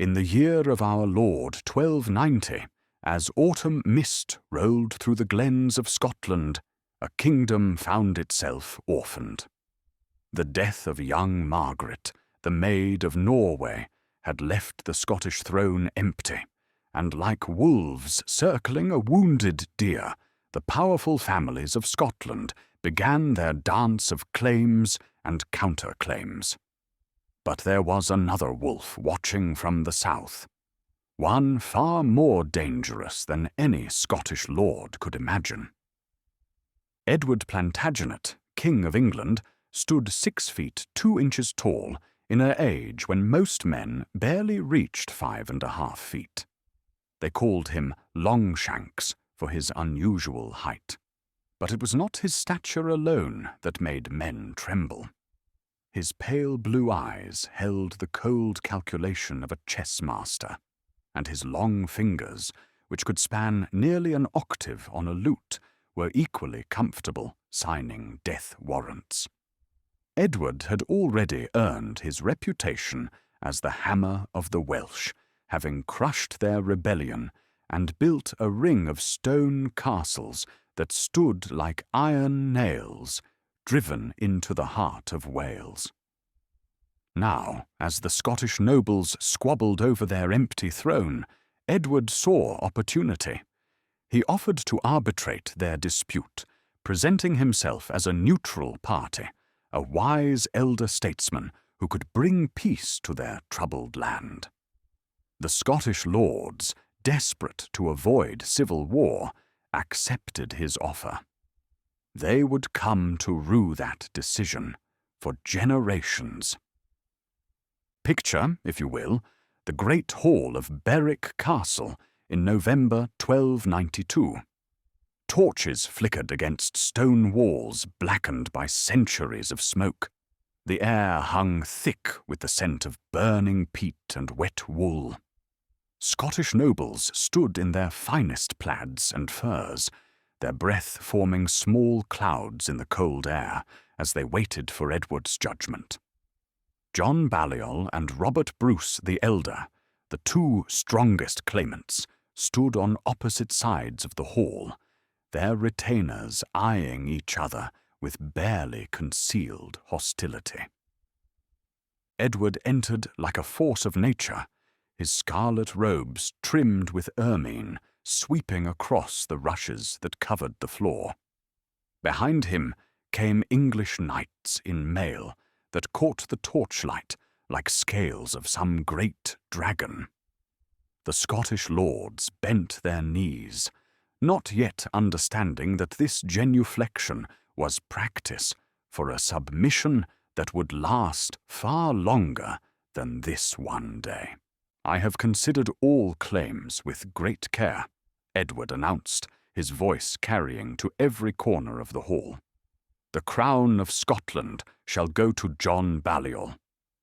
In the year of our Lord 1290, as autumn mist rolled through the glens of Scotland, a kingdom found itself orphaned. The death of young Margaret, the Maid of Norway, had left the Scottish throne empty, and like wolves circling a wounded deer, the powerful families of Scotland began their dance of claims and counterclaims. But there was another wolf watching from the south, one far more dangerous than any Scottish lord could imagine. Edward Plantagenet, King of England, stood 6 feet 2 inches tall in an age when most men barely reached 5.5 feet. They called him Longshanks for his unusual height. But it was not his stature alone that made men tremble. His pale blue eyes held the cold calculation of a chess master, and his long fingers, which could span nearly an octave on a lute, were equally comfortable signing death warrants. Edward had already earned his reputation as the Hammer of the Welsh, having crushed their rebellion and built a ring of stone castles that stood like iron nails, driven into the heart of Wales. Now, as the Scottish nobles squabbled over their empty throne, Edward saw opportunity. He offered to arbitrate their dispute, presenting himself as a neutral party, a wise elder statesman who could bring peace to their troubled land. The Scottish lords, desperate to avoid civil war, accepted his offer. They would come to rue that decision for generations. Picture, if you will, the great hall of Berwick Castle in November 1292. Torches flickered against stone walls blackened by centuries of smoke. The air hung thick with the scent of burning peat and wet wool. Scottish nobles stood in their finest plaids and furs, their breath forming small clouds in the cold air as they waited for Edward's judgment. John Balliol and Robert Bruce the Elder, the 2 strongest claimants, stood on opposite sides of the hall, their retainers eyeing each other with barely concealed hostility. Edward entered like a force of nature, his scarlet robes trimmed with ermine sweeping across the rushes that covered the floor. Behind him came English knights in mail that caught the torchlight like scales of some great dragon. The Scottish lords bent their knees, not yet understanding that this genuflection was practice for a submission that would last far longer than this one day. "I have considered all claims with great care," Edward announced, his voice carrying to every corner of the hall. "The crown of Scotland shall go to John Balliol,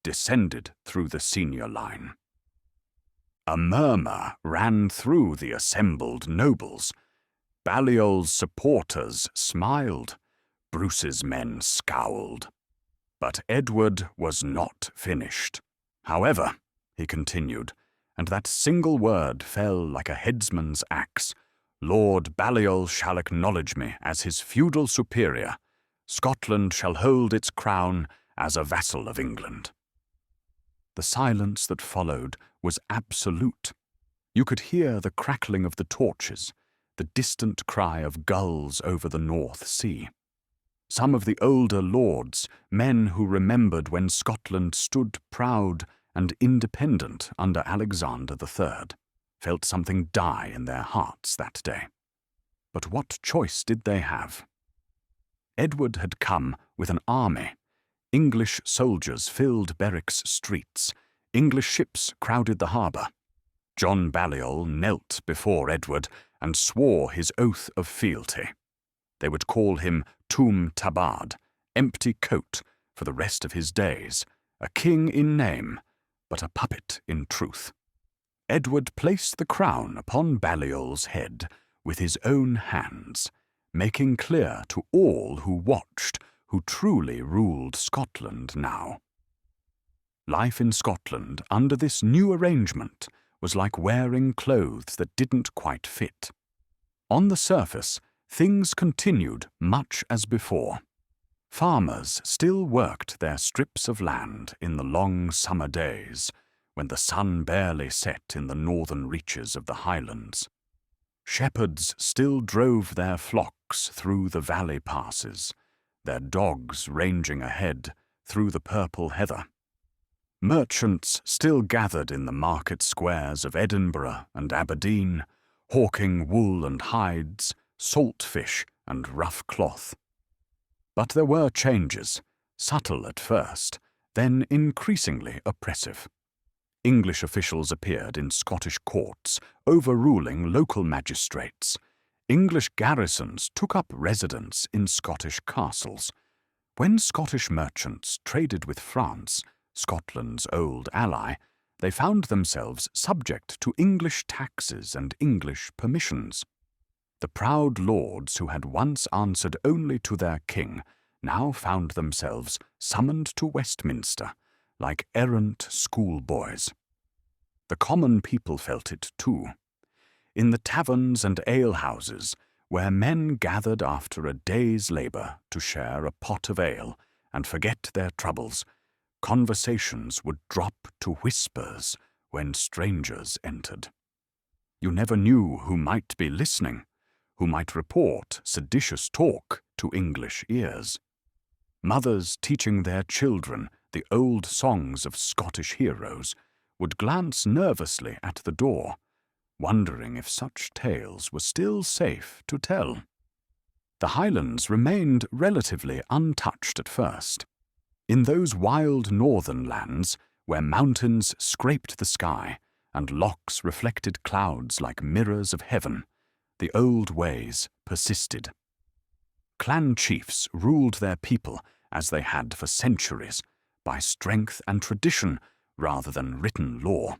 descended through the senior line." A murmur ran through the assembled nobles. Balliol's supporters smiled. Bruce's men scowled. But Edward was not finished. "However," he continued, and that single word fell like a headsman's axe, "Lord Balliol shall acknowledge me as his feudal superior. Scotland shall hold its crown as a vassal of England." The silence that followed was absolute. You could hear the crackling of the torches, the distant cry of gulls over the North Sea. Some of the older lords, men who remembered when Scotland stood proud and independent under Alexander III, felt something die in their hearts that day. But what choice did they have? Edward had come with an army. English soldiers filled Berwick's streets. English ships crowded the harbour. John Balliol knelt before Edward and swore his oath of fealty. They would call him Tum Tabard, empty coat, for the rest of his days, a king in name, but a puppet in truth. Edward placed the crown upon Balliol's head with his own hands, making clear to all who watched who truly ruled Scotland now. Life in Scotland under this new arrangement was like wearing clothes that didn't quite fit. On the surface, things continued much as before. Farmers still worked their strips of land in the long summer days, when the sun barely set in the northern reaches of the highlands. Shepherds still drove their flocks through the valley passes, their dogs ranging ahead through the purple heather. Merchants still gathered in the market squares of Edinburgh and Aberdeen, hawking wool and hides, salt fish and rough cloth. But there were changes, subtle at first, then increasingly oppressive. English officials appeared in Scottish courts, overruling local magistrates. English garrisons took up residence in Scottish castles. When Scottish merchants traded with France, Scotland's old ally, they found themselves subject to English taxes and English permissions. The proud lords who had once answered only to their king now found themselves summoned to Westminster, like errant schoolboys. The common people felt it too. In the taverns and alehouses, where men gathered after a day's labour to share a pot of ale and forget their troubles, conversations would drop to whispers when strangers entered. You never knew who might be listening, who might report seditious talk to English ears. Mothers teaching their children the old songs of Scottish heroes would glance nervously at the door, wondering if such tales were still safe to tell. The Highlands remained relatively untouched at first. In those wild northern lands, where mountains scraped the sky and lochs reflected clouds like mirrors of heaven, the old ways persisted. Clan chiefs ruled their people, as they had for centuries, by strength and tradition rather than written law.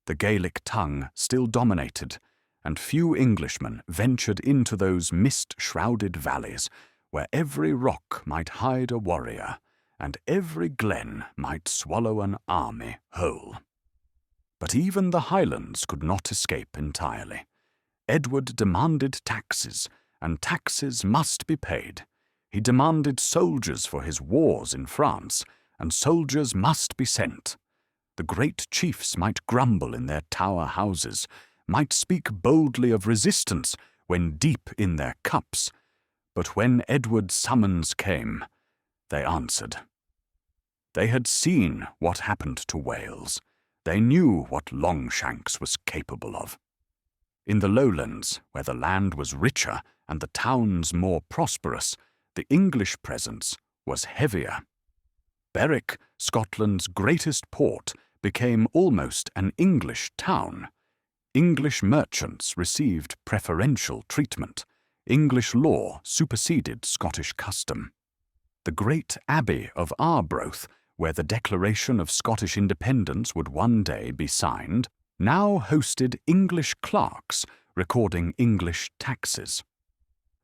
The Gaelic tongue still dominated, and few Englishmen ventured into those mist-shrouded valleys where every rock might hide a warrior, and every glen might swallow an army whole. But even the Highlands could not escape entirely. Edward demanded taxes, and taxes must be paid. He demanded soldiers for his wars in France, and soldiers must be sent. The great chiefs might grumble in their tower houses, might speak boldly of resistance when deep in their cups, but when Edward's summons came, they answered. They had seen what happened to Wales. They knew what Longshanks was capable of. In the lowlands, where the land was richer and the towns more prosperous, the English presence was heavier. Berwick, Scotland's greatest port, became almost an English town. English merchants received preferential treatment. English law superseded Scottish custom. The great Abbey of Arbroath, where the Declaration of Scottish Independence would one day be signed, now hosted English clerks recording English taxes.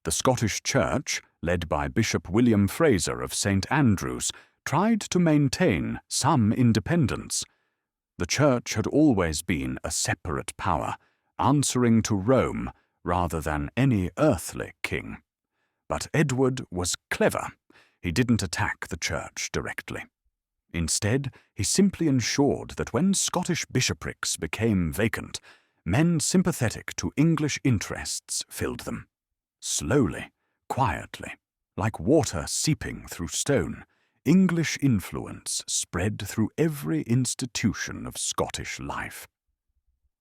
The Scottish Church, led by Bishop William Fraser of St. Andrews, tried to maintain some independence. The Church had always been a separate power, answering to Rome rather than any earthly king. But Edward was clever. He didn't attack the Church directly. Instead, he simply ensured that when Scottish bishoprics became vacant, men sympathetic to English interests filled them. Slowly, quietly, like water seeping through stone, English influence spread through every institution of Scottish life.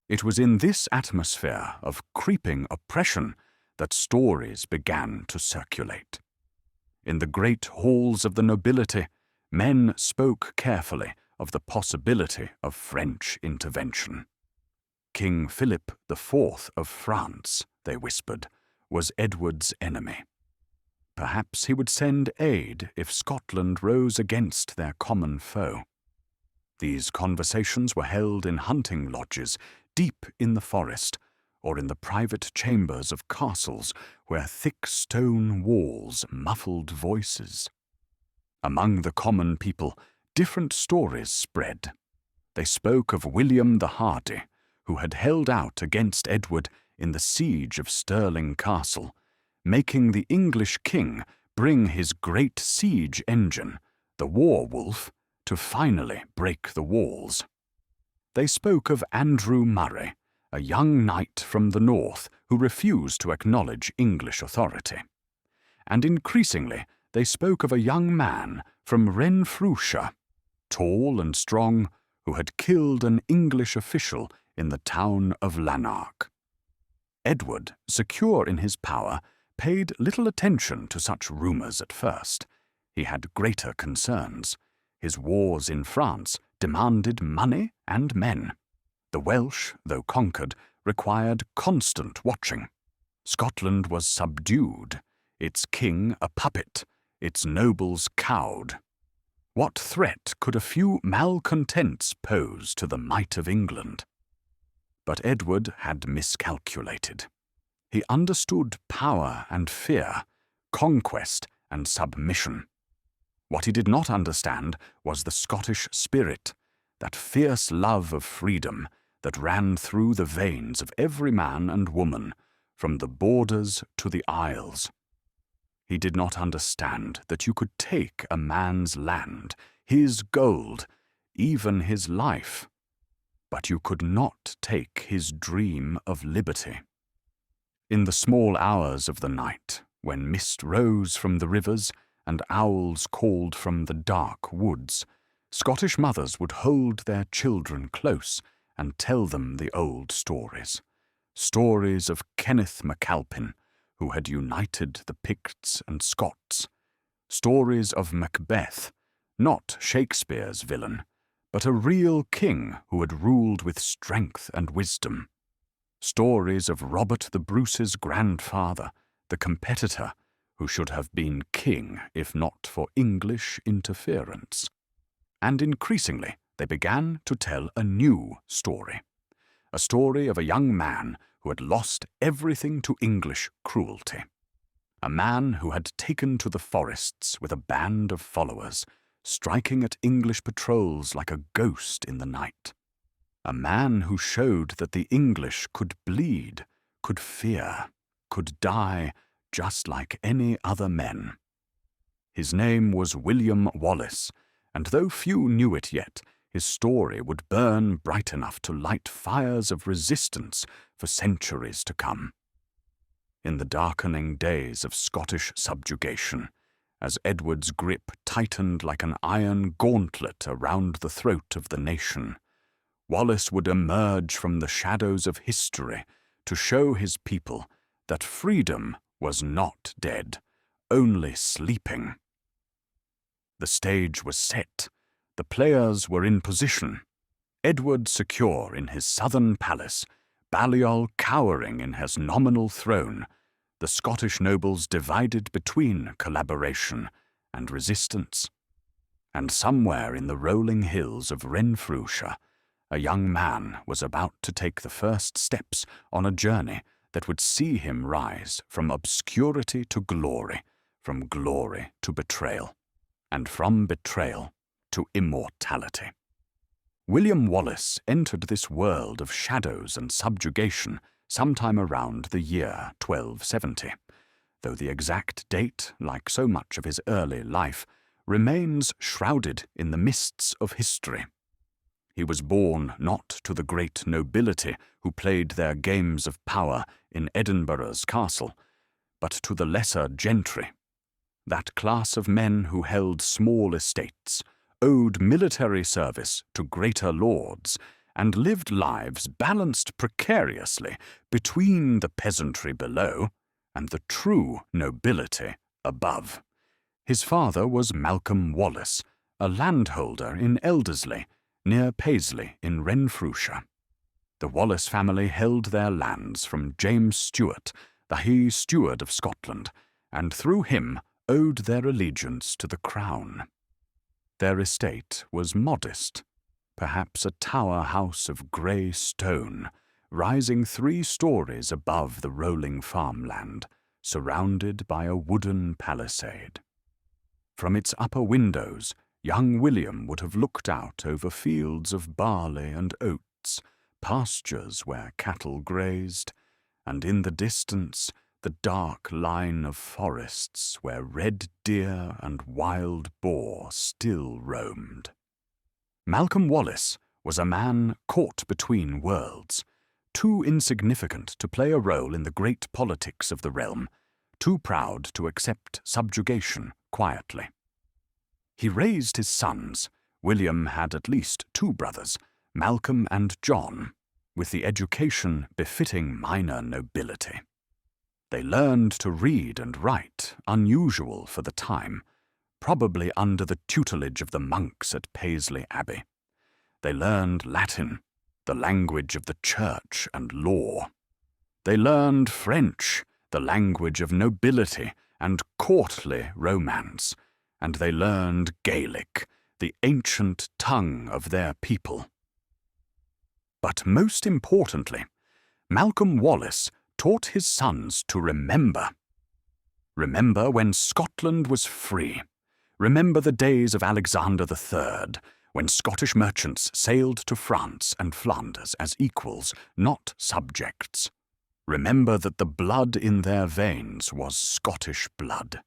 It was in this atmosphere of creeping oppression that stories began to circulate. In the great halls of the nobility, men spoke carefully of the possibility of French intervention. King Philip IV of France, they whispered, was Edward's enemy. Perhaps he would send aid if Scotland rose against their common foe. These conversations were held in hunting lodges deep in the forest, or in the private chambers of castles where thick stone walls muffled voices. Among the common people, different stories spread. They spoke of William the Hardy, who had held out against Edward in the siege of Stirling Castle, making the English king bring his great siege engine, the war wolf, to finally break the walls. They spoke of Andrew Murray, a young knight from the north who refused to acknowledge English authority. And increasingly they spoke of a young man from Renfrewshire, tall and strong, who had killed an English official in the town of Lanark. Edward, secure in his power, paid little attention to such rumours at first. He had greater concerns. His wars in France demanded money and men. The Welsh, though conquered, required constant watching. Scotland was subdued, its king a puppet, its nobles cowed. What threat could a few malcontents pose to the might of England? But Edward had miscalculated. He understood power and fear, conquest and submission. What he did not understand was the Scottish spirit, that fierce love of freedom that ran through the veins of every man and woman, from the borders to the isles. He did not understand that you could take a man's land, his gold, even his life, but you could not take his dream of liberty. In the small hours of the night, when mist rose from the rivers and owls called from the dark woods, Scottish mothers would hold their children close and tell them the old stories. Stories of Kenneth MacAlpin, who had united the Picts and Scots. Stories of Macbeth, not Shakespeare's villain, but a real king who had ruled with strength and wisdom. Stories of Robert the Bruce's grandfather, the competitor, who should have been king if not for English interference. And increasingly they began to tell a new story. A story of a young man who had lost everything to English cruelty. A man who had taken to the forests with a band of followers, striking at English patrols like a ghost in the night. A man who showed that the English could bleed, could fear, could die just like any other men. His name was William Wallace, and though few knew it yet, his story would burn bright enough to light fires of resistance for centuries to come. In the darkening days of Scottish subjugation, as Edward's grip tightened like an iron gauntlet around the throat of the nation, Wallace would emerge from the shadows of history to show his people that freedom was not dead, only sleeping. The stage was set. The players were in position. Edward secure in his southern palace, Balliol cowering in his nominal throne, the Scottish nobles divided between collaboration and resistance. And somewhere in the rolling hills of Renfrewshire, a young man was about to take the first steps on a journey that would see him rise from obscurity to glory, from glory to betrayal, and from betrayal to immortality. William Wallace entered this world of shadows and subjugation sometime around the year 1270, though the exact date, like so much of his early life, remains shrouded in the mists of history. He was born not to the great nobility who played their games of power in Edinburgh's castle, but to the lesser gentry, that class of men who held small estates, owed military service to greater lords, and lived lives balanced precariously between the peasantry below and the true nobility above. His father was Malcolm Wallace, a landholder in Elderslie, near Paisley in Renfrewshire. The Wallace family held their lands from James Stuart, the High Steward of Scotland, and through him owed their allegiance to the crown. Their estate was modest, perhaps a tower house of grey stone, rising 3 stories above the rolling farmland, surrounded by a wooden palisade. From its upper windows young William would have looked out over fields of barley and oats, pastures where cattle grazed, and in the distance the dark line of forests where red deer and wild boar still roamed. Malcolm Wallace was a man caught between worlds, too insignificant to play a role in the great politics of the realm, too proud to accept subjugation quietly. He raised his sons. William had at least two brothers, Malcolm and John, with the education befitting minor nobility. They learned to read and write, unusual for the time, probably under the tutelage of the monks at Paisley Abbey. They learned Latin, the language of the church and law. They learned French, the language of nobility and courtly romance, and they learned Gaelic, the ancient tongue of their people. But most importantly, Malcolm Wallace taught his sons to remember. Remember when Scotland was free. Remember the days of Alexander III, when Scottish merchants sailed to France and Flanders as equals, not subjects. Remember that the blood in their veins was Scottish blood,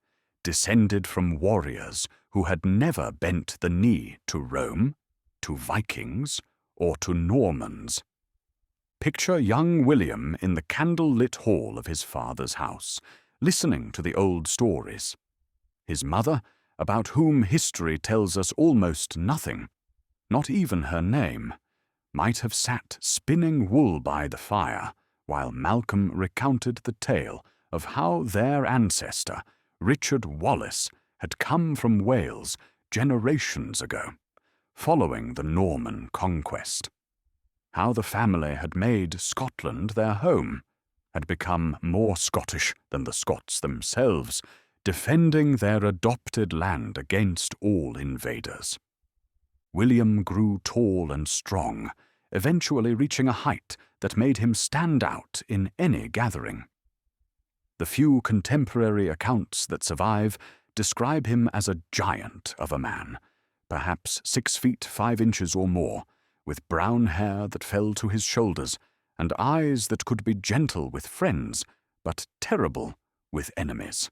descended from warriors who had never bent the knee to Rome, to Vikings, or to Normans. Picture young William in the candle-lit hall of his father's house, listening to the old stories. His mother, about whom history tells us almost nothing, not even her name, might have sat spinning wool by the fire while Malcolm recounted the tale of how their ancestor, Richard Wallace, had come from Wales generations ago, following the Norman conquest. How the family had made Scotland their home, had become more Scottish than the Scots themselves, defending their adopted land against all invaders. William grew tall and strong, eventually reaching a height that made him stand out in any gathering. The few contemporary accounts that survive describe him as a giant of a man, perhaps 6 feet 5 inches or more, with brown hair that fell to his shoulders and eyes that could be gentle with friends, but terrible with enemies.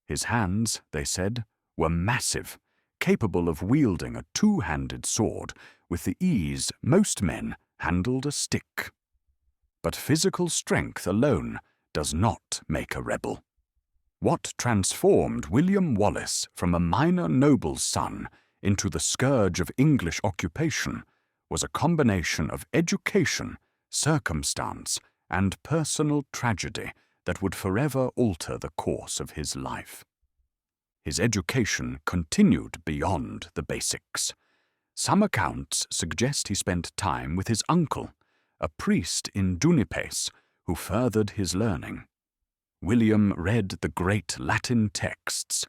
His hands, they said, were massive, capable of wielding a two-handed sword with the ease most men handled a stick. But physical strength alone does not make a rebel. What transformed William Wallace from a minor noble's son into the scourge of English occupation was a combination of education, circumstance, and personal tragedy that would forever alter the course of his life. His education continued beyond the basics. Some accounts suggest he spent time with his uncle, a priest in Dunipace, who furthered his learning. William read the great Latin texts,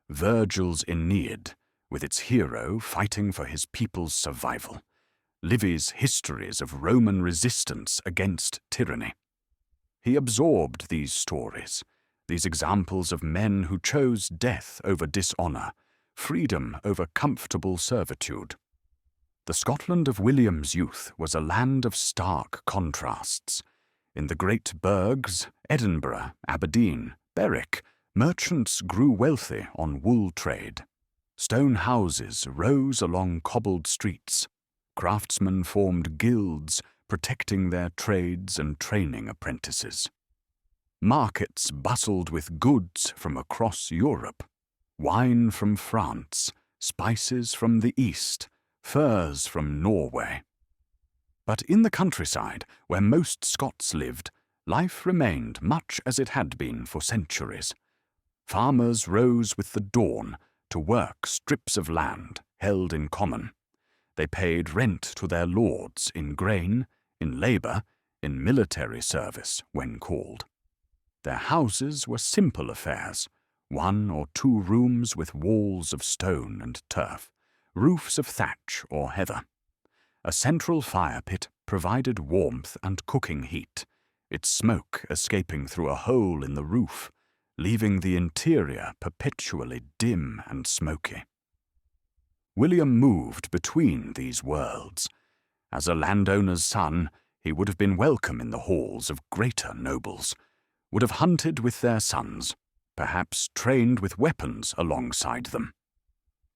Virgil's Aeneid, with its hero fighting for his people's survival, Livy's histories of Roman resistance against tyranny. He absorbed these stories, these examples of men who chose death over dishonor, freedom over comfortable servitude. The Scotland of William's youth was a land of stark contrasts. In the great burghs, Edinburgh, Aberdeen, Berwick, merchants grew wealthy on wool trade. Stone houses rose along cobbled streets. Craftsmen formed guilds, protecting their trades and training apprentices. Markets bustled with goods from across Europe, wine from France, spices from the East, furs from Norway. But in the countryside, where most Scots lived, life remained much as it had been for centuries. Farmers rose with the dawn to work strips of land held in common. They paid rent to their lords in grain, in labour, in military service when called. Their houses were simple affairs, 1 or 2 rooms with walls of stone and turf, roofs of thatch or heather. A central fire pit provided warmth and cooking heat, its smoke escaping through a hole in the roof, leaving the interior perpetually dim and smoky. William moved between these worlds. As a landowner's son, he would have been welcome in the halls of greater nobles, would have hunted with their sons, perhaps trained with weapons alongside them.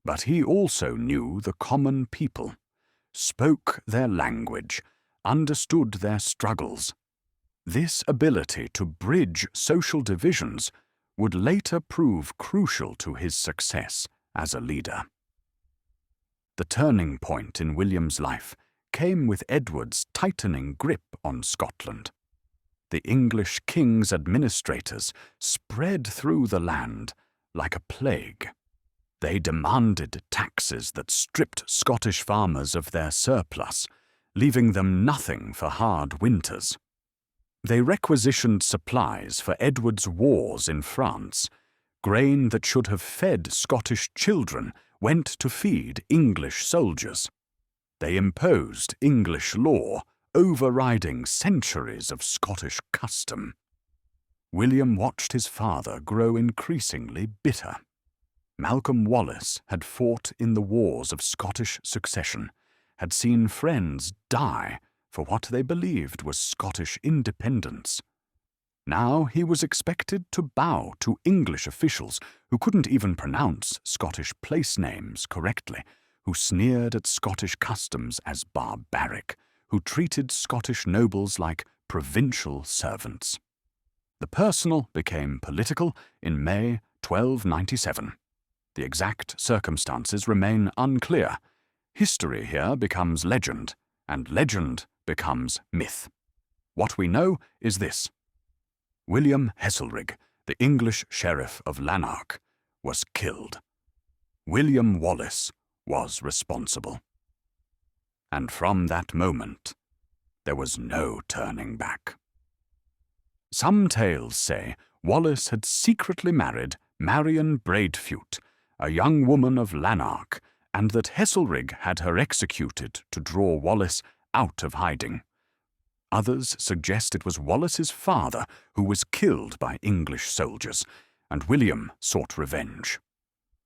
But he also knew the common people, spoke their language, understood their struggles. This ability to bridge social divisions would later prove crucial to his success as a leader. The turning point in William's life came with Edward's tightening grip on Scotland. The English king's administrators spread through the land like a plague. They demanded taxes that stripped Scottish farmers of their surplus, leaving them nothing for hard winters. They requisitioned supplies for Edward's wars in France. Grain that should have fed Scottish children went to feed English soldiers. They imposed English law, overriding centuries of Scottish custom. William watched his father grow increasingly bitter. Malcolm Wallace had fought in the wars of Scottish succession, had seen friends die for what they believed was Scottish independence. Now he was expected to bow to English officials who couldn't even pronounce Scottish place names correctly, who sneered at Scottish customs as barbaric, who treated Scottish nobles like provincial servants. The personal became political in May 1297. The exact circumstances remain unclear. History here becomes legend, and legend becomes myth. What we know is this: William Heselrigg, the English sheriff of Lanark, was killed. William Wallace was responsible. And from that moment, there was no turning back. Some tales say Wallace had secretly married Marion Braidfute, a young woman of Lanark, and that Heselrigg had her executed to draw Wallace out of hiding. Others suggest it was Wallace's father who was killed by English soldiers, and William sought revenge.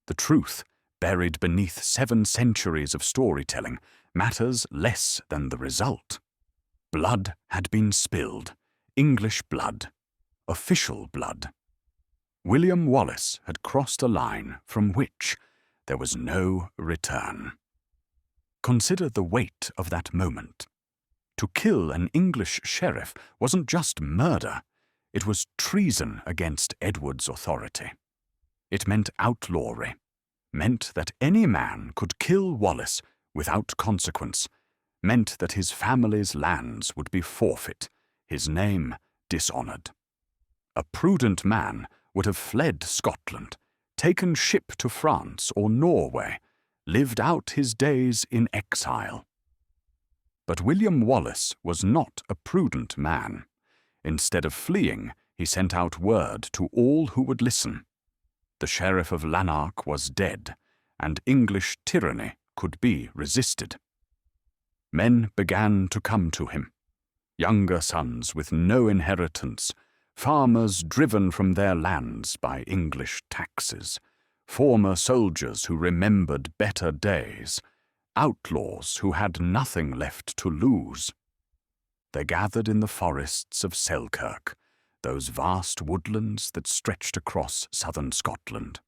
The truth, buried beneath 7 centuries of storytelling, matters less than the result. Blood had been spilled, English blood, official blood. William Wallace had crossed a line from which there was no return. Consider the weight of that moment. To kill an English sheriff wasn't just murder, it was treason against Edward's authority. It meant outlawry, meant that any man could kill Wallace without consequence, meant that his family's lands would be forfeit, his name dishonored. A prudent man would have fled Scotland, taken ship to France or Norway, lived out his days in exile. But William Wallace was not a prudent man. Instead of fleeing, he sent out word to all who would listen. The Sheriff of Lanark was dead, and English tyranny could be resisted. Men began to come to him. Younger sons with no inheritance, farmers driven from their lands by English taxes, former soldiers who remembered better days, outlaws who had nothing left to lose. They gathered in the forests of Selkirk, those vast woodlands that stretched across southern Scotland.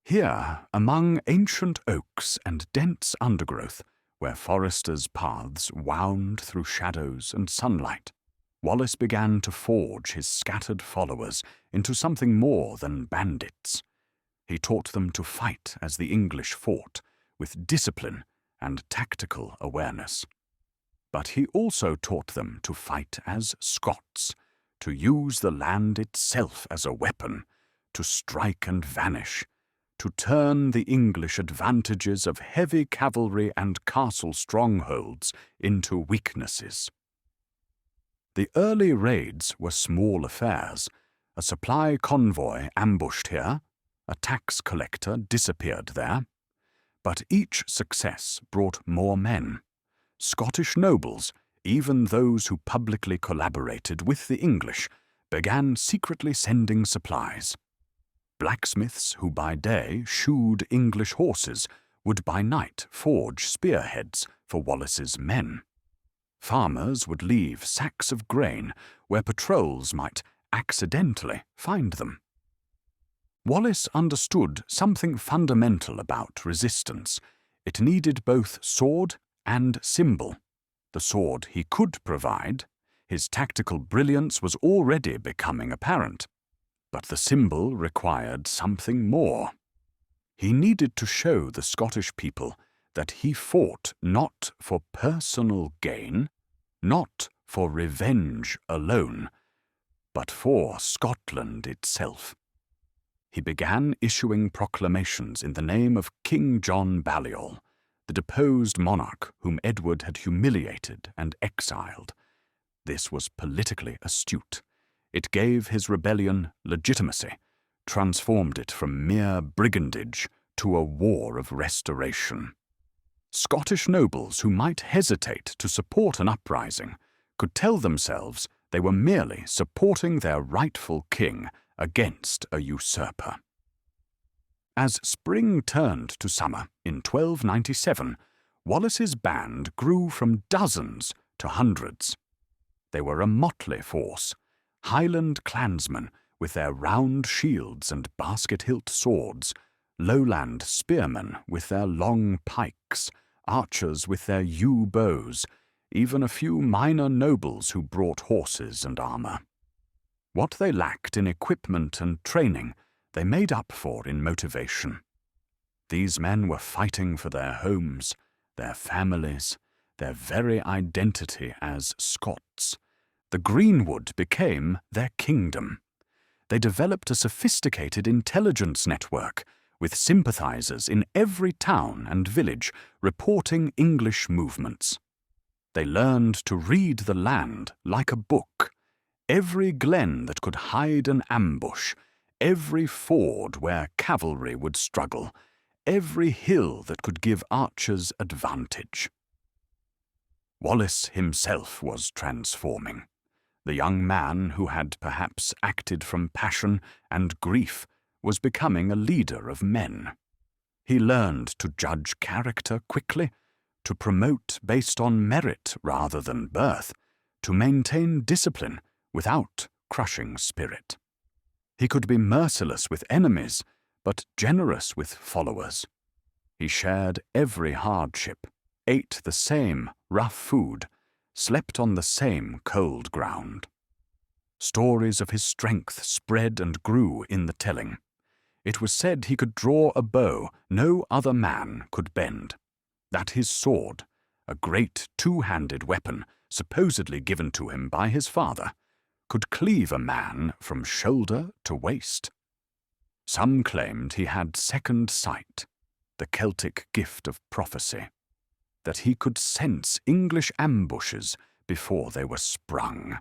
Here, among ancient oaks and dense undergrowth, where foresters' paths wound through shadows and sunlight, Wallace began to forge his scattered followers into something more than bandits. He taught them to fight as the English fought, with discipline and tactical awareness. But he also taught them to fight as Scots, to use the land itself as a weapon, to strike and vanish, to turn the English advantages of heavy cavalry and castle strongholds into weaknesses. The early raids were small affairs. A supply convoy ambushed here, a tax collector disappeared there. But each success brought more men. Scottish nobles, even those who publicly collaborated with the English, began secretly sending supplies. Blacksmiths who by day shoed English horses would by night forge spearheads for Wallace's men. Farmers would leave sacks of grain where patrols might accidentally find them. Wallace understood something fundamental about resistance. It needed both sword and symbol. The sword he could provide. His tactical brilliance was already becoming apparent. But the symbol required something more. He needed to show the Scottish people that he fought not for personal gain, not for revenge alone, but for Scotland itself. He began issuing proclamations in the name of King John Balliol, the deposed monarch whom Edward had humiliated and exiled. This was politically astute. It gave his rebellion legitimacy, transformed it from mere brigandage to a war of restoration. Scottish nobles who might hesitate to support an uprising could tell themselves they were merely supporting their rightful king against a usurper. As spring turned to summer in 1297, Wallace's band grew from dozens to hundreds. They were a motley force, Highland clansmen with their round shields and basket-hilt swords, lowland spearmen with their long pikes, archers with their yew bows, even a few minor nobles who brought horses and armour. What they lacked in equipment and training, they made up for in motivation. These men were fighting for their homes, their families, their very identity as Scots. The Greenwood became their kingdom. They developed a sophisticated intelligence network, with sympathizers in every town and village reporting English movements. They learned to read the land like a book. Every glen that could hide an ambush, every ford where cavalry would struggle, every hill that could give archers advantage. Wallace himself was transforming. The young man who had perhaps acted from passion and grief was becoming a leader of men. He learned to judge character quickly, to promote based on merit rather than birth, to maintain discipline without crushing spirit. He could be merciless with enemies, but generous with followers. He shared every hardship, ate the same rough food, slept on the same cold ground. Stories of his strength spread and grew in the telling. It was said he could draw a bow no other man could bend, that his sword, a great two-handed weapon supposedly given to him by his father, could cleave a man from shoulder to waist. Some claimed he had second sight, the Celtic gift of prophecy, that he could sense English ambushes before they were sprung.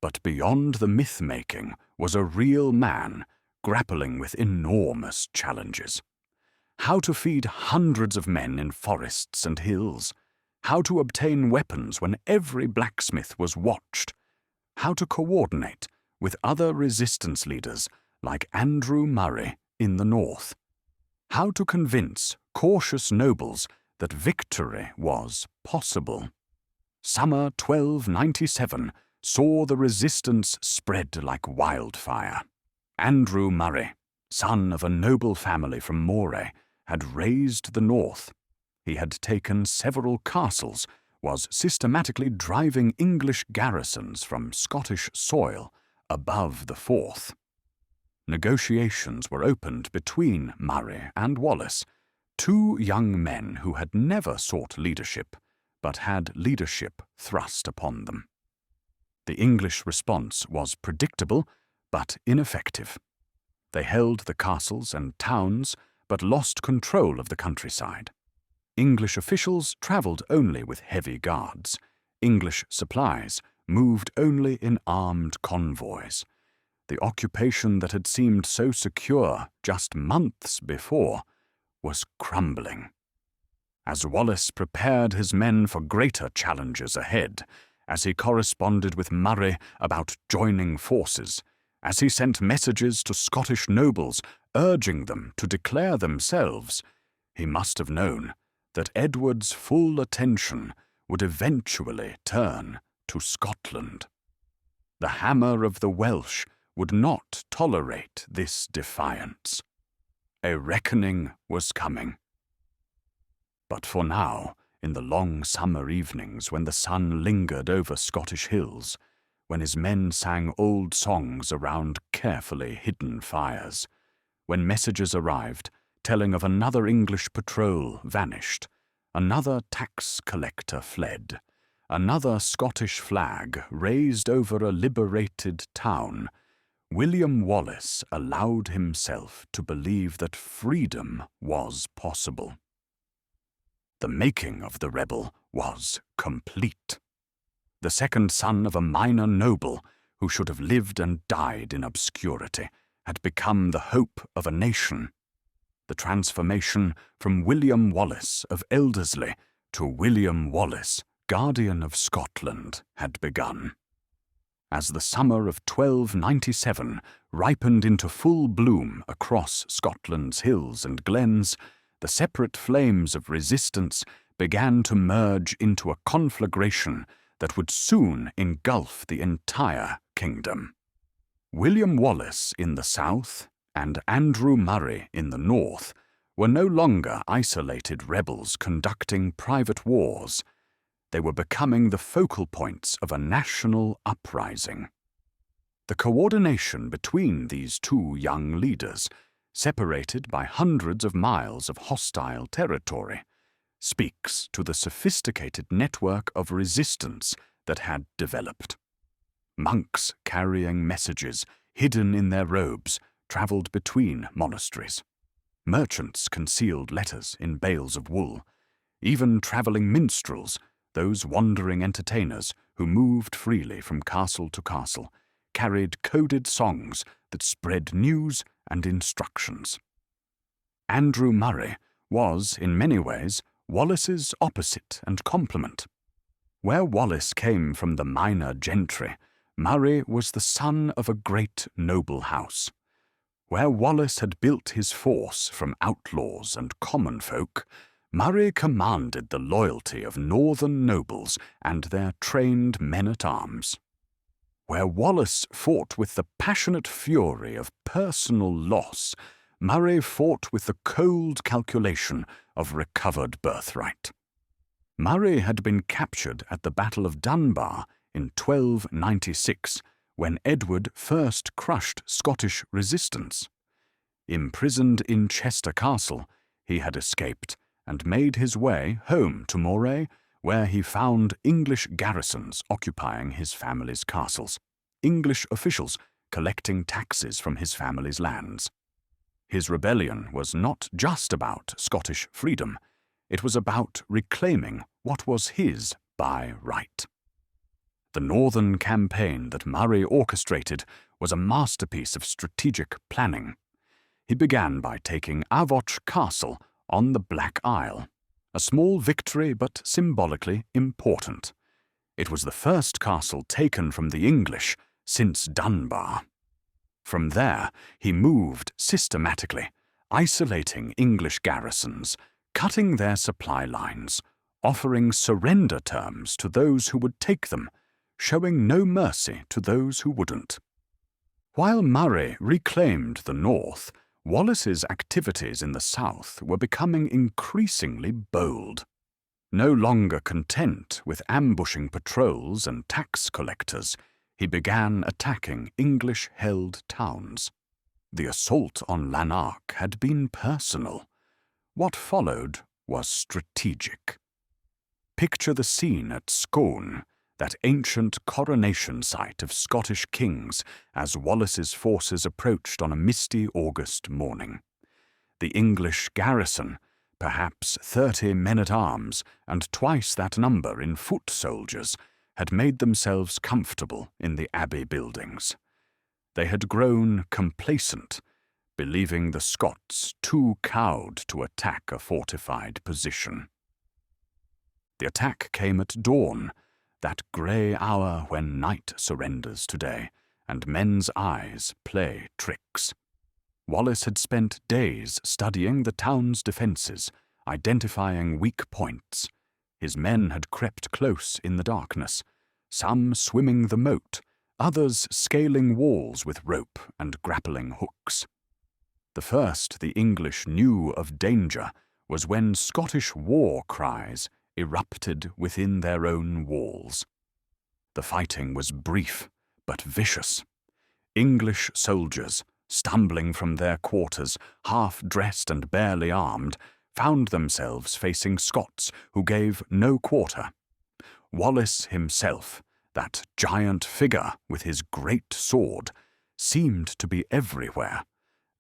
But beyond the myth-making was a real man grappling with enormous challenges. How to feed hundreds of men in forests and hills, how to obtain weapons when every blacksmith was watched, how to coordinate with other resistance leaders like Andrew Murray in the north, how to convince cautious nobles that victory was possible. Summer 1297 saw the resistance spread like wildfire. Andrew Murray, son of a noble family from Moray, had razed the north. He had taken several castles, was systematically driving English garrisons from Scottish soil above the Forth. Negotiations were opened between Murray and Wallace, two young men who had never sought leadership, but had leadership thrust upon them. The English response was predictable, but ineffective. They held the castles and towns, but lost control of the countryside. English officials travelled only with heavy guards. English supplies moved only in armed convoys. The occupation that had seemed so secure just months before was crumbling. As Wallace prepared his men for greater challenges ahead, as he corresponded with Murray about joining forces, as he sent messages to Scottish nobles urging them to declare themselves, He must have known that Edward's full attention would eventually turn to Scotland. The hammer of the Welsh would not tolerate this defiance. A reckoning was coming. But for now, in the long summer evenings when the sun lingered over Scottish hills, when his men sang old songs around carefully hidden fires, when messages arrived telling of another English patrol vanished, another tax collector fled, another Scottish flag raised over a liberated town, William Wallace allowed himself to believe that freedom was possible. The making of the rebel was complete. The second son of a minor noble who should have lived and died in obscurity had become the hope of a nation. The transformation from William Wallace of Elderslie to William Wallace, Guardian of Scotland, had begun. As the summer of 1297 ripened into full bloom across Scotland's hills and glens, the separate flames of resistance began to merge into a conflagration that would soon engulf the entire kingdom. William Wallace in the south and Andrew Murray in the north were no longer isolated rebels conducting private wars. They were becoming the focal points of a national uprising. The coordination between these two young leaders, separated by hundreds of miles of hostile territory, speaks to the sophisticated network of resistance that had developed. Monks carrying messages hidden in their robes travelled between monasteries. Merchants concealed letters in bales of wool. Even travelling minstrels, those wandering entertainers who moved freely from castle to castle, carried coded songs that spread news and instructions. Andrew Murray was, in many ways, Wallace's opposite and complement. Where Wallace came from the minor gentry, Murray was the son of a great noble house. Where Wallace had built his force from outlaws and common folk, Murray commanded the loyalty of northern nobles and their trained men-at-arms. Where Wallace fought with the passionate fury of personal loss, Murray fought with the cold calculation of recovered birthright. Murray had been captured at the Battle of Dunbar in 1296, when Edward first crushed Scottish resistance. Imprisoned in Chester Castle, he had escaped and made his way home to Moray, where he found English garrisons occupying his family's castles, English officials collecting taxes from his family's lands. His rebellion was not just about Scottish freedom, it was about reclaiming what was his by right. The northern campaign that Murray orchestrated was a masterpiece of strategic planning. He began by taking Avoch Castle on the Black Isle, a small victory but symbolically important. It was the first castle taken from the English since Dunbar. From there, he moved systematically, isolating English garrisons, cutting their supply lines, offering surrender terms to those who would take them, showing no mercy to those who wouldn't. While Murray reclaimed the north, Wallace's activities in the south were becoming increasingly bold. No longer content with ambushing patrols and tax collectors, he began attacking English-held towns. The assault on Lanark had been personal. What followed was strategic. Picture the scene at Scone, that ancient coronation site of Scottish kings, as Wallace's forces approached on a misty August morning. The English garrison, perhaps 30 men-at-arms and twice that number in foot soldiers, had made themselves comfortable in the abbey buildings. They had grown complacent, believing the Scots too cowed to attack a fortified position. The attack came at dawn, that grey hour when night surrenders today, and men's eyes play tricks. Wallace had spent days studying the town's defences, identifying weak points. His men had crept close in the darkness, some swimming the moat, others scaling walls with rope and grappling hooks. The first the English knew of danger was when Scottish war cries erupted within their own walls. The fighting was brief but vicious. English soldiers, stumbling from their quarters, half-dressed and barely armed, found themselves facing Scots who gave no quarter. Wallace himself, that giant figure with his great sword, seemed to be everywhere,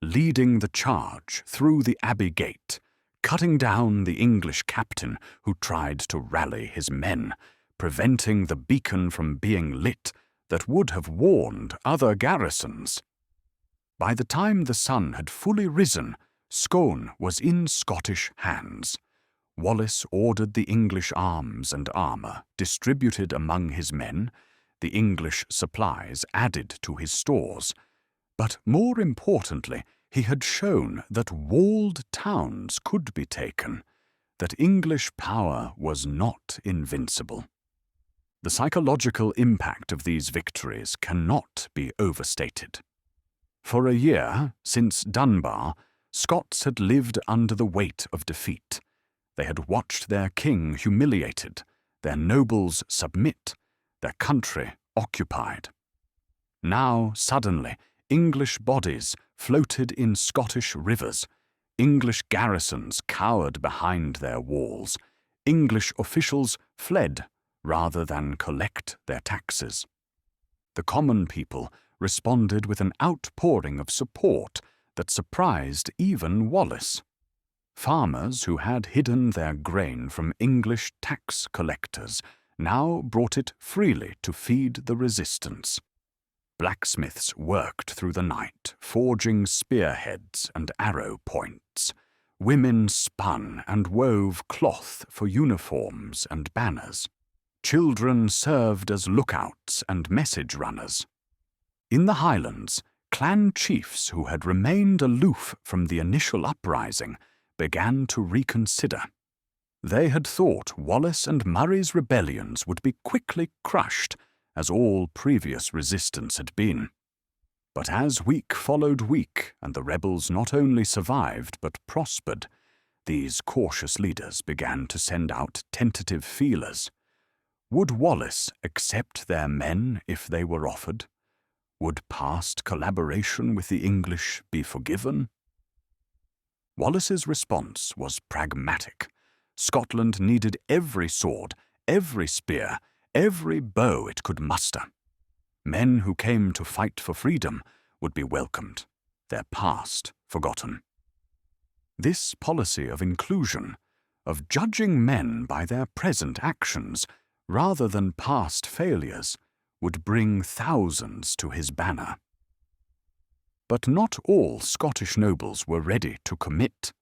leading the charge through the Abbey gate, cutting down the English captain who tried to rally his men, preventing the beacon from being lit that would have warned other garrisons. By the time the sun had fully risen, Scone was in Scottish hands. Wallace ordered the English arms and armour distributed among his men, the English supplies added to his stores, but more importantly, he had shown that walled towns could be taken, that English power was not invincible. The psychological impact of these victories cannot be overstated. For a year, since Dunbar, Scots had lived under the weight of defeat. They had watched their king humiliated, their nobles submit, their country occupied. Now, suddenly, English bodies floated in Scottish rivers, English garrisons cowered behind their walls, English officials fled rather than collect their taxes. The common people responded with an outpouring of support that surprised even Wallace. Farmers who had hidden their grain from English tax collectors now brought it freely to feed the resistance. Blacksmiths worked through the night, forging spearheads and arrow points. Women spun and wove cloth for uniforms and banners. Children served as lookouts and message runners. In the Highlands, clan chiefs who had remained aloof from the initial uprising began to reconsider. They had thought Wallace and Murray's rebellions would be quickly crushed, as all previous resistance had been. But as week followed week and the rebels not only survived but prospered, these cautious leaders began to send out tentative feelers. Would Wallace accept their men if they were offered? Would past collaboration with the English be forgiven? Wallace's response was pragmatic. Scotland needed every sword, every spear, every bow it could muster. Men who came to fight for freedom would be welcomed, their past forgotten. This policy of inclusion, of judging men by their present actions rather than past failures, would bring thousands to his banner. But not all Scottish nobles were ready to commit.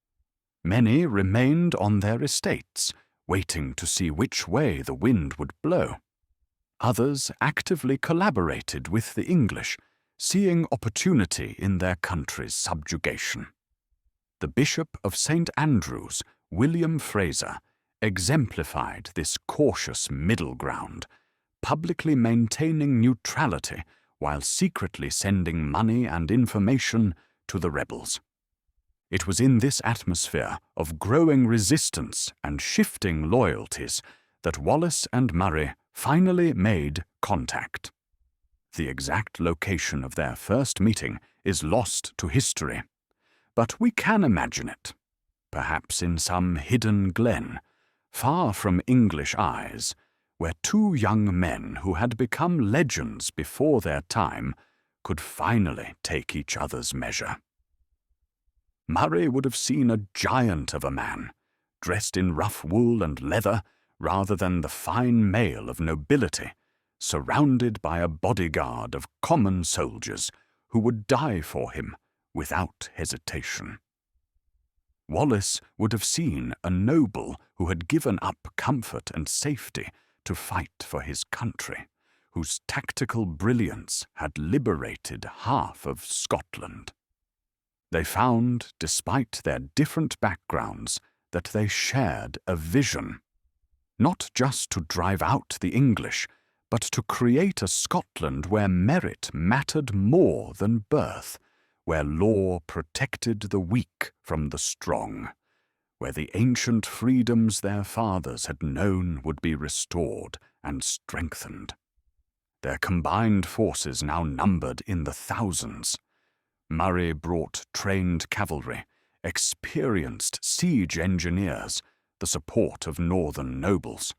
Many remained on their estates, waiting to see which way the wind would blow. Others actively collaborated with the English, seeing opportunity in their country's subjugation. The Bishop of St. Andrews, William Fraser, exemplified this cautious middle ground, publicly maintaining neutrality while secretly sending money and information to the rebels. It was in this atmosphere of growing resistance and shifting loyalties that Wallace and Murray finally made contact. The exact location of their first meeting is lost to history, but we can imagine it, perhaps in some hidden glen, far from English eyes, where two young men who had become legends before their time could finally take each other's measure. Murray would have seen a giant of a man, dressed in rough wool and leather rather than the fine mail of nobility, surrounded by a bodyguard of common soldiers who would die for him without hesitation. Wallace would have seen a noble who had given up comfort and safety to fight for his country, whose tactical brilliance had liberated half of Scotland. They found, despite their different backgrounds, that they shared a vision, not just to drive out the English, but to create a Scotland where merit mattered more than birth, where law protected the weak from the strong, where the ancient freedoms their fathers had known would be restored and strengthened. Their combined forces now numbered in the thousands. Murray brought trained cavalry, experienced siege engineers, the support of northern nobles.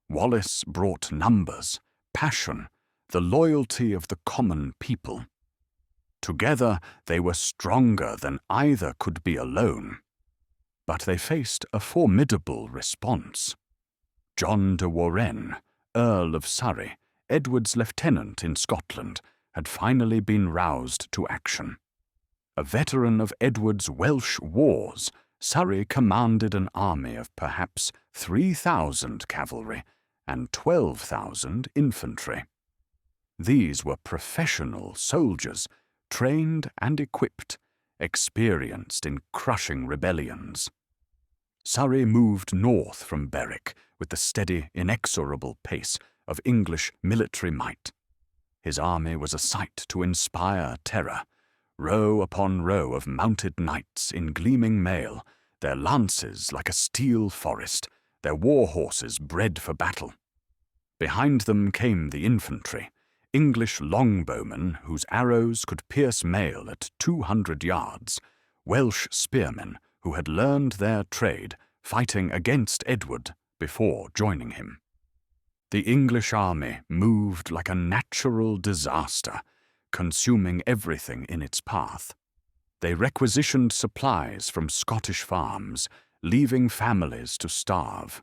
Wallace brought numbers, passion, the loyalty of the common people. Together they were stronger than either could be alone. But they faced a formidable response. John de Warenne, Earl of Surrey, Edward's lieutenant in Scotland, had finally been roused to action. A veteran of Edward's Welsh wars, Surrey commanded an army of perhaps 3,000 cavalry and 12,000 infantry. These were professional soldiers, trained and equipped, experienced in crushing rebellions. Surrey moved north from Berwick with the steady, inexorable pace of English military might. His army was a sight to inspire terror. Row upon row of mounted knights in gleaming mail, their lances like a steel forest, their war horses bred for battle. Behind them came the infantry, English longbowmen whose arrows could pierce mail at 200 yards, Welsh spearmen who had learned their trade fighting against Edward before joining him. The English army moved like a natural disaster, consuming everything in its path. They requisitioned supplies from Scottish farms, leaving families to starve.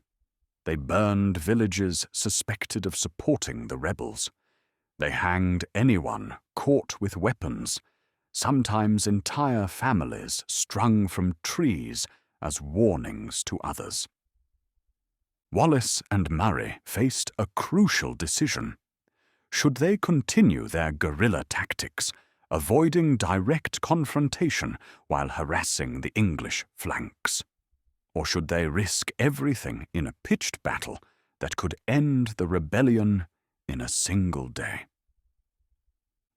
They burned villages suspected of supporting the rebels. They hanged anyone caught with weapons, sometimes entire families strung from trees as warnings to others. Wallace and Murray faced a crucial decision. Should they continue their guerrilla tactics, avoiding direct confrontation while harassing the English flanks? Or should they risk everything in a pitched battle that could end the rebellion in a single day?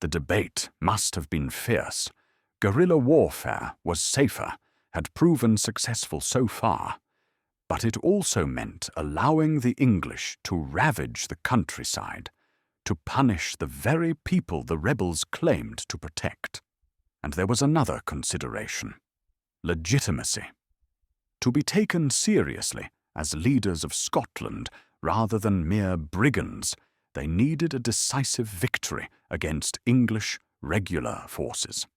The debate must have been fierce. Guerrilla warfare was safer, had proven successful so far, but it also meant allowing the English to ravage the countryside, to punish the very people the rebels claimed to protect. And there was another consideration: legitimacy. To be taken seriously as leaders of Scotland rather than mere brigands, they needed a decisive victory against English regular forces.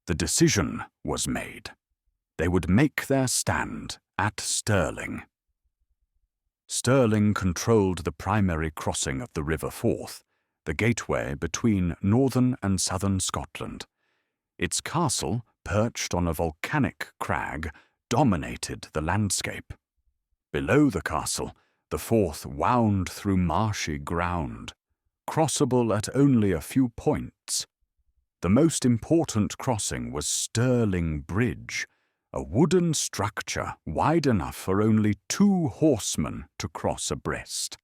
The decision was made. They would make their stand at Stirling. Stirling controlled the primary crossing of the River Forth, the gateway between northern and southern Scotland. Its castle, perched on a volcanic crag, dominated the landscape. Below the castle, the Forth wound through marshy ground, crossable at only a few points. The most important crossing was Stirling Bridge, a wooden structure wide enough for only 2 horsemen to cross abreast.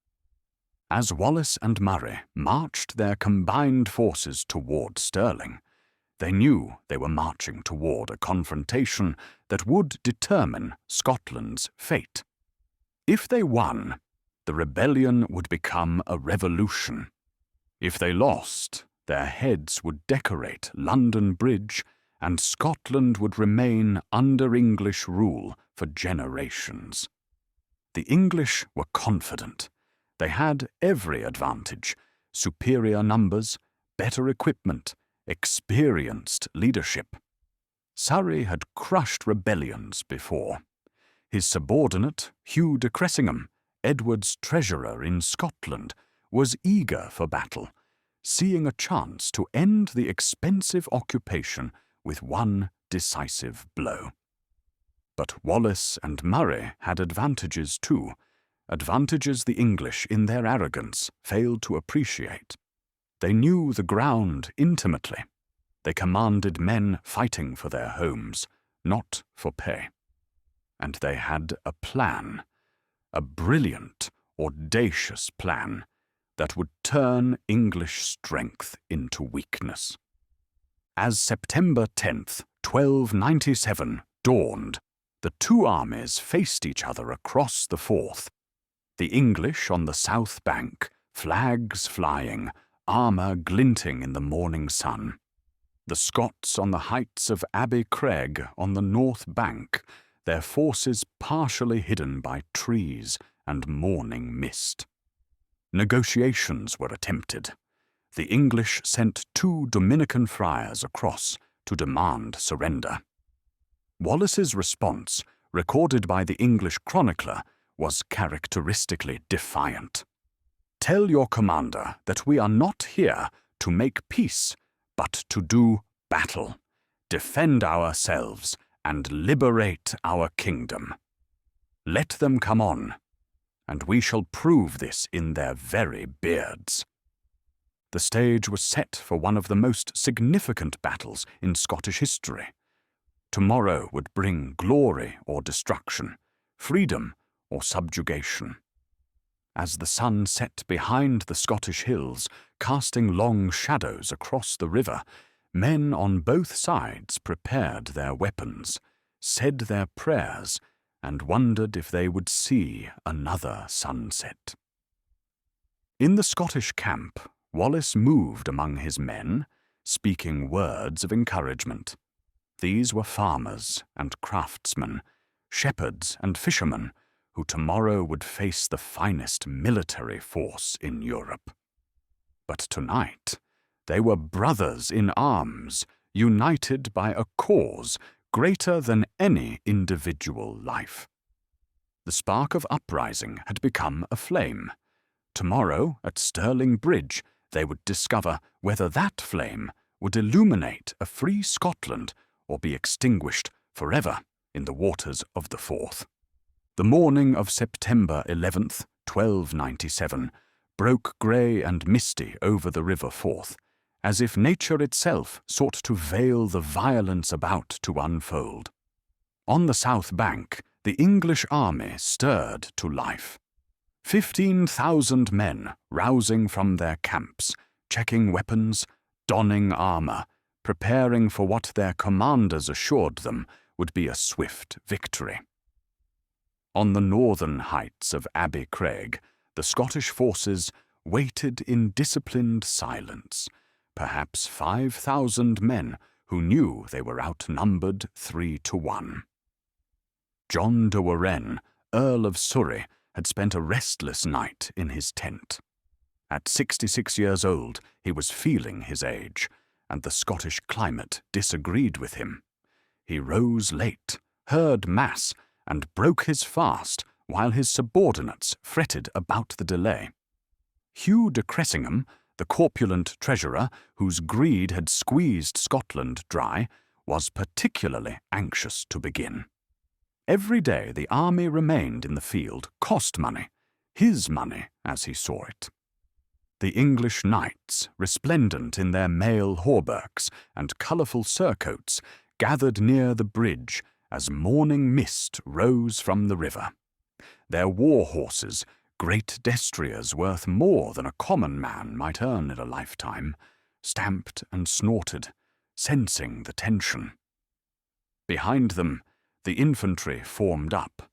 As Wallace and Murray marched their combined forces toward Stirling, they knew they were marching toward a confrontation that would determine Scotland's fate. If they won, the rebellion would become a revolution. If they lost, their heads would decorate London Bridge, and Scotland would remain under English rule for generations. The English were confident. They had every advantage: superior numbers, better equipment, experienced leadership. Surrey had crushed rebellions before. His subordinate, Hugh de Cressingham, Edward's treasurer in Scotland, was eager for battle, seeing a chance to end the expensive occupation with one decisive blow. But Wallace and Murray had advantages too, advantages the English in their arrogance failed to appreciate. They knew the ground intimately. They commanded men fighting for their homes, not for pay. and they had a plan, a brilliant, audacious plan that would turn English strength into weakness. As September 10th, 1297 dawned, the two armies faced each other across the Forth. The English on the south bank, flags flying, armour glinting in the morning sun. The Scots on the heights of Abbey Craig on the north bank, their forces partially hidden by trees and morning mist. Negotiations were attempted. The English sent 2 Dominican friars across to demand surrender. Wallace's response, recorded by the English chronicler, was characteristically defiant. "Tell your commander that we are not here to make peace, but to do battle, defend ourselves, and liberate our kingdom. Let them come on, and we shall prove this in their very beards." The stage was set for one of the most significant battles in Scottish history. Tomorrow would bring glory or destruction, freedom or subjugation. As the sun set behind the Scottish hills, casting long shadows across the river, men on both sides prepared their weapons, said their prayers, and wondered if they would see another sunset. In the Scottish camp, Wallace moved among his men, speaking words of encouragement. These were farmers and craftsmen, shepherds and fishermen, who tomorrow would face the finest military force in Europe. But tonight, they were brothers in arms, united by a cause greater than any individual life. The spark of uprising had become a flame. Tomorrow, at Stirling Bridge, they would discover whether that flame would illuminate a free Scotland or be extinguished forever in the waters of the Forth. The morning of September 11th, 1297, broke grey and misty over the river Forth, as if nature itself sought to veil the violence about to unfold. On the south bank, the English army stirred to life. 15,000 men rousing from their camps, checking weapons, donning armour, preparing for what their commanders assured them would be a swift victory. On the northern heights of Abbey Craig, the Scottish forces waited in disciplined silence, perhaps 5,000 men who knew they were outnumbered 3-1. John de Warenne, Earl of Surrey, had spent a restless night in his tent. At 66 years old, he was feeling his age, and the Scottish climate disagreed with him. He rose late, heard Mass, and broke his fast while his subordinates fretted about the delay. Hugh de Cressingham, the corpulent treasurer whose greed had squeezed Scotland dry, was particularly anxious to begin. Every day the army remained in the field cost money, his money as he saw it. The English knights, resplendent in their mail hauberks and colourful surcoats, gathered near the bridge as morning mist rose from the river. Their war horses, great destriers worth more than a common man might earn in a lifetime, stamped and snorted, sensing the tension. Behind them, the infantry formed up,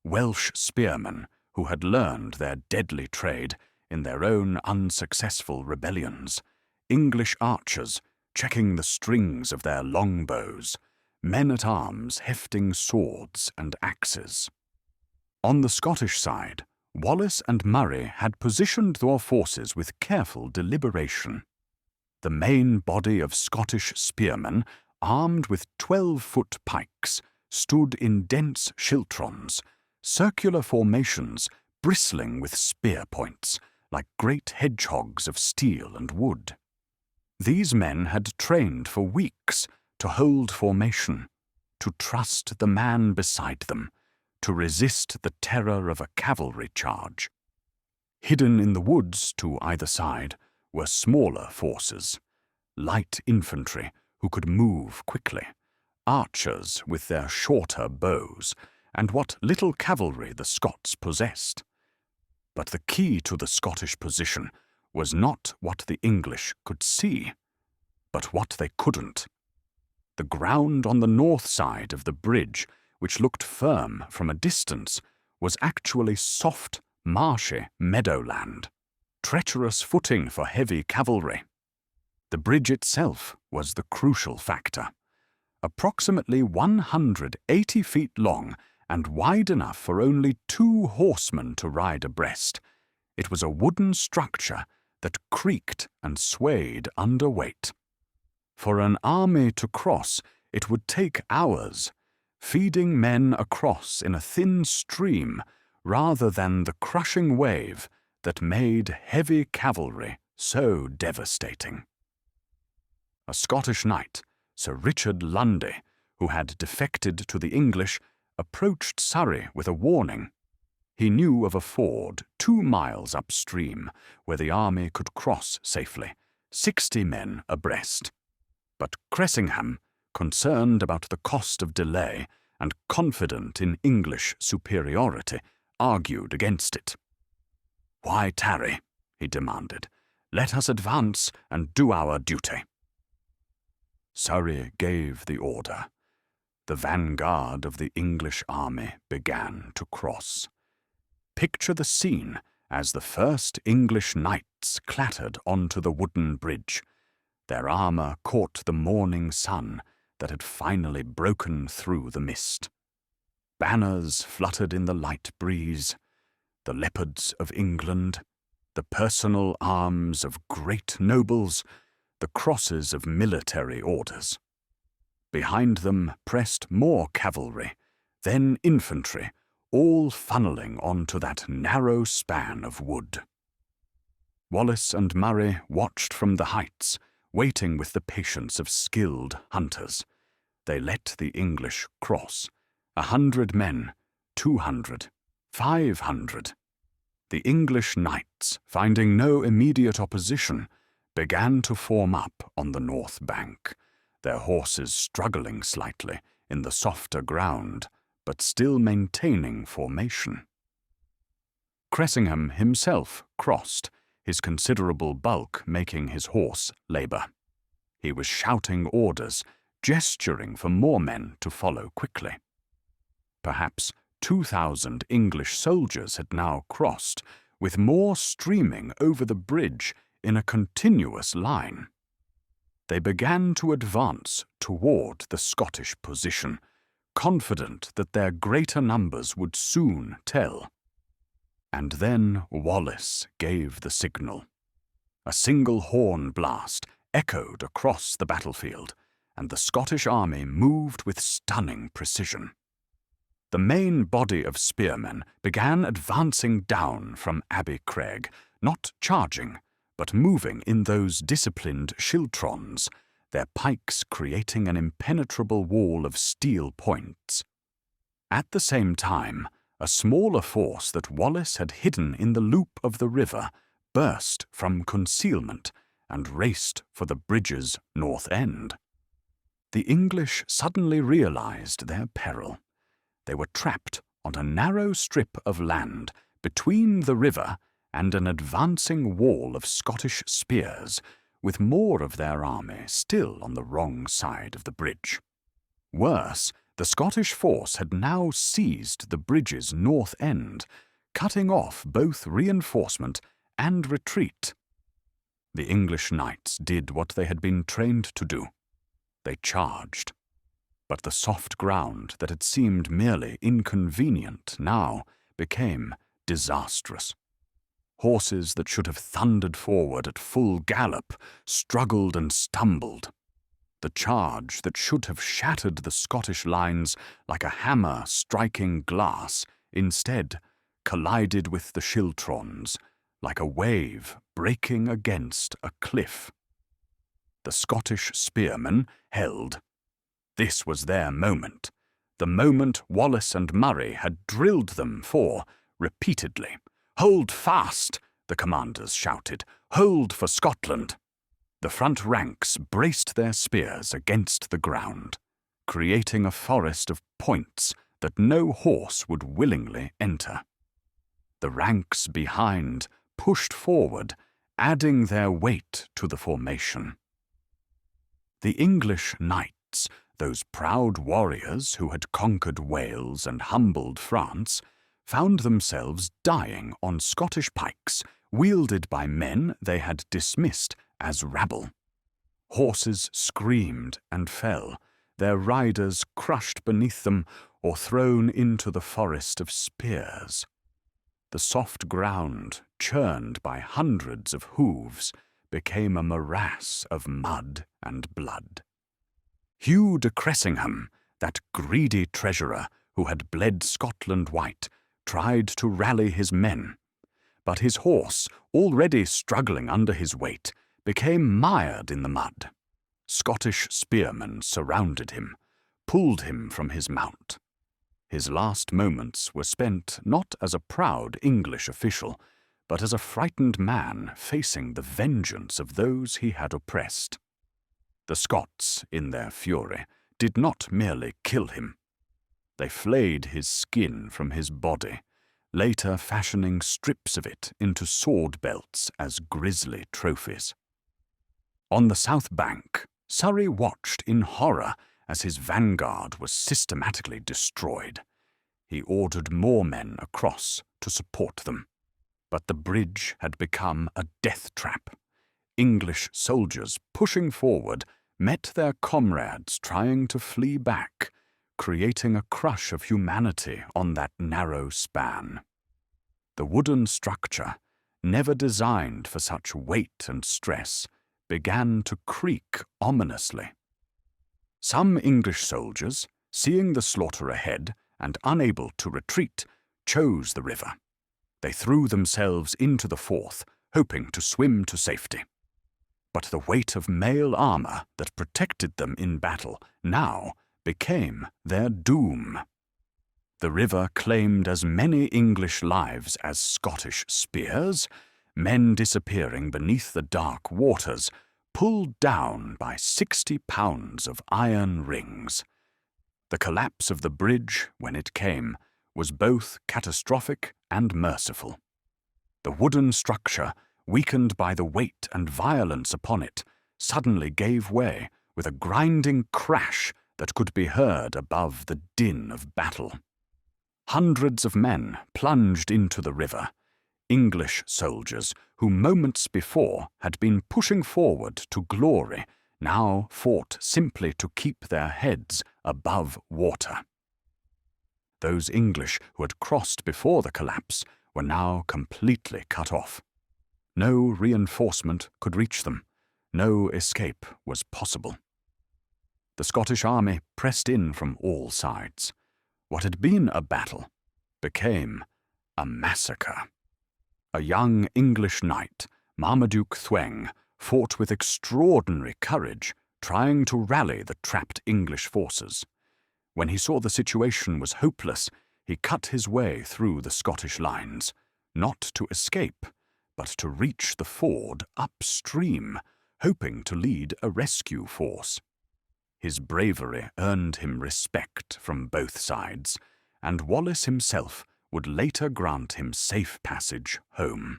Welsh spearmen who had learned their deadly trade in their own unsuccessful rebellions, English archers checking the strings of their longbows, men-at-arms hefting swords and axes. On the Scottish side, Wallace and Murray had positioned their forces with careful deliberation. The main body of Scottish spearmen, armed with 12-foot pikes, stood in dense schiltrons, circular formations bristling with spear points, like great hedgehogs of steel and wood. These men had trained for weeks to hold formation, to trust the man beside them, to resist the terror of a cavalry charge. Hidden in the woods to either side were smaller forces, light infantry who could move quickly, archers with their shorter bows, and what little cavalry the Scots possessed. But the key to the Scottish position was not what the English could see, but what they couldn't. The ground on the north side of the bridge, which looked firm from a distance, was actually soft, marshy meadowland, treacherous footing for heavy cavalry. The bridge itself was the crucial factor. Approximately 180 feet long and wide enough for only 2 horsemen to ride abreast, it was a wooden structure that creaked and swayed under weight. For an army to cross, it would take hours, feeding men across in a thin stream rather than the crushing wave that made heavy cavalry so devastating. A Scottish knight, Sir Richard Lundy, who had defected to the English, approached Surrey with a warning. He knew of a ford 2 miles upstream where the army could cross safely, 60 men abreast. But Cressingham, concerned about the cost of delay and confident in English superiority, argued against it. "Why tarry?" he demanded. "Let us advance and do our duty." Surrey gave the order. The vanguard of the English army began to cross. Picture the scene as the first English knights clattered onto the wooden bridge. Their armour caught the morning sun that had finally broken through the mist. Banners fluttered in the light breeze, the leopards of England, the personal arms of great nobles, the crosses of military orders. Behind them pressed more cavalry, then infantry, all funneling onto that narrow span of wood. Wallace and Murray watched from the heights, waiting with the patience of skilled hunters. They let the English cross. 100 men, 200, 500. The English knights, finding no immediate opposition, began to form up on the north bank, their horses struggling slightly in the softer ground, but still maintaining formation. Cressingham himself crossed, his considerable bulk making his horse labour. He was shouting orders, gesturing for more men to follow quickly. Perhaps 2,000 English soldiers had now crossed, with more streaming over the bridge in a continuous line. They began to advance toward the Scottish position, confident that their greater numbers would soon tell. And then Wallace gave the signal. A single horn blast echoed across the battlefield, and the Scottish army moved with stunning precision. The main body of spearmen began advancing down from Abbey Craig, not charging, but moving in those disciplined schiltrons, their pikes creating an impenetrable wall of steel points. At the same time, a smaller force that Wallace had hidden in the loop of the river burst from concealment and raced for the bridge's north end. The English suddenly realized their peril. They were trapped on a narrow strip of land between the river and an advancing wall of Scottish spears, with more of their army still on the wrong side of the bridge. Worse, the Scottish force had now seized the bridge's north end, cutting off both reinforcement and retreat. The English knights did what they had been trained to do. They charged. But the soft ground that had seemed merely inconvenient now became disastrous. Horses that should have thundered forward at full gallop struggled and stumbled. The charge that should have shattered the Scottish lines like a hammer striking glass instead collided with the schiltrons like a wave breaking against a cliff. The Scottish spearmen held. This was their moment, the moment Wallace and Murray had drilled them for repeatedly. "Hold fast!" the commanders shouted. "Hold for Scotland!" The front ranks braced their spears against the ground, creating a forest of points that no horse would willingly enter. The ranks behind pushed forward, adding their weight to the formation. The English knights, those proud warriors who had conquered Wales and humbled France, found themselves dying on Scottish pikes, wielded by men they had dismissed as rabble. Horses screamed and fell, their riders crushed beneath them or thrown into the forest of spears. The soft ground, churned by hundreds of hooves, became a morass of mud and blood. Hugh de Cressingham, that greedy treasurer who had bled Scotland white, tried to rally his men, but his horse, already struggling under his weight, became mired in the mud. Scottish spearmen surrounded him, pulled him from his mount. His last moments were spent not as a proud English official, but as a frightened man facing the vengeance of those he had oppressed. The Scots, in their fury, did not merely kill him. They flayed his skin from his body, later fashioning strips of it into sword belts as grisly trophies. On the south bank, Surrey watched in horror as his vanguard was systematically destroyed. He ordered more men across to support them. But the bridge had become a death trap. English soldiers pushing forward met their comrades trying to flee back, creating a crush of humanity on that narrow span. The wooden structure, never designed for such weight and stress, began to creak ominously. Some English soldiers, seeing the slaughter ahead and unable to retreat, chose the river. They threw themselves into the Forth, hoping to swim to safety. But the weight of mail armor that protected them in battle now became their doom. The river claimed as many English lives as Scottish spears, men disappearing beneath the dark waters, pulled down by 60 pounds of iron rings. The collapse of the bridge, when it came, was both catastrophic and merciful. The wooden structure, weakened by the weight and violence upon it, suddenly gave way with a grinding crash that could be heard above the din of battle. Hundreds of men plunged into the river, English soldiers who moments before had been pushing forward to glory now fought simply to keep their heads above water. Those English who had crossed before the collapse were now completely cut off. No reinforcement could reach them. No escape was possible. The Scottish army pressed in from all sides. What had been a battle became a massacre. A young English knight, Marmaduke Thweng, fought with extraordinary courage, trying to rally the trapped English forces. When he saw the situation was hopeless, he cut his way through the Scottish lines, not to escape, but to reach the ford upstream, hoping to lead a rescue force. His bravery earned him respect from both sides, and Wallace himself would later grant him safe passage home.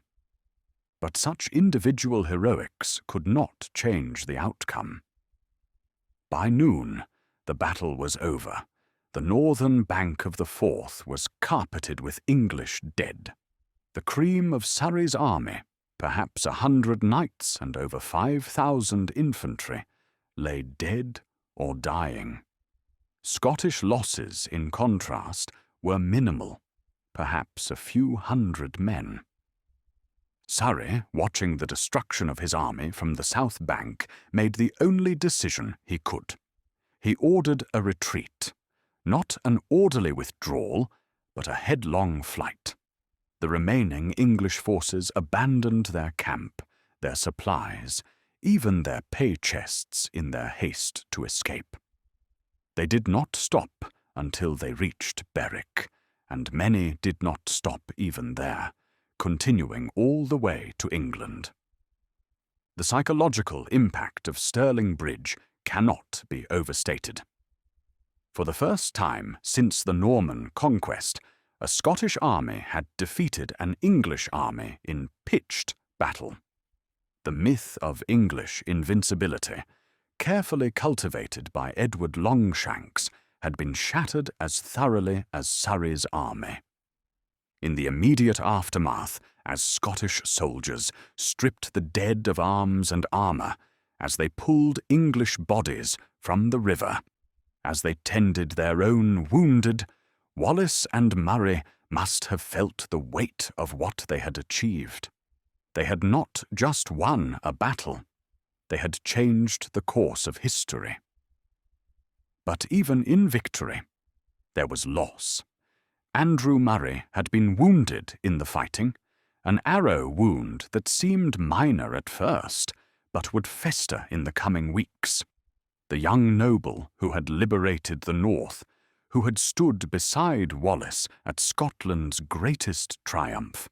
But such individual heroics could not change the outcome. By noon, the battle was over. The northern bank of the Forth was carpeted with English dead. The cream of Surrey's army, perhaps 100 knights and over 5,000 infantry, lay dead or dying. Scottish losses, in contrast, were minimal, perhaps a few hundred men. Surrey, watching the destruction of his army from the south bank, made the only decision he could. He ordered a retreat, not an orderly withdrawal, but a headlong flight. The remaining English forces abandoned their camp, their supplies, even their pay chests in their haste to escape. They did not stop until they reached Berwick, and many did not stop even there, continuing all the way to England. The psychological impact of Stirling Bridge cannot be overstated. For the first time since the Norman conquest, a Scottish army had defeated an English army in pitched battle. The myth of English invincibility, carefully cultivated by Edward Longshanks, had been shattered as thoroughly as Surrey's army. In the immediate aftermath, as Scottish soldiers stripped the dead of arms and armour, as they pulled English bodies from the river, as they tended their own wounded, Wallace and Murray must have felt the weight of what they had achieved. They had not just won a battle, they had changed the course of history. But even in victory, there was loss. Andrew Murray had been wounded in the fighting, an arrow wound that seemed minor at first, but would fester in the coming weeks. The young noble who had liberated the North, who had stood beside Wallace at Scotland's greatest triumph,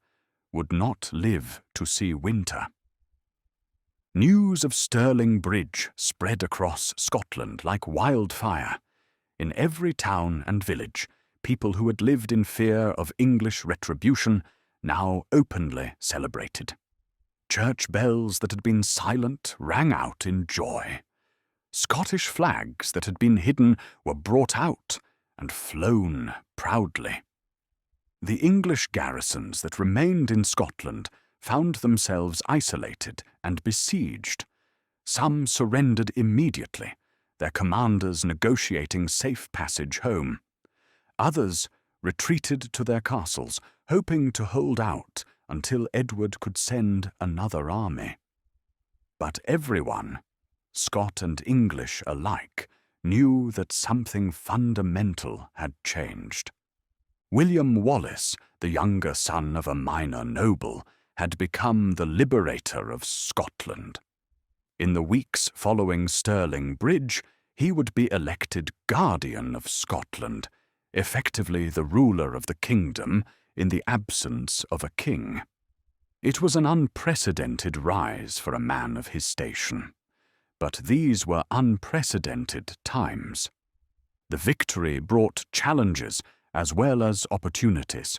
would not live to see winter. News of Stirling Bridge spread across Scotland like wildfire. In every town and village, people who had lived in fear of English retribution now openly celebrated. Church bells that had been silent rang out in joy. Scottish flags that had been hidden were brought out and flown proudly. The English garrisons that remained in Scotland found themselves isolated and besieged. Some surrendered immediately, their commanders negotiating safe passage home. Others retreated to their castles, hoping to hold out until Edward could send another army. But everyone, Scot and English alike, knew that something fundamental had changed. William Wallace, the younger son of a minor noble, had become the liberator of Scotland. In the weeks following Stirling Bridge, he would be elected guardian of Scotland, effectively the ruler of the kingdom in the absence of a king. It was an unprecedented rise for a man of his station. But these were unprecedented times. The victory brought challenges as well as opportunities.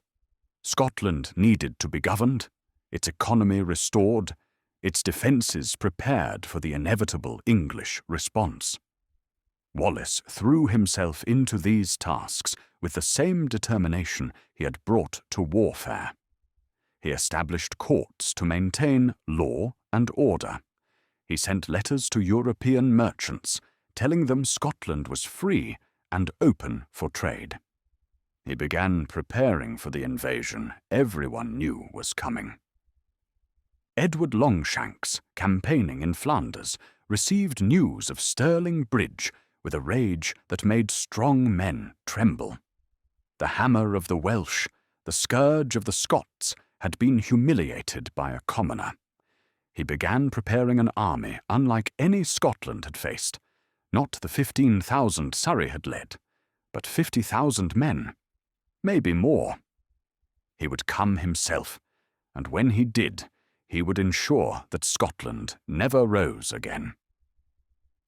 Scotland needed to be governed, its economy restored, its defences prepared for the inevitable English response. Wallace threw himself into these tasks with the same determination he had brought to warfare. He established courts to maintain law and order. He sent letters to European merchants, telling them Scotland was free and open for trade. He began preparing for the invasion everyone knew was coming. Edward Longshanks, campaigning in Flanders, received news of Stirling Bridge with a rage that made strong men tremble. The hammer of the Welsh, the scourge of the Scots, had been humiliated by a commoner. He began preparing an army unlike any Scotland had faced, not the 15,000 Surrey had led, but 50,000 men, maybe more. He would come himself, and when he did, he would ensure that Scotland never rose again.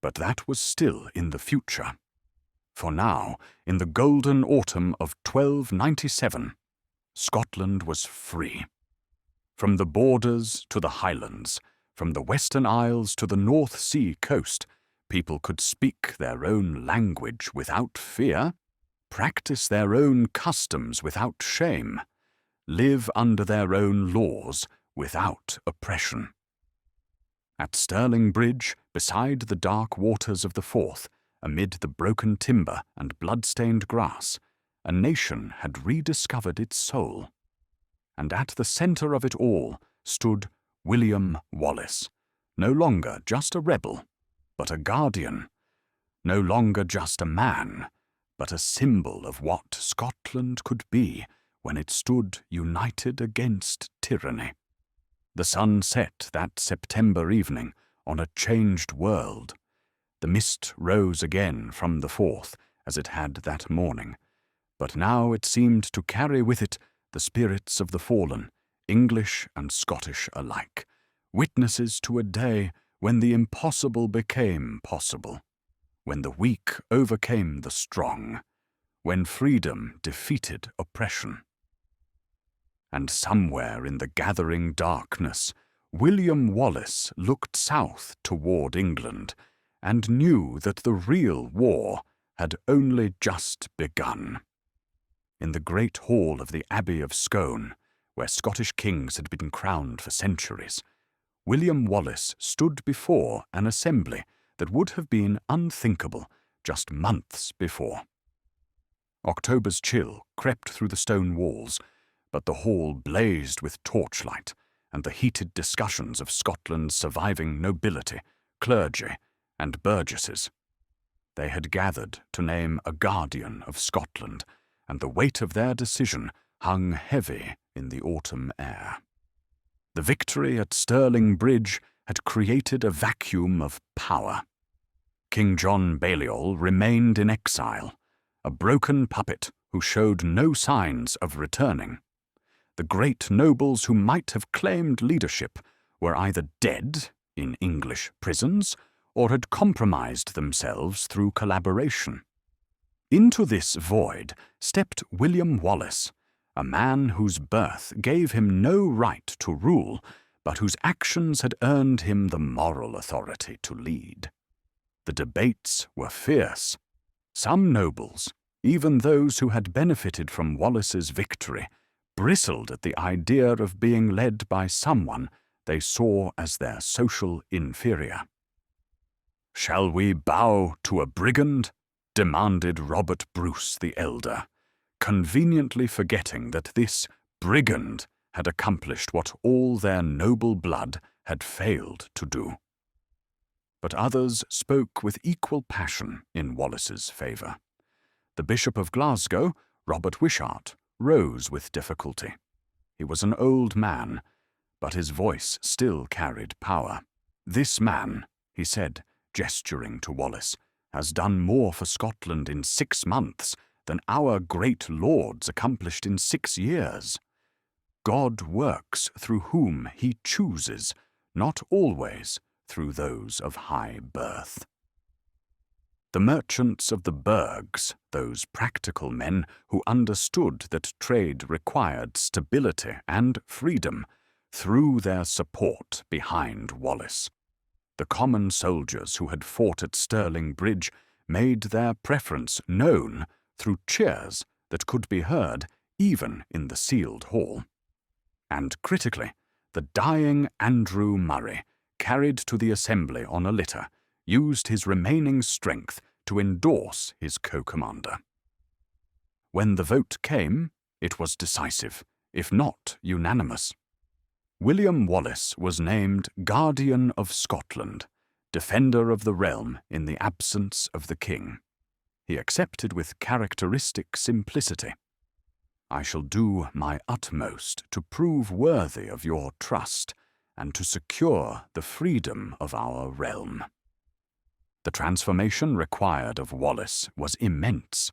But that was still in the future. For now, in the golden autumn of 1297, Scotland was free. From the borders to the highlands, from the Western Isles to the North Sea coast, people could speak their own language without fear, practice their own customs without shame, live under their own laws without oppression. At Stirling Bridge, beside the dark waters of the Forth, amid the broken timber and blood-stained grass, a nation had rediscovered its soul. And at the centre of it all stood William Wallace, no longer just a rebel, but a guardian, no longer just a man, but a symbol of what Scotland could be when it stood united against tyranny. The sun set that September evening on a changed world. The mist rose again from the Forth as it had that morning, but now it seemed to carry with it the spirits of the fallen, English and Scottish alike, witnesses to a day when the impossible became possible, when the weak overcame the strong, when freedom defeated oppression. And somewhere in the gathering darkness, William Wallace looked south toward England and knew that the real war had only just begun. In the great hall of the Abbey of Scone, where Scottish kings had been crowned for centuries, William Wallace stood before an assembly that would have been unthinkable just months before. October's chill crept through the stone walls, but the hall blazed with torchlight and the heated discussions of Scotland's surviving nobility, clergy, and burgesses. They had gathered to name a guardian of Scotland, and the weight of their decision hung heavy in the autumn air. The victory at Stirling Bridge had created a vacuum of power. King John Balliol remained in exile, a broken puppet who showed no signs of returning. The great nobles who might have claimed leadership were either dead in English prisons or had compromised themselves through collaboration. Into this void stepped William Wallace, a man whose birth gave him no right to rule, but whose actions had earned him the moral authority to lead. The debates were fierce. Some nobles, even those who had benefited from Wallace's victory, bristled at the idea of being led by someone they saw as their social inferior. "Shall we bow to a brigand?" demanded Robert Bruce the Elder, conveniently forgetting that this brigand had accomplished what all their noble blood had failed to do. But others spoke with equal passion in Wallace's favour. The Bishop of Glasgow, Robert Wishart, rose with difficulty. He was an old man, but his voice still carried power. "This man," he said, gesturing to Wallace, "has done more for Scotland in 6 months than our great lords accomplished in 6 years. God works through whom he chooses, not always through those of high birth." The merchants of the burghs, those practical men who understood that trade required stability and freedom, threw their support behind Wallace. The common soldiers who had fought at Stirling Bridge made their preference known through cheers that could be heard even in the sealed hall. And critically, the dying Andrew Murray, carried to the assembly on a litter, used his remaining strength to endorse his co-commander. When the vote came, it was decisive, if not unanimous. William Wallace was named Guardian of Scotland, defender of the realm in the absence of the king. He accepted with characteristic simplicity, "I shall do my utmost to prove worthy of your trust and to secure the freedom of our realm." The transformation required of Wallace was immense.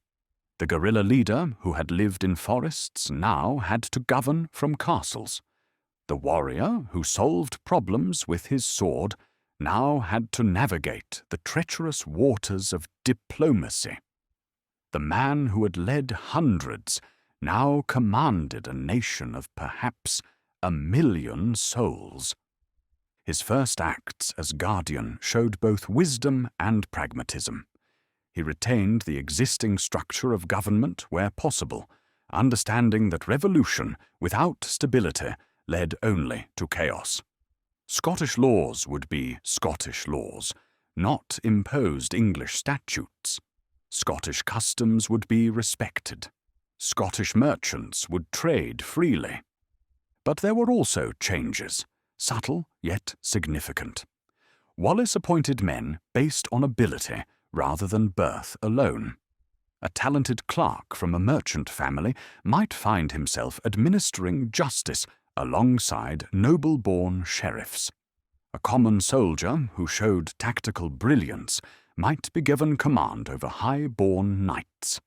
The guerrilla leader who had lived in forests now had to govern from castles. The warrior who solved problems with his sword now had to navigate the treacherous waters of diplomacy. The man who had led hundreds now commanded a nation of perhaps 1,000,000 souls. His first acts as guardian showed both wisdom and pragmatism. He retained the existing structure of government where possible, understanding that revolution without stability led only to chaos. Scottish laws would be Scottish laws, not imposed English statutes. Scottish customs would be respected. Scottish merchants would trade freely. But there were also changes, subtle yet significant. Wallace appointed men based on ability rather than birth alone. A talented clerk from a merchant family might find himself administering justice alongside noble-born sheriffs. A common soldier who showed tactical brilliance might be given command over high-born knights.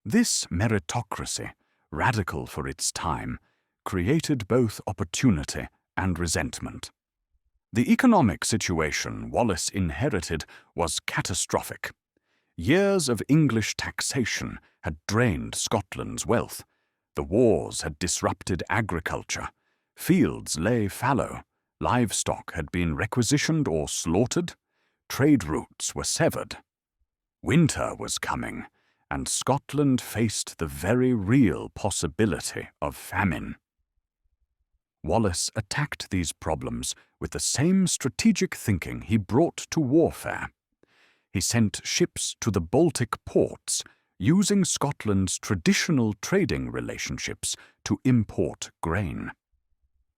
This meritocracy, radical for its time, created both opportunity and resentment. The economic situation Wallace inherited was catastrophic. Years of English taxation had drained Scotland's wealth. The wars had disrupted agriculture. Fields lay fallow. Livestock had been requisitioned or slaughtered. Trade routes were severed. Winter was coming, and Scotland faced the very real possibility of famine. Wallace attacked these problems with the same strategic thinking he brought to warfare. He sent ships to the Baltic ports, using Scotland's traditional trading relationships to import grain.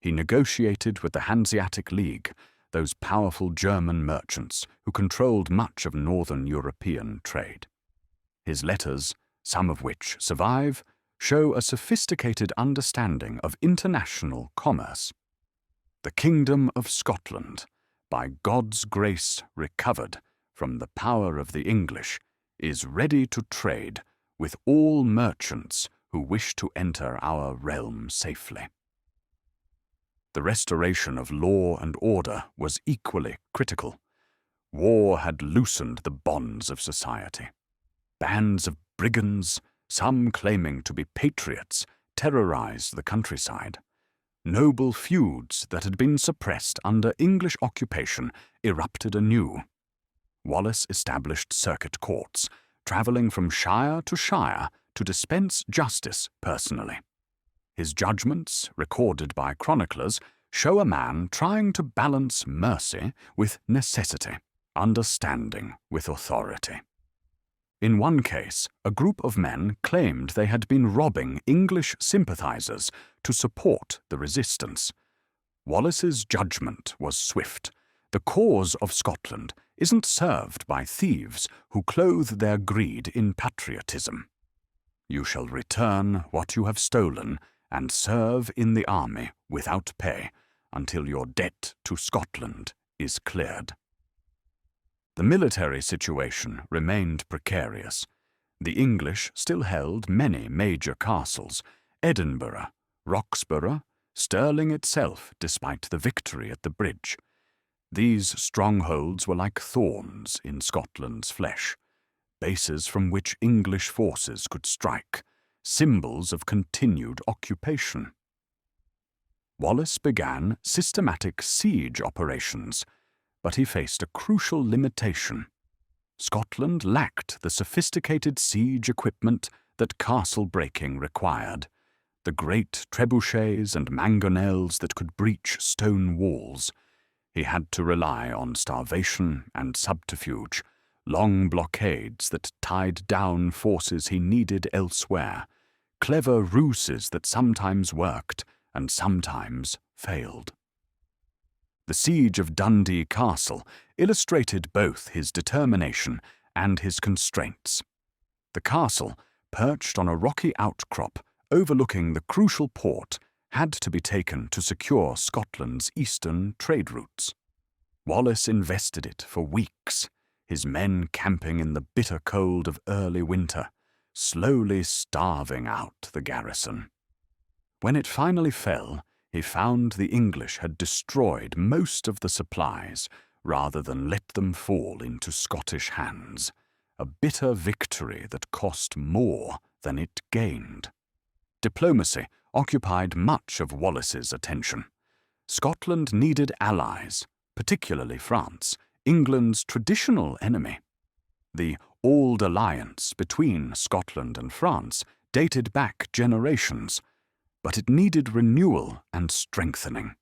He negotiated with the Hanseatic League, those powerful German merchants who controlled much of northern European trade. His letters, some of which survive, show a sophisticated understanding of international commerce. The Kingdom of Scotland, by God's grace recovered from the power of the English, is ready to trade with all merchants who wish to enter our realm safely. The restoration of law and order was equally critical. War had loosened the bonds of society. Bands of brigands, some claiming to be patriots, terrorized the countryside. Noble feuds that had been suppressed under English occupation erupted anew. Wallace established circuit courts, travelling from shire to dispense justice personally. His judgments, recorded by chroniclers, show a man trying to balance mercy with necessity, understanding with authority. In one case, a group of men claimed they had been robbing English sympathizers to support the resistance. Wallace's judgment was swift. The cause of Scotland isn't served by thieves who clothe their greed in patriotism. You shall return what you have stolen and serve in the army without pay until your debt to Scotland is cleared. The military situation remained precarious. The English still held many major castles: Edinburgh, Roxburgh, Stirling itself, despite the victory at the bridge. These strongholds were like thorns in Scotland's flesh, bases from which English forces could strike, symbols of continued occupation. Wallace began systematic siege operations, but he faced a crucial limitation. Scotland lacked the sophisticated siege equipment that castle-breaking required, the great trebuchets and mangonels that could breach stone walls. He had to rely on starvation and subterfuge, long blockades that tied down forces he needed elsewhere, clever ruses that sometimes worked and sometimes failed. The siege of Dundee Castle illustrated both his determination and his constraints. The castle, perched on a rocky outcrop overlooking the crucial port, had to be taken to secure Scotland's eastern trade routes. Wallace invested it for weeks, his men camping in the bitter cold of early winter, slowly starving out the garrison. When it finally fell, he found the English had destroyed most of the supplies rather than let them fall into Scottish hands, a bitter victory that cost more than it gained. Diplomacy occupied much of Wallace's attention. Scotland needed allies, particularly France, England's traditional enemy. The old alliance between Scotland and France dated back generations, but it needed renewal and strengthening.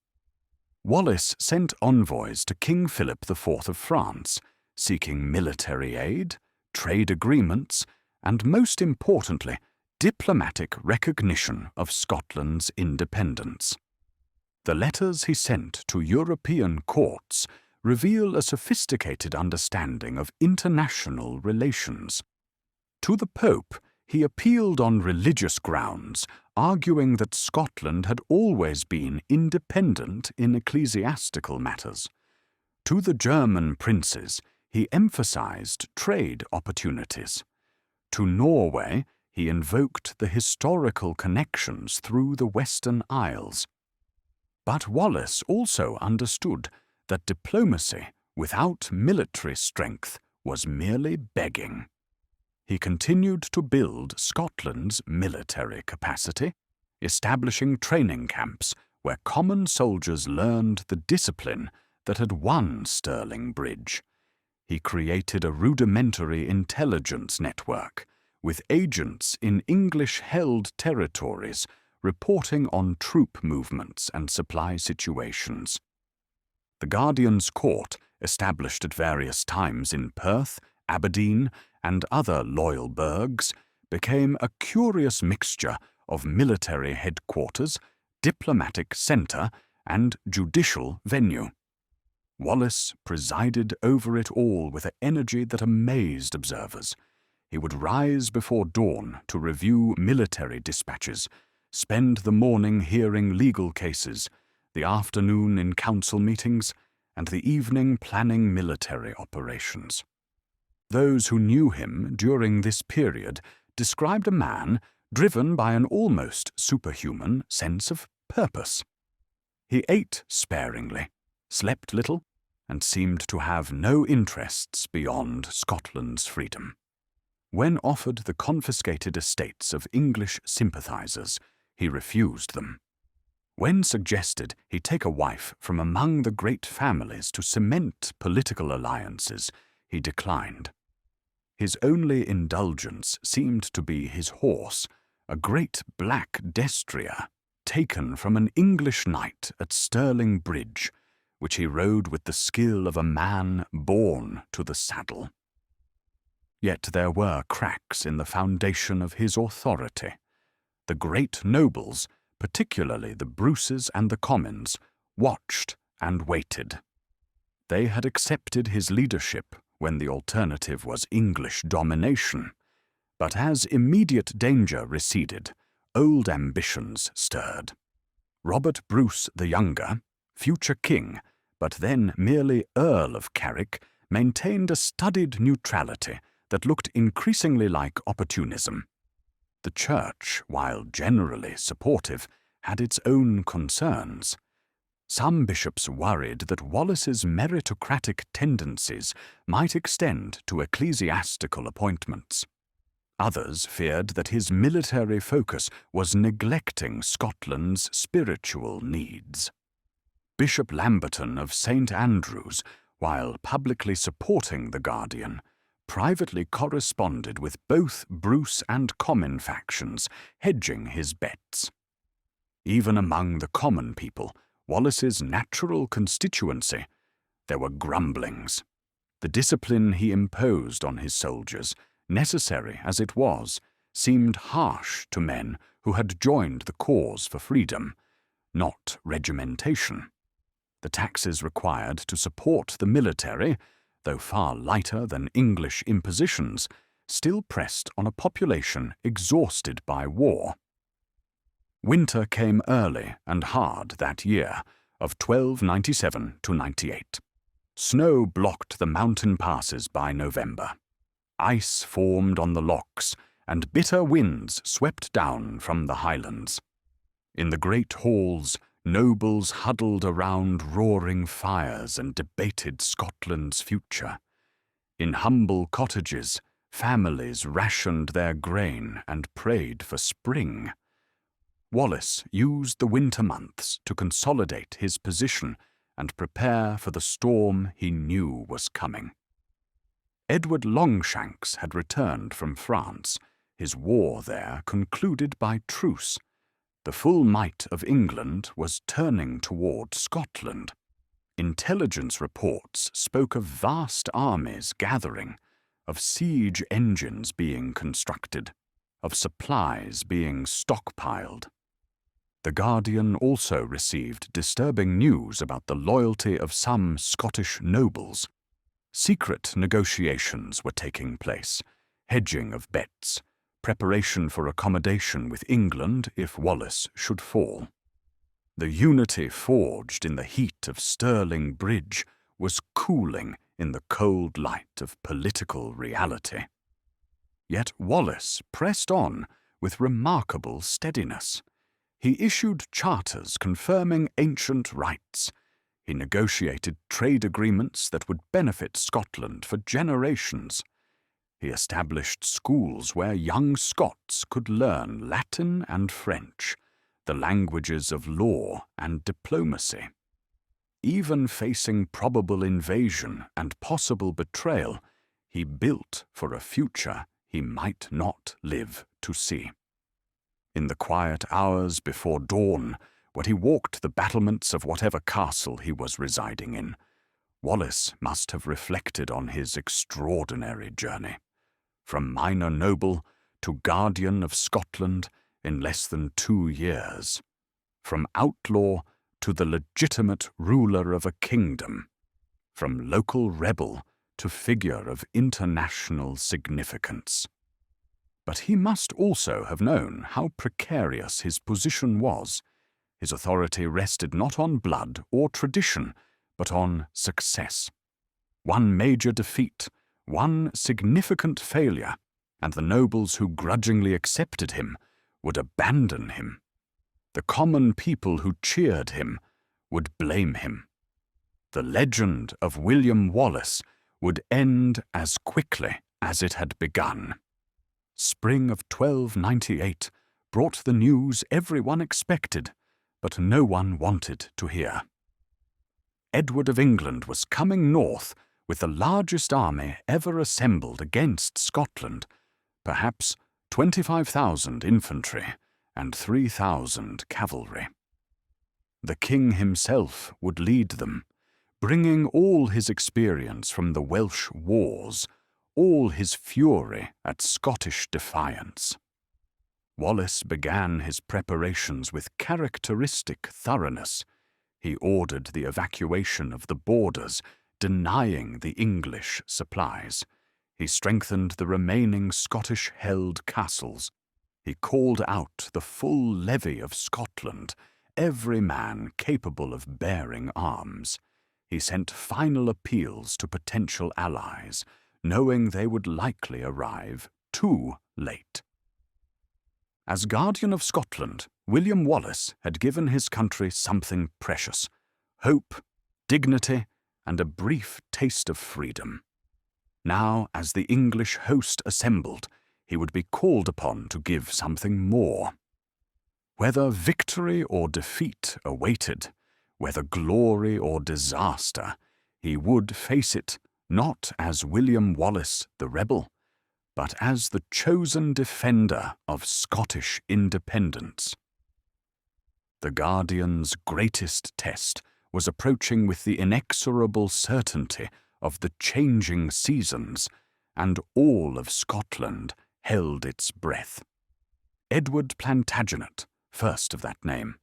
Wallace sent envoys to King Philip IV of France, seeking military aid, trade agreements, and most importantly, diplomatic recognition of Scotland's independence. The letters he sent to European courts reveal a sophisticated understanding of international relations. To the Pope, he appealed on religious grounds, arguing that Scotland had always been independent in ecclesiastical matters. To the German princes, he emphasized trade opportunities. To Norway, he invoked the historical connections through the Western Isles. But Wallace also understood that diplomacy without military strength was merely begging. He continued to build Scotland's military capacity, establishing training camps where common soldiers learned the discipline that had won Stirling Bridge. He created a rudimentary intelligence network, with agents in English-held territories reporting on troop movements and supply situations. The Guardian's Court, established at various times in Perth, Aberdeen, and other loyal burghs, became a curious mixture of military headquarters, diplomatic centre, and judicial venue. Wallace presided over it all with an energy that amazed observers. He would rise before dawn to review military dispatches, spend the morning hearing legal cases, the afternoon in council meetings, and the evening planning military operations. Those who knew him during this period described a man driven by an almost superhuman sense of purpose. He ate sparingly, slept little, and seemed to have no interests beyond Scotland's freedom. When offered the confiscated estates of English sympathizers, he refused them. When suggested he take a wife from among the great families to cement political alliances, he declined. His only indulgence seemed to be his horse, a great black destrier, taken from an English knight at Stirling Bridge, which he rode with the skill of a man born to the saddle. Yet there were cracks in the foundation of his authority. The great nobles, particularly the Bruces and the Commons, watched and waited. They had accepted his leadership when the alternative was English domination, but as immediate danger receded, old ambitions stirred. Robert Bruce the Younger, future king, but then merely Earl of Carrick, maintained a studied neutrality that looked increasingly like opportunism. The Church, while generally supportive, had its own concerns. Some bishops worried that Wallace's meritocratic tendencies might extend to ecclesiastical appointments. Others feared that his military focus was neglecting Scotland's spiritual needs. Bishop Lamberton of St. Andrews, while publicly supporting the Guardian, privately corresponded with both Bruce and Comyn factions, hedging his bets. Even among the common people, Wallace's natural constituency, there were grumblings. The discipline he imposed on his soldiers, necessary as it was, seemed harsh to men who had joined the cause for freedom, not regimentation. The taxes required to support the military, though far lighter than English impositions, still pressed on a population exhausted by war. Winter came early and hard that year, of 1297 to 98. Snow blocked the mountain passes by November. Ice formed on the lochs, and bitter winds swept down from the highlands. In the great halls, nobles huddled around roaring fires and debated Scotland's future. In humble cottages, families rationed their grain and prayed for spring. Wallace used the winter months to consolidate his position and prepare for the storm he knew was coming. Edward Longshanks had returned from France, his war there concluded by truce. The full might of England was turning toward Scotland. Intelligence reports spoke of vast armies gathering, of siege engines being constructed, of supplies being stockpiled. The Guardian also received disturbing news about the loyalty of some Scottish nobles. Secret negotiations were taking place, hedging of bets, preparation for accommodation with England if Wallace should fall. The unity forged in the heat of Stirling Bridge was cooling in the cold light of political reality. Yet Wallace pressed on with remarkable steadiness. He issued charters confirming ancient rights. He negotiated trade agreements that would benefit Scotland for generations. He established schools where young Scots could learn Latin and French, the languages of law and diplomacy. Even facing probable invasion and possible betrayal, he built for a future he might not live to see. In the quiet hours before dawn, when he walked the battlements of whatever castle he was residing in, Wallace must have reflected on his extraordinary journey. From minor noble to guardian of Scotland in less than 2 years. From outlaw to the legitimate ruler of a kingdom. From local rebel to figure of international significance. But he must also have known how precarious his position was. His authority rested not on blood or tradition, but on success. One major defeat, one significant failure, and the nobles who grudgingly accepted him would abandon him. The common people who cheered him would blame him. The legend of William Wallace would end as quickly as it had begun. Spring of 1298 brought the news everyone expected, but no one wanted to hear. Edward of England was coming north with the largest army ever assembled against Scotland, perhaps 25,000 infantry and 3,000 cavalry. The king himself would lead them, bringing all his experience from the Welsh wars, all his fury at Scottish defiance. Wallace began his preparations with characteristic thoroughness. He ordered the evacuation of the borders, denying the English supplies. He strengthened the remaining Scottish-held castles. He called out the full levy of Scotland, every man capable of bearing arms. He sent final appeals to potential allies, knowing they would likely arrive too late. As guardian of Scotland, William Wallace had given his country something precious: hope, dignity, and a brief taste of freedom. Now, as the English host assembled, he would be called upon to give something more. Whether victory or defeat awaited, whether glory or disaster, he would face it not as William Wallace the rebel, but as the chosen defender of Scottish independence. The Guardian's greatest test was approaching with the inexorable certainty of the changing seasons, and all of Scotland held its breath. Edward Plantagenet, first of that name,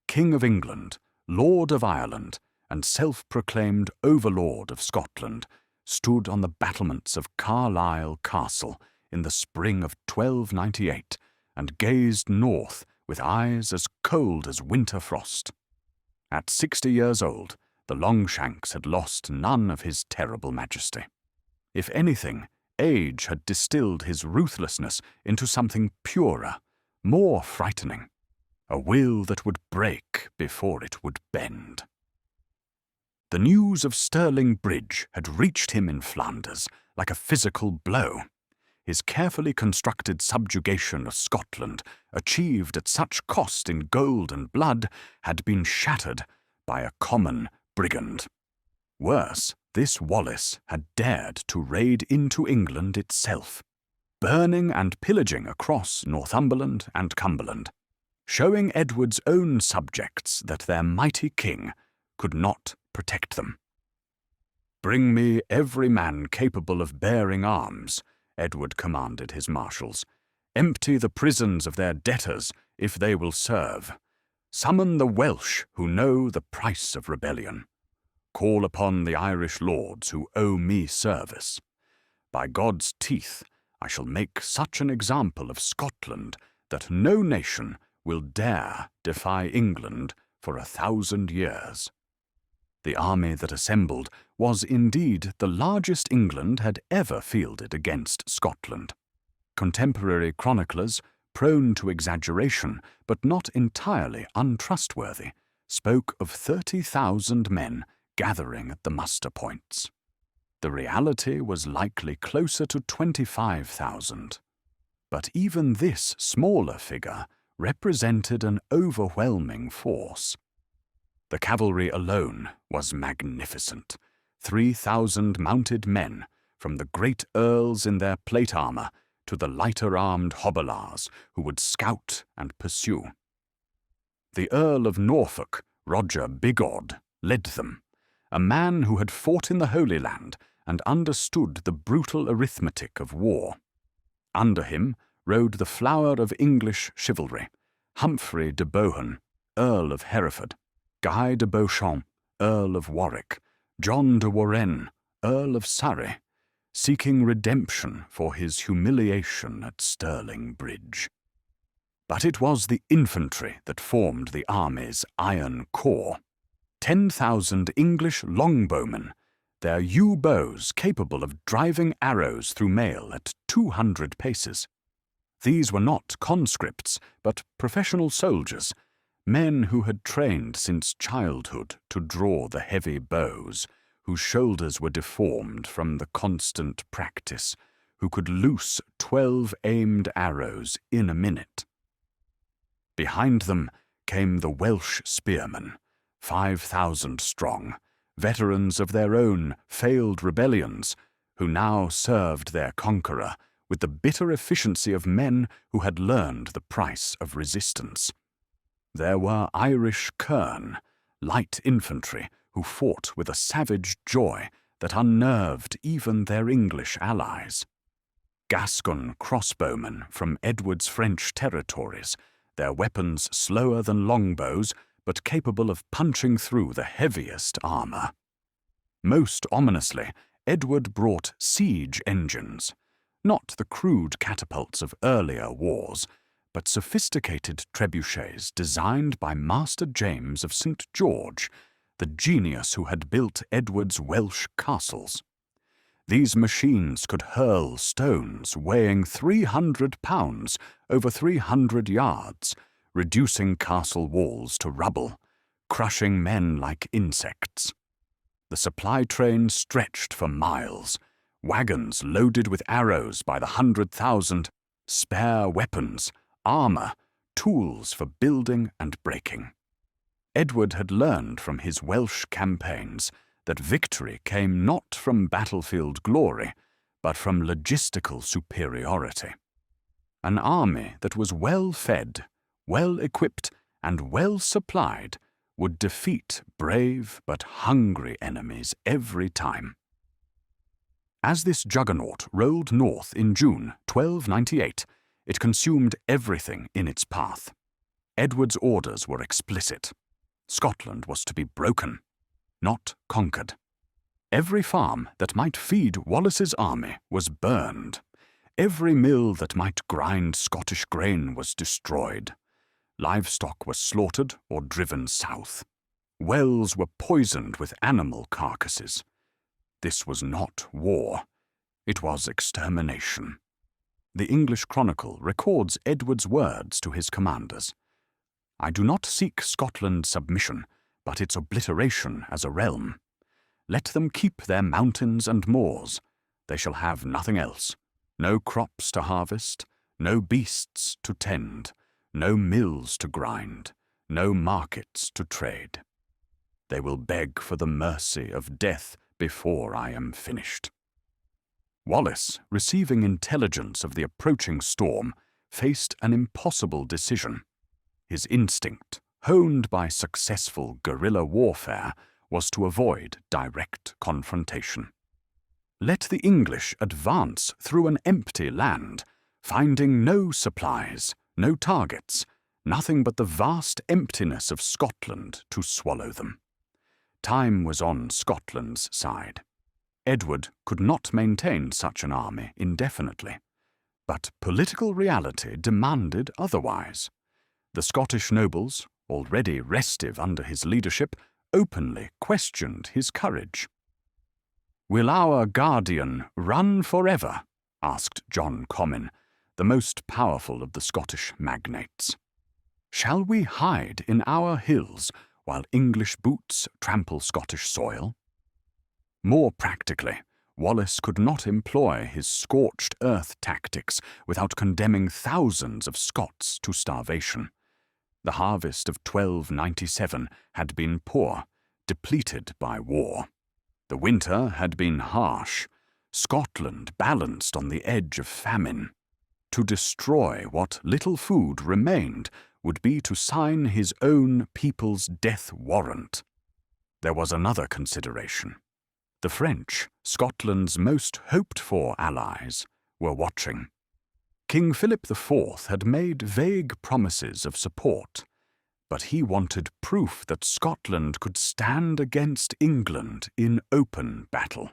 King of England, Lord of Ireland, and self-proclaimed Overlord of Scotland, stood on the battlements of Carlisle Castle in the spring of 1298 and gazed north with eyes as cold as winter frost. At 60 years old, the Longshanks had lost none of his terrible majesty. If anything, age had distilled his ruthlessness into something purer, more frightening, a will that would break before it would bend. The news of Stirling Bridge had reached him in Flanders like a physical blow. His carefully constructed subjugation of Scotland, achieved at such cost in gold and blood, had been shattered by a common brigand. Worse, this Wallace had dared to raid into England itself, burning and pillaging across Northumberland and Cumberland, showing Edward's own subjects that their mighty king could not protect them. "Bring me every man capable of bearing arms," Edward commanded his marshals. "Empty the prisons of their debtors, if they will serve. Summon the Welsh who know the price of rebellion. Call upon the Irish lords who owe me service. By God's teeth, I shall make such an example of Scotland that no nation will dare defy England for 1,000 years." The army that assembled was indeed the largest England had ever fielded against Scotland. Contemporary chroniclers, prone to exaggeration but not entirely untrustworthy, spoke of 30,000 men gathering at the muster points. The reality was likely closer to 25,000. But even this smaller figure represented an overwhelming force. The cavalry alone was magnificent. 3,000 mounted men, from the great earls in their plate armor to the lighter-armed hobblars who would scout and pursue. The Earl of Norfolk, Roger Bigod, led them, a man who had fought in the Holy Land and understood the brutal arithmetic of war. Under him rode the flower of English chivalry, Humphrey de Bohun, Earl of Hereford, Guy de Beauchamp, Earl of Warwick, John de Warenne, Earl of Surrey, seeking redemption for his humiliation at Stirling Bridge. But it was the infantry that formed the army's iron core. 10,000 English longbowmen, their yew bows capable of driving arrows through mail at 200 paces. These were not conscripts, but professional soldiers, men who had trained since childhood to draw the heavy bows, whose shoulders were deformed from the constant practice, who could loose 12 aimed arrows in a minute. Behind them came the Welsh spearmen, 5,000 strong, veterans of their own failed rebellions, who now served their conqueror with the bitter efficiency of men who had learned the price of resistance. There were Irish kern, light infantry, who fought with a savage joy that unnerved even their English allies. Gascon crossbowmen from Edward's French territories, their weapons slower than longbows, but capable of punching through the heaviest armor. Most ominously, Edward brought siege engines, not the crude catapults of earlier wars, but sophisticated trebuchets designed by Master James of St. George, the genius who had built Edward's Welsh castles. These machines could hurl stones weighing 300 pounds over 300 yards, reducing castle walls to rubble, crushing men like insects. The supply train stretched for miles, wagons loaded with arrows by the 100,000, spare weapons, armor, tools for building and breaking. Edward had learned from his Welsh campaigns that victory came not from battlefield glory, but from logistical superiority. An army that was well fed, well equipped, and well supplied would defeat brave but hungry enemies every time. As this juggernaut rolled north in June 1298, it consumed everything in its path. Edward's orders were explicit. Scotland was to be broken, not conquered. Every farm that might feed Wallace's army was burned. Every mill that might grind Scottish grain was destroyed. Livestock was slaughtered or driven south. Wells were poisoned with animal carcasses. This was not war. It was extermination. The English Chronicle records Edward's words to his commanders. "I do not seek Scotland's submission, but its obliteration as a realm. Let them keep their mountains and moors. They shall have nothing else. No crops to harvest, no beasts to tend, no mills to grind, no markets to trade. They will beg for the mercy of death before I am finished." Wallace, receiving intelligence of the approaching storm, faced an impossible decision. His instinct, honed by successful guerrilla warfare, was to avoid direct confrontation. Let the English advance through an empty land, finding no supplies, no targets, nothing but the vast emptiness of Scotland to swallow them. Time was on Scotland's side. Edward could not maintain such an army indefinitely, but political reality demanded otherwise. The Scottish nobles, already restive under his leadership, openly questioned his courage. "Will our guardian run forever?" asked John Comyn, the most powerful of the Scottish magnates. "Shall we hide in our hills while English boots trample Scottish soil?" More practically, Wallace could not employ his scorched earth tactics without condemning thousands of Scots to starvation. The harvest of 1297 had been poor, depleted by war. The winter had been harsh, Scotland balanced on the edge of famine. To destroy what little food remained would be to sign his own people's death warrant. There was another consideration. The French, Scotland's most hoped-for allies, were watching. King Philip IV had made vague promises of support, but he wanted proof that Scotland could stand against England in open battle.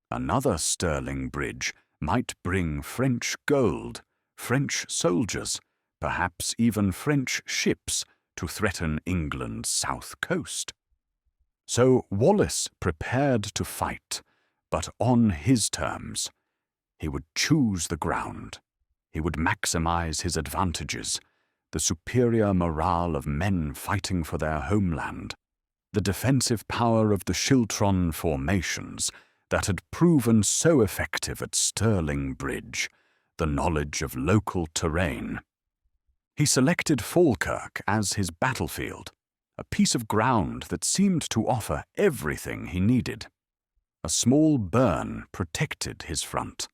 Another Stirling Bridge might bring French gold, French soldiers, perhaps even French ships to threaten England's south coast. So Wallace prepared to fight, but on his terms. He would choose the ground. He would maximize his advantages, the superior morale of men fighting for their homeland, the defensive power of the Schiltron formations that had proven so effective at Stirling Bridge, the knowledge of local terrain. He selected Falkirk as his battlefield, a piece of ground that seemed to offer everything he needed. A small burn protected his front.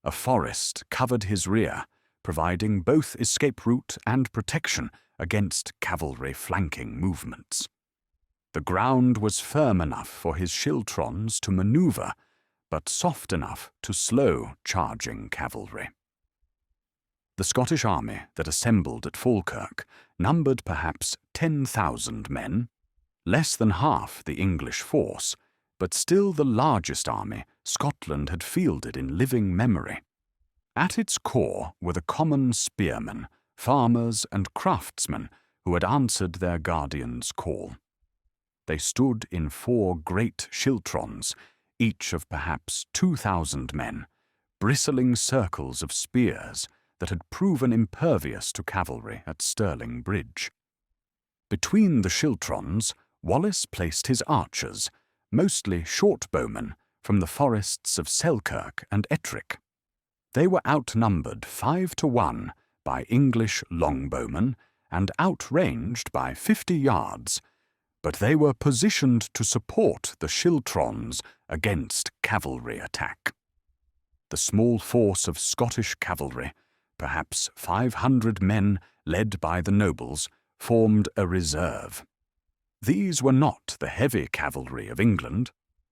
A forest covered his rear, providing both escape route and protection against cavalry flanking movements. The ground was firm enough for his Schiltrons to maneuver, but soft enough to slow charging cavalry. The Scottish army that assembled at Falkirk numbered perhaps 10,000 men, less than half the English force, but still the largest army Scotland had fielded in living memory. At its core were the common spearmen, farmers and craftsmen who had answered their guardian's call. They stood in 4 great Schiltrons, each of perhaps 2,000 men, bristling circles of spears that had proven impervious to cavalry at Stirling Bridge. Between the Schiltrons, Wallace placed his archers, mostly short bowmen from the forests of Selkirk and Ettrick. They were outnumbered 5 to 1 by English longbowmen and outranged by 50 yards, but they were positioned to support the Schiltrons against cavalry attack. The small force of Scottish cavalry, perhaps 500 men led by the nobles, formed a reserve. These were not the heavy cavalry of England.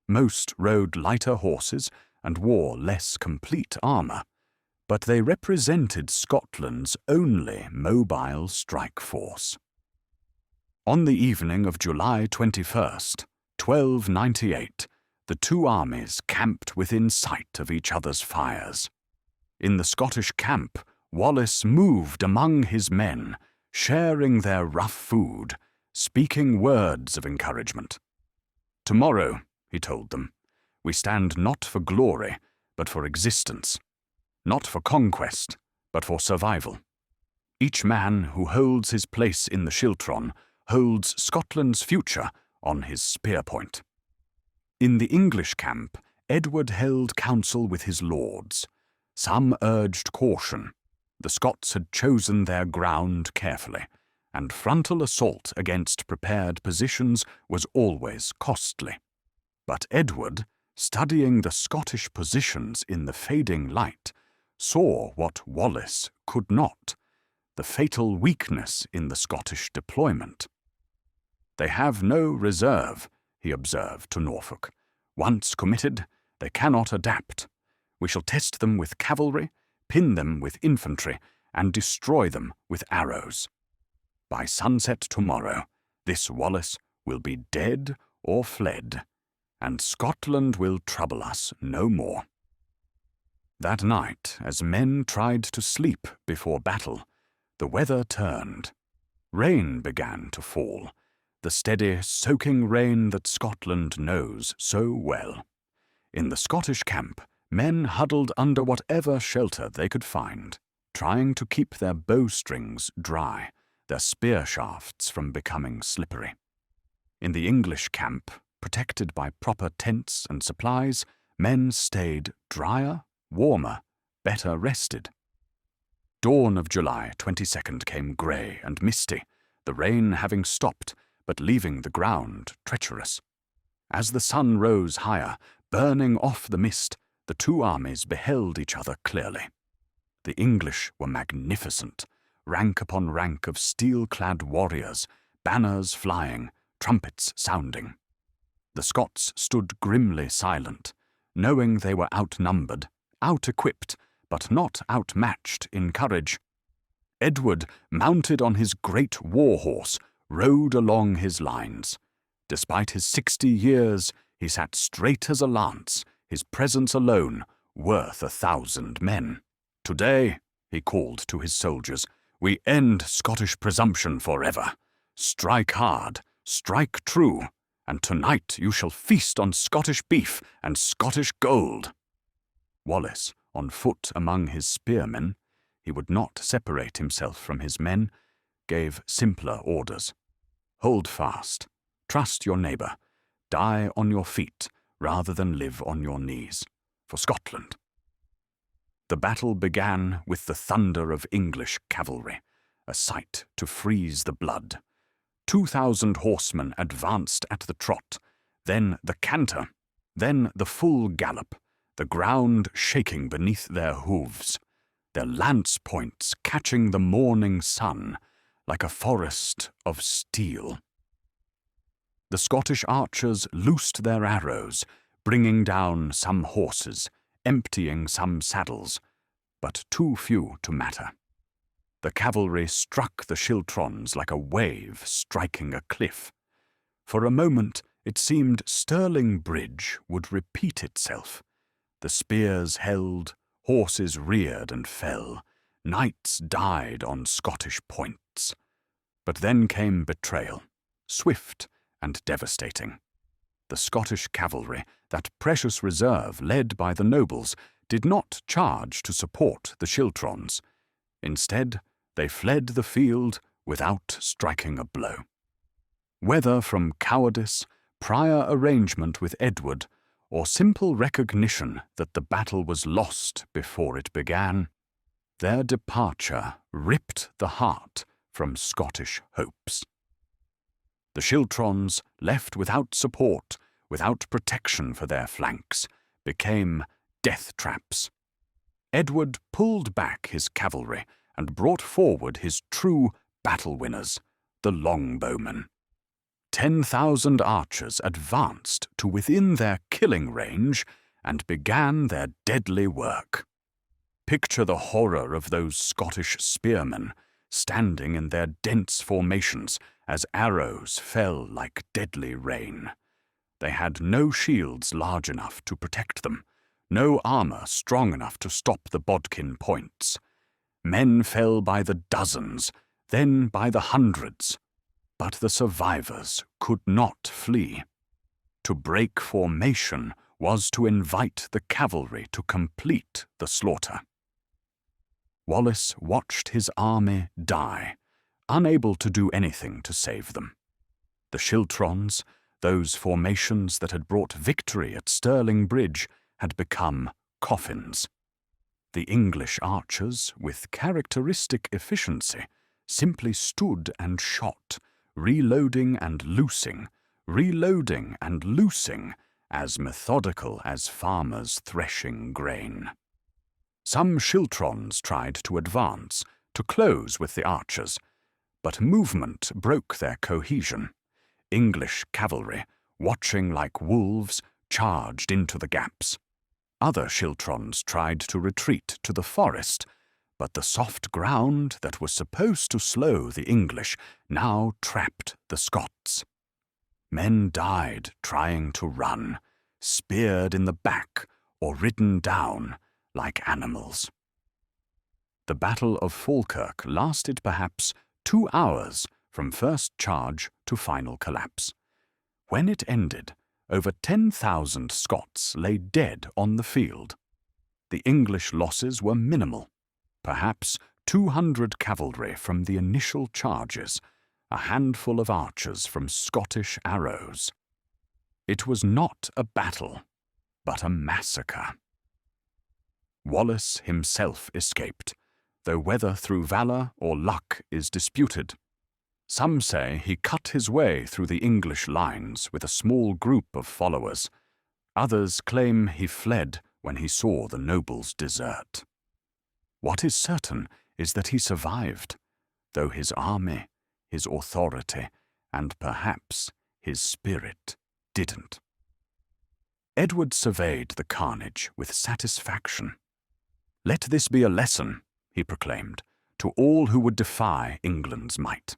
Most rode lighter horses and wore less complete armour, but they represented Scotland's only mobile strike force. On the evening of July 21st, 1298, the two armies camped within sight of each other's fires. In the Scottish camp, Wallace moved among his men, sharing their rough food, speaking words of encouragement. "Tomorrow," he told them, "we stand not for glory, but for existence. Not for conquest, but for survival. Each man who holds his place in the Schiltron holds Scotland's future on his spear point." In the English camp, Edward held counsel with his lords. Some urged caution. The Scots had chosen their ground carefully, and frontal assault against prepared positions was always costly. But Edward, studying the Scottish positions in the fading light, saw what Wallace could not, the fatal weakness in the Scottish deployment. "They have no reserve," he observed to Norfolk. "Once committed, they cannot adapt. We shall test them with cavalry, pin them with infantry, and destroy them with arrows. By sunset tomorrow, this Wallace will be dead or fled, and Scotland will trouble us no more." That night, as men tried to sleep before battle, the weather turned. Rain began to fall, the steady, soaking rain that Scotland knows so well. In the Scottish camp, men huddled under whatever shelter they could find, trying to keep their bowstrings dry, their spear shafts from becoming slippery. In the English camp, protected by proper tents and supplies, men stayed drier, warmer, better rested. Dawn of July 22nd came grey and misty, the rain having stopped, but leaving the ground treacherous. As the sun rose higher, burning off the mist, the two armies beheld each other clearly. The English were magnificent, rank upon rank of steel-clad warriors, banners flying, trumpets sounding. The Scots stood grimly silent, knowing they were outnumbered, out-equipped, but not outmatched in courage. Edward, mounted on his great war-horse, rode along his lines. Despite his 60 years, he sat straight as a lance, his presence alone worth 1,000 men. "Today," he called to his soldiers, "we end Scottish presumption forever. Strike hard, strike true, and tonight you shall feast on Scottish beef and Scottish gold." Wallace, on foot among his spearmen, he would not separate himself from his men, gave simpler orders. Hold fast, trust your neighbour, die on your feet rather than live on your knees, for Scotland. The battle began with the thunder of English cavalry, a sight to freeze the blood. 2,000 horsemen advanced at the trot, then the canter, then the full gallop, the ground shaking beneath their hoofs, their lance points catching the morning sun like a forest of steel. The Scottish archers loosed their arrows, bringing down some horses, emptying some saddles, but too few to matter. The cavalry struck the schiltrons like a wave striking a cliff. For a moment it seemed Stirling Bridge would repeat itself. The spears held, horses reared and fell, knights died on Scottish points. But then came Betrayal, swift and devastating. The Scottish cavalry, that precious reserve led by the nobles, did not charge to support the schiltrons. Instead, they fled the field without striking a blow. Whether from cowardice, prior arrangement with Edward, or simple recognition that the battle was lost before it began, their departure ripped the heart from Scottish hopes. The schiltrons, left without support, without protection for their flanks, became death traps. Edward pulled back his cavalry and brought forward his true battle winners, the longbowmen. 10,000 archers advanced to within their killing range and began their deadly work. Picture the horror of those Scottish spearmen, standing in their dense formations as arrows fell like deadly rain. They had no shields large enough to protect them, no armour strong enough to stop the bodkin points. Men fell by the dozens, then by the hundreds, but the survivors could not flee. To break formation was to invite the cavalry to complete the slaughter. Wallace watched his army die, unable to do anything to save them. The schiltrons, those formations that had brought victory at Stirling Bridge, had become coffins. The English archers, with characteristic efficiency, simply stood and shot, reloading and loosing, as methodical as farmers threshing grain. Some schiltrons tried to advance, to close with the archers, but movement broke their cohesion. English cavalry, watching like wolves, charged into the gaps. Other schiltrons tried to retreat to the forest, but the soft ground that was supposed to slow the English now trapped the Scots. Men died trying to run, speared in the back or ridden down like animals. The Battle of Falkirk lasted perhaps 2 hours from first charge to final collapse. When it ended, over 10,000 Scots lay dead on the field. The English losses were minimal, perhaps 200 cavalry from the initial charges, a handful of archers from Scottish arrows. It was not a battle. but a massacre. Wallace himself escaped, though whether through valour or luck is disputed. Some say he cut his way through the English lines with a small group of followers. Others claim he fled when he saw the nobles desert. What is certain is that he survived, though his army, his authority, and perhaps his spirit didn't. Edward surveyed the carnage with satisfaction. "Let this be a lesson," he proclaimed, "to all who would defy England's might."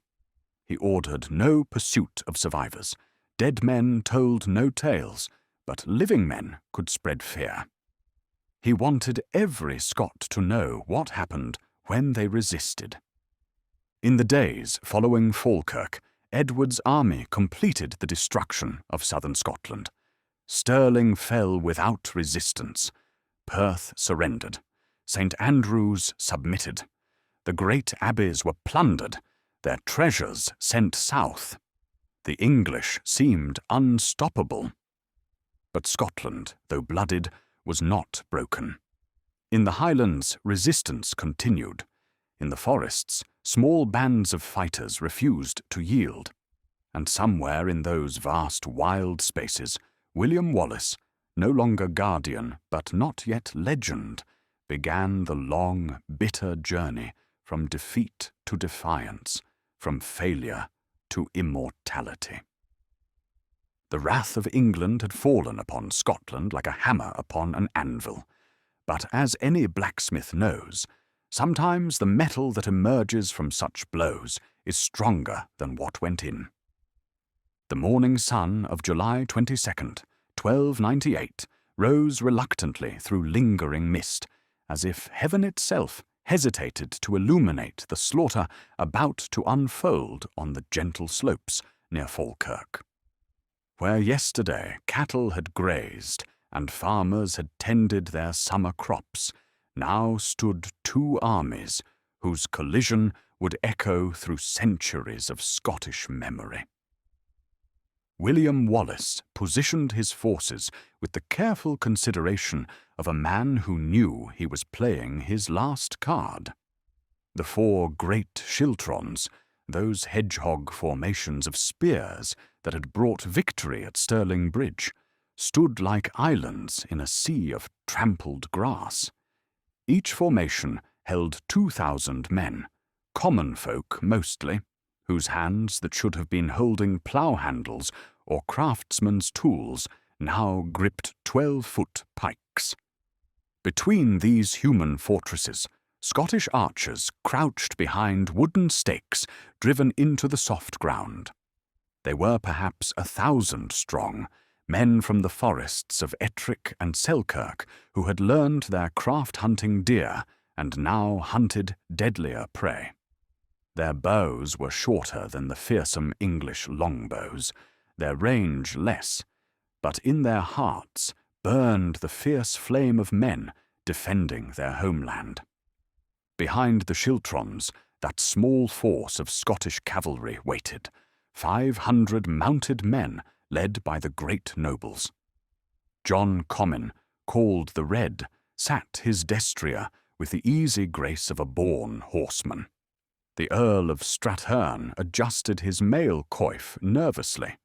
He ordered no pursuit of survivors. Dead men told no tales, but living men could spread fear. He wanted every Scot to know what happened when they resisted. In the days following Falkirk, Edward's army completed the destruction of southern Scotland. Stirling fell without resistance. Perth surrendered. St. Andrews submitted. The great abbeys were plundered, their treasures sent south. The English seemed unstoppable. But Scotland, though blooded, was not broken. In the highlands, resistance continued. In the forests, small bands of fighters refused to yield. And somewhere in those vast wild spaces, William Wallace, no longer guardian but not yet legend, began the long, bitter journey from defeat to defiance, from failure to immortality. The wrath of England had fallen upon Scotland like a hammer upon an anvil. But as any blacksmith knows, sometimes the metal that emerges from such blows is stronger than what went in. The morning sun of July 22nd, 1298, rose reluctantly through lingering mist, as if heaven itself hesitated to illuminate the slaughter about to unfold on the gentle slopes near Falkirk. Where yesterday cattle had grazed and farmers had tended their summer crops, now stood two armies whose collision would echo through centuries of Scottish memory. William Wallace positioned his forces with the careful consideration of a man who knew he was playing his last card. The four great schiltrons, those hedgehog formations of spears that had brought victory at Stirling Bridge, stood like islands in a sea of trampled grass. Each formation held 2,000 men, common folk mostly, whose hands that should have been holding plough handles or craftsmen's tools now gripped 12-foot pikes. Between these human fortresses, Scottish archers crouched behind wooden stakes driven into the soft ground. They were perhaps 1,000 strong, men from the forests of Ettrick and Selkirk who had learned their craft-hunting deer and now hunted deadlier prey. Their bows were shorter than the fearsome English longbows, their range less, but in their hearts burned the fierce flame of men defending their homeland. Behind the schiltrons, that small force of Scottish cavalry waited, 500 mounted men led by the great nobles. John Comyn, called the Red, sat his destrier with the easy grace of a born horseman. The Earl of Strathearn adjusted his mail coif nervously.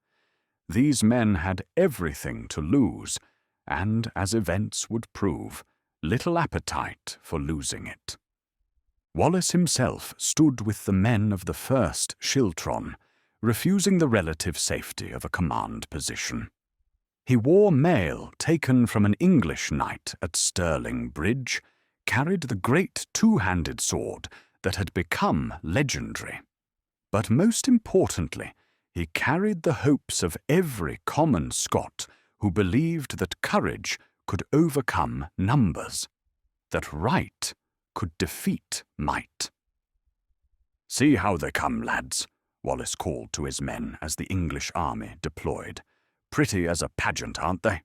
These men had everything to lose, and, as events would prove, little appetite for losing it. Wallace himself stood with the men of the first schiltron, refusing the relative safety of a command position. He wore mail taken from an English knight at Stirling Bridge, carried the great two-handed sword that had become legendary. But most importantly, he carried the hopes of every common Scot who believed that courage could overcome numbers, that right could defeat might. "See how they come, lads," Wallace called to his men as the English army deployed. "Pretty as a pageant, aren't they?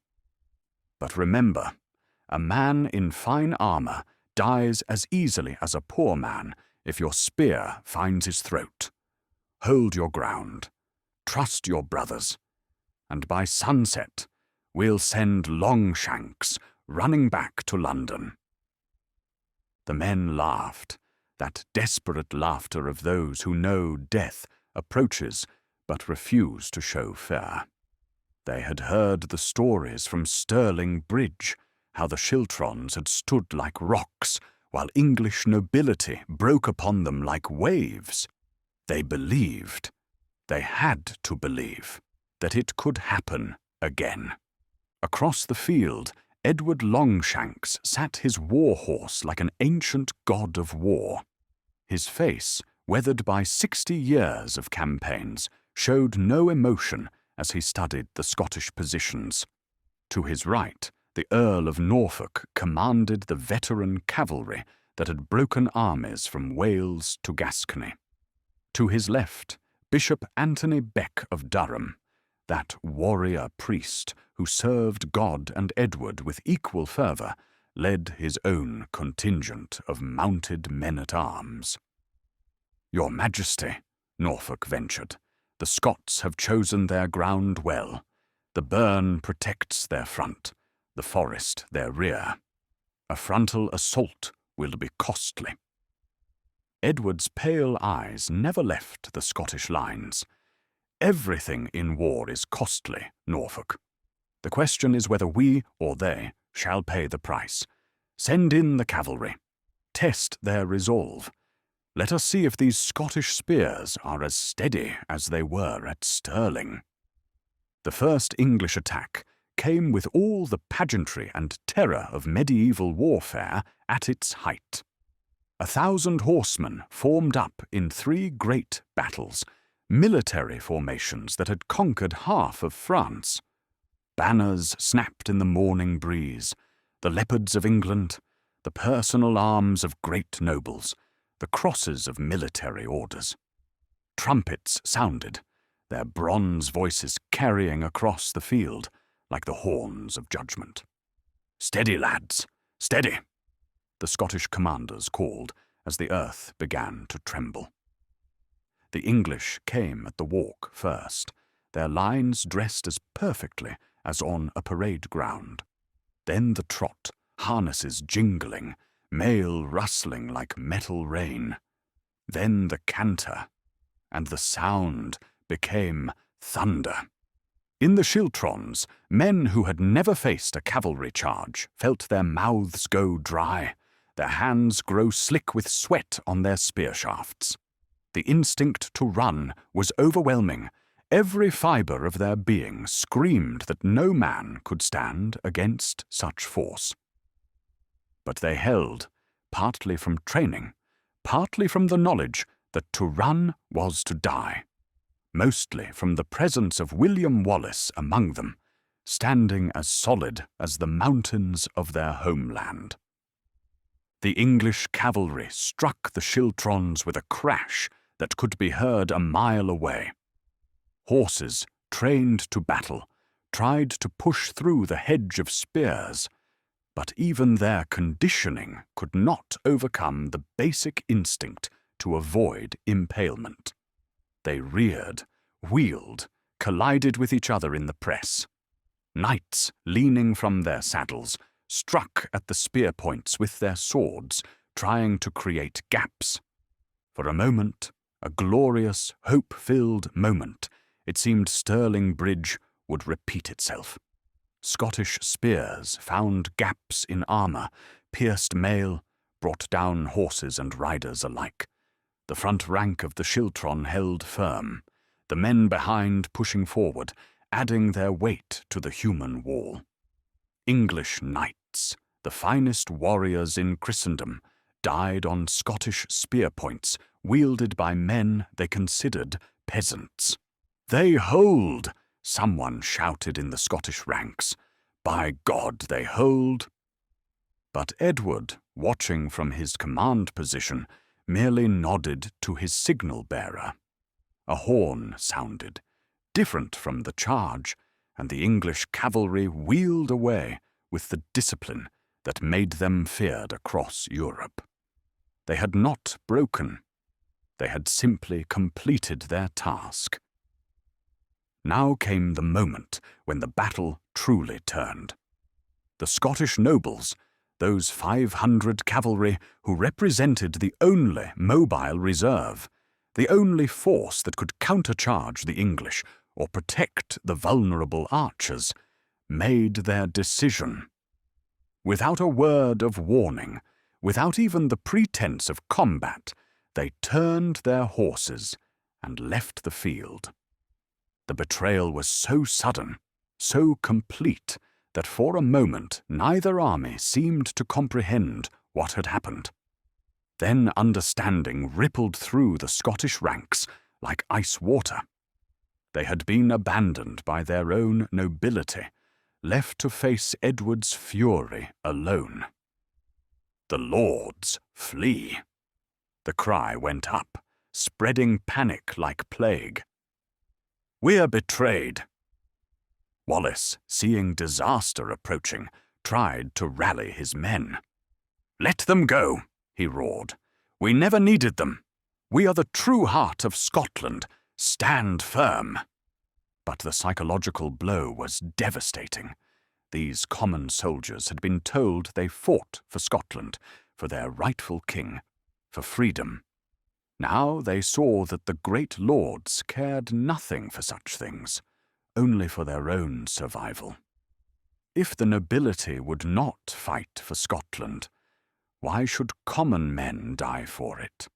But remember, a man in fine armour dies as easily as a poor man if your spear finds his throat. Hold your ground, trust your brothers, and by sunset, we'll send Longshanks running back to London." The men laughed, that desperate laughter of those who know death approaches but refuse to show fear. They had heard the stories from Stirling Bridge, how the Shiltrons had stood like rocks while English nobility broke upon them like waves. They believed, they had to believe, that it could happen again. Across the field, Edward Longshanks sat his war-horse like an ancient god of war. His face, weathered by 60 years of campaigns, showed no emotion as he studied the Scottish positions. To his right, the Earl of Norfolk commanded the veteran cavalry that had broken armies from Wales to Gascony. To his left, Bishop Anthony Beck of Durham, that warrior priest who served God and Edward with equal fervour, led his own contingent of mounted men-at-arms. "Your Majesty," Norfolk ventured, "the Scots have chosen their ground well. The burn protects their front, the forest their rear. A frontal assault will be costly." Edward's pale eyes never left the Scottish lines. "Everything in war is costly, Norfolk. The question is whether we or they shall pay the price. Send in the cavalry. Test their resolve. Let us see if these Scottish spears are as steady as they were at Stirling." The first English attack came with all the pageantry and terror of medieval warfare at its height. 1,000 horsemen formed up in 3 great battles, military formations that had conquered half of France. Banners snapped in the morning breeze, the leopards of England, the personal arms of great nobles, the crosses of military orders. Trumpets sounded, their bronze voices carrying across the field like the horns of judgment. "Steady, lads, steady!" the Scottish commanders called as the earth began to tremble. The English came at the walk first, their lines dressed as perfectly as on a parade ground. Then the trot, harnesses jingling, mail rustling like metal rain. Then the canter, and the sound became thunder. In the Shiltrons, men who had never faced a cavalry charge felt their mouths go dry, their hands grow slick with sweat on their spear shafts. The instinct to run was overwhelming. Every fibre of their being screamed that no man could stand against such force. But they held, partly from training, partly from the knowledge that to run was to die, mostly from the presence of William Wallace among them, standing as solid as the mountains of their homeland. The English cavalry struck the Shiltrons with a crash that could be heard a mile away. Horses, trained to battle, tried to push through the hedge of spears, but even their conditioning could not overcome the basic instinct to avoid impalement. They reared, wheeled, collided with each other in the press. Knights, leaning from their saddles, struck at the spear points with their swords, trying to create gaps. For a moment, a glorious, hope-filled moment, it seemed Stirling Bridge would repeat itself. Scottish spears found gaps in armour, pierced mail, brought down horses and riders alike. The front rank of the Shiltron held firm, the men behind pushing forward, adding their weight to the human wall. English knights, the finest warriors in Christendom, died on Scottish spear points wielded by men they considered peasants. "They hold!" someone shouted in the Scottish ranks. "By God, they hold!" But Edward, watching from his command position, merely nodded to his signal-bearer. A horn sounded, different from the charge, and the English cavalry wheeled away with the discipline that made them feared across Europe. They had not broken. They had simply completed their task. Now came the moment when the battle truly turned. The Scottish nobles, those 500 cavalry who represented the only mobile reserve, the only force that could countercharge the English or protect the vulnerable archers, made their decision. Without a word of warning, without even the pretense of combat, they turned their horses and left the field. The betrayal was so sudden, so complete, that for a moment neither army seemed to comprehend what had happened. Then understanding rippled through the Scottish ranks like ice water. They had been abandoned by their own nobility, left to face Edward's fury alone. "The lords flee!" The cry went up, spreading panic like plague. "We're betrayed!" Wallace, seeing disaster approaching, tried to rally his men. "Let them go," he roared. "We never needed them. We are the true heart of Scotland. Stand firm." But the psychological blow was devastating. These common soldiers had been told they fought for Scotland, for their rightful king, for freedom. Now they saw that the great lords cared nothing for such things, only for their own survival. If the nobility would not fight for Scotland, why should common men die for it?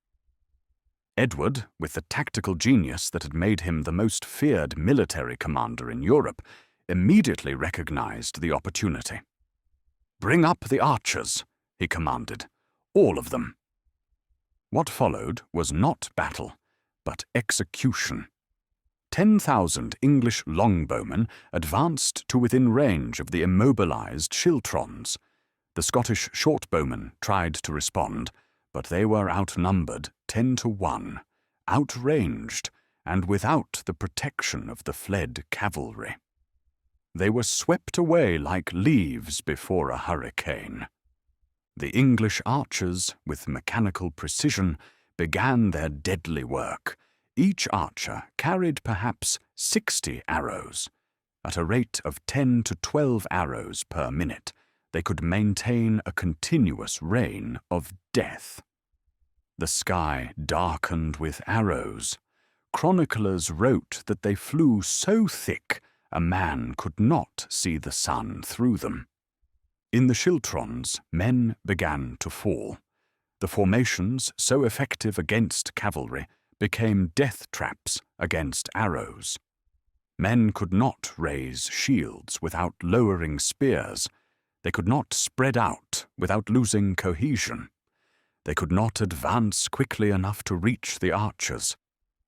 Edward, with the tactical genius that had made him the most feared military commander in Europe, immediately recognized the opportunity. "Bring up the archers," he commanded, "all of them." What followed was not battle, but execution. 10,000 English longbowmen advanced to within range of the immobilized schiltrons. The Scottish shortbowmen tried to respond, but they were outnumbered 10-1, outranged, and without the protection of the fled cavalry. They were swept away like leaves before a hurricane. The English archers, with mechanical precision, began their deadly work. Each archer carried perhaps 60 arrows. At a rate of 10 to 12 arrows per minute, they could maintain a continuous rain of death. The sky darkened with arrows. Chroniclers wrote that they flew so thick a man could not see the sun through them. In the schiltrons, men began to fall. The formations, so effective against cavalry, became death traps against arrows. Men could not raise shields without lowering spears. They could not spread out without losing cohesion. They could not advance quickly enough to reach the archers.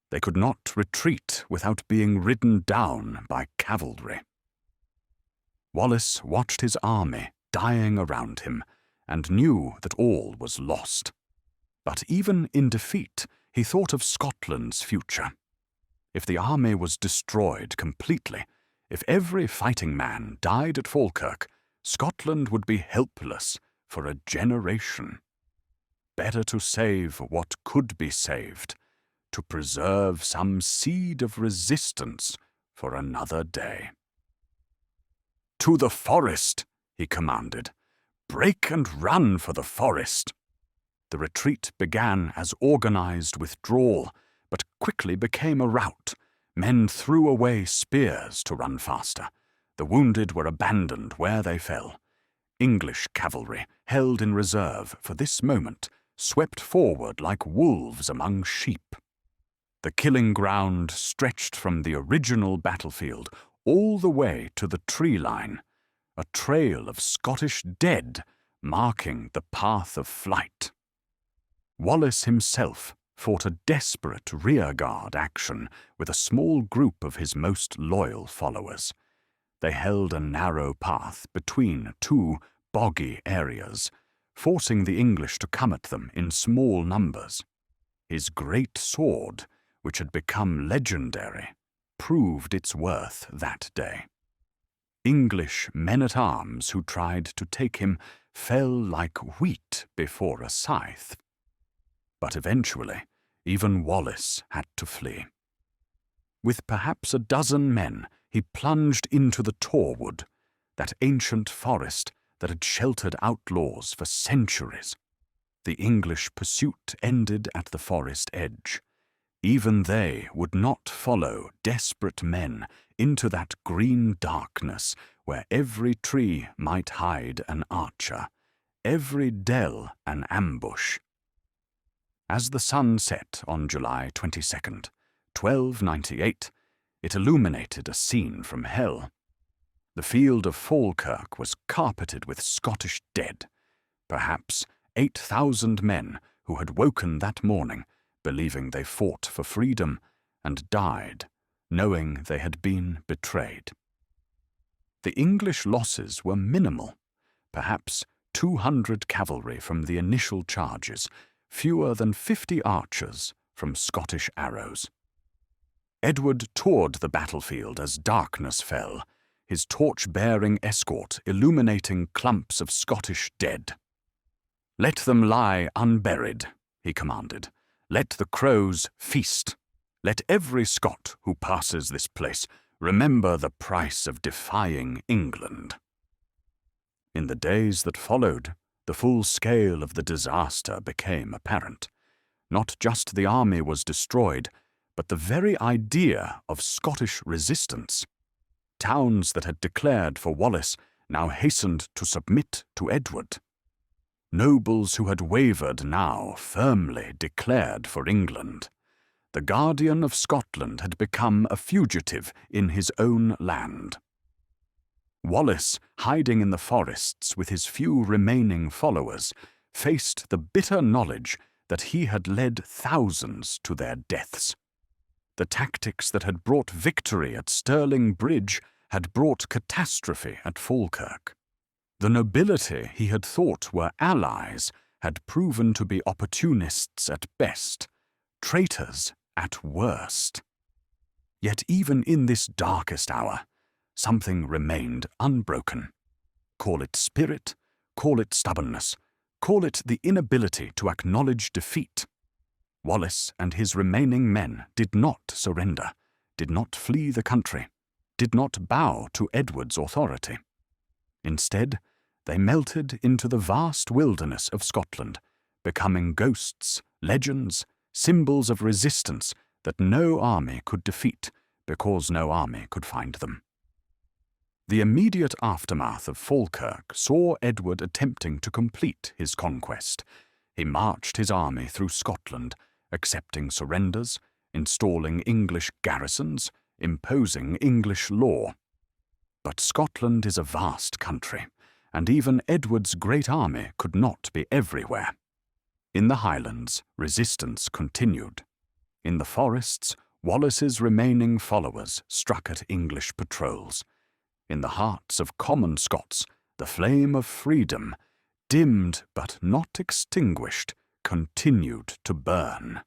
They could not retreat without being ridden down by cavalry. Wallace watched his army dying around him and knew that all was lost. But even in defeat, he thought of Scotland's future. If the army was destroyed completely, if every fighting man died at Falkirk, Scotland would be helpless for a generation. Better to save what could be saved, to preserve some seed of resistance for another day. "To the forest!" he commanded. "Break and run for the forest!" The retreat began as organized withdrawal, but quickly became a rout. Men threw away spears to run faster. The wounded were abandoned where they fell. English cavalry, held in reserve for this moment, swept forward like wolves among sheep. The killing ground stretched from the original battlefield all the way to the tree line, a trail of Scottish dead marking the path of flight. Wallace himself fought a desperate rearguard action with a small group of his most loyal followers. They held a narrow path between two boggy areas, forcing the English to come at them in small numbers. His great sword, which had become legendary, proved its worth that day. English men-at-arms who tried to take him fell like wheat before a scythe. But eventually, even Wallace had to flee. With perhaps a dozen men, he plunged into the Torwood, that ancient forest that had sheltered outlaws for centuries. The English pursuit ended at the forest edge. Even they would not follow desperate men into that green darkness where every tree might hide an archer, every dell an ambush. As the sun set on July 22nd, 1298, it illuminated a scene from hell. The field of Falkirk was carpeted with Scottish dead, perhaps 8,000 men who had woken that morning believing they fought for freedom and died knowing they had been betrayed. The English losses were minimal, perhaps 200 cavalry from the initial charges, fewer than 50 archers from Scottish arrows. Edward toured the battlefield as darkness fell, his torch-bearing escort illuminating clumps of Scottish dead. "Let them lie unburied," he commanded. "Let the crows feast. Let every Scot who passes this place remember the price of defying England." In the days that followed, the full scale of the disaster became apparent. Not just the army was destroyed, but the very idea of Scottish resistance. Towns that had declared for Wallace now hastened to submit to Edward. Nobles who had wavered now firmly declared for England. The guardian of Scotland had become a fugitive in his own land. Wallace, hiding in the forests with his few remaining followers, faced the bitter knowledge that he had led thousands to their deaths. The tactics that had brought victory at Stirling Bridge had brought catastrophe at Falkirk. The nobility he had thought were allies had proven to be opportunists at best, traitors at worst. Yet even in this darkest hour, something remained unbroken. Call it spirit, call it stubbornness, call it the inability to acknowledge defeat. Wallace and his remaining men did not surrender, did not flee the country, did not bow to Edward's authority. Instead, they melted into the vast wilderness of Scotland, becoming ghosts, legends, symbols of resistance that no army could defeat because no army could find them. The immediate aftermath of Falkirk saw Edward attempting to complete his conquest. He marched his army through Scotland, accepting surrenders, installing English garrisons, imposing English law. But Scotland is a vast country, and even Edward's great army could not be everywhere. In the highlands, resistance continued. In the forests, Wallace's remaining followers struck at English patrols. In the hearts of common Scots, the flame of freedom, dimmed but not extinguished, continued to burn.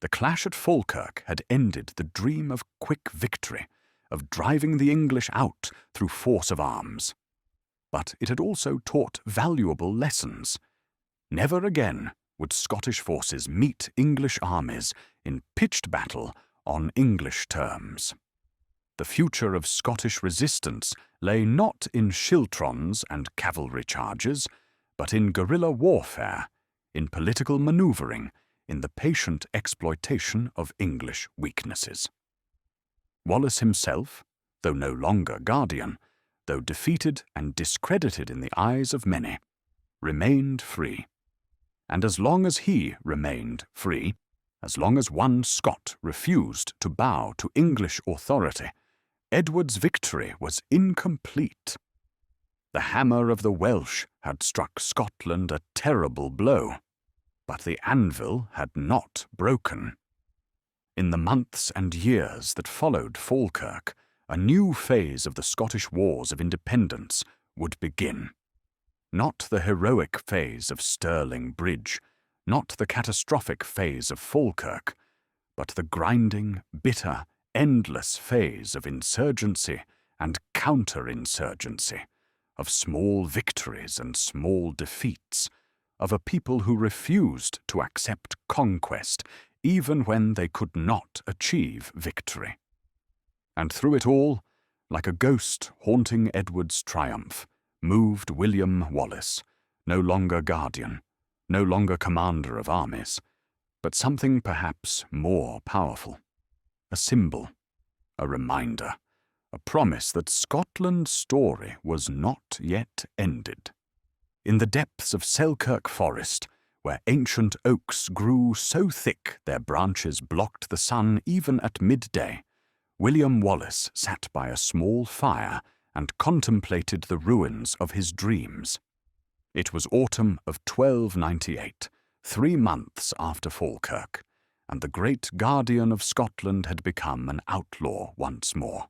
The clash at Falkirk had ended the dream of quick victory, of driving the English out through force of arms. But it had also taught valuable lessons. Never again would Scottish forces meet English armies in pitched battle on English terms. The future of Scottish resistance lay not in schiltrons and cavalry charges, but in guerrilla warfare, in political manoeuvring, in the patient exploitation of English weaknesses. Wallace himself, though no longer guardian, though defeated and discredited in the eyes of many, remained free. And as long as he remained free, as long as one Scot refused to bow to English authority, Edward's victory was incomplete. The hammer of the Welsh had struck Scotland a terrible blow, but the anvil had not broken. In the months and years that followed Falkirk, a new phase of the Scottish Wars of Independence would begin. Not the heroic phase of Stirling Bridge, not the catastrophic phase of Falkirk, but the grinding, bitter, endless phase of insurgency and counter-insurgency, of small victories and small defeats, of a people who refused to accept conquest even when they could not achieve victory. And through it all, Like a ghost haunting Edward's triumph, moved William Wallace, no longer guardian, no longer commander of armies, but something perhaps more powerful. A symbol, a reminder, a promise that Scotland's story was not yet ended. In the depths of Selkirk Forest, where ancient oaks grew so thick their branches blocked the sun even at midday, William Wallace sat by a small fire and contemplated the ruins of his dreams. It was autumn of 1298, 3 months after Falkirk, and the great guardian of Scotland had become an outlaw once more.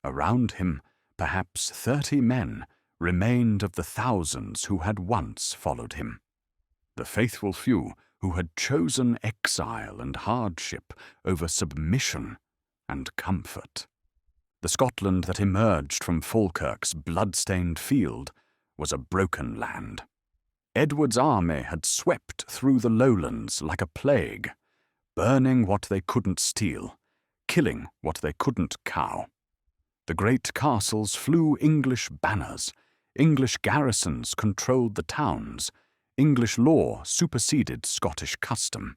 Around him, perhaps 30 men remained of the thousands who had once followed him. The faithful few who had chosen exile and hardship over submission and comfort. The Scotland that emerged from Falkirk's blood-stained field was a broken land. Edward's army had swept through the lowlands like a plague, burning what they couldn't steal, killing what they couldn't cow. The great castles flew English banners, English garrisons controlled the towns, English law superseded Scottish custom.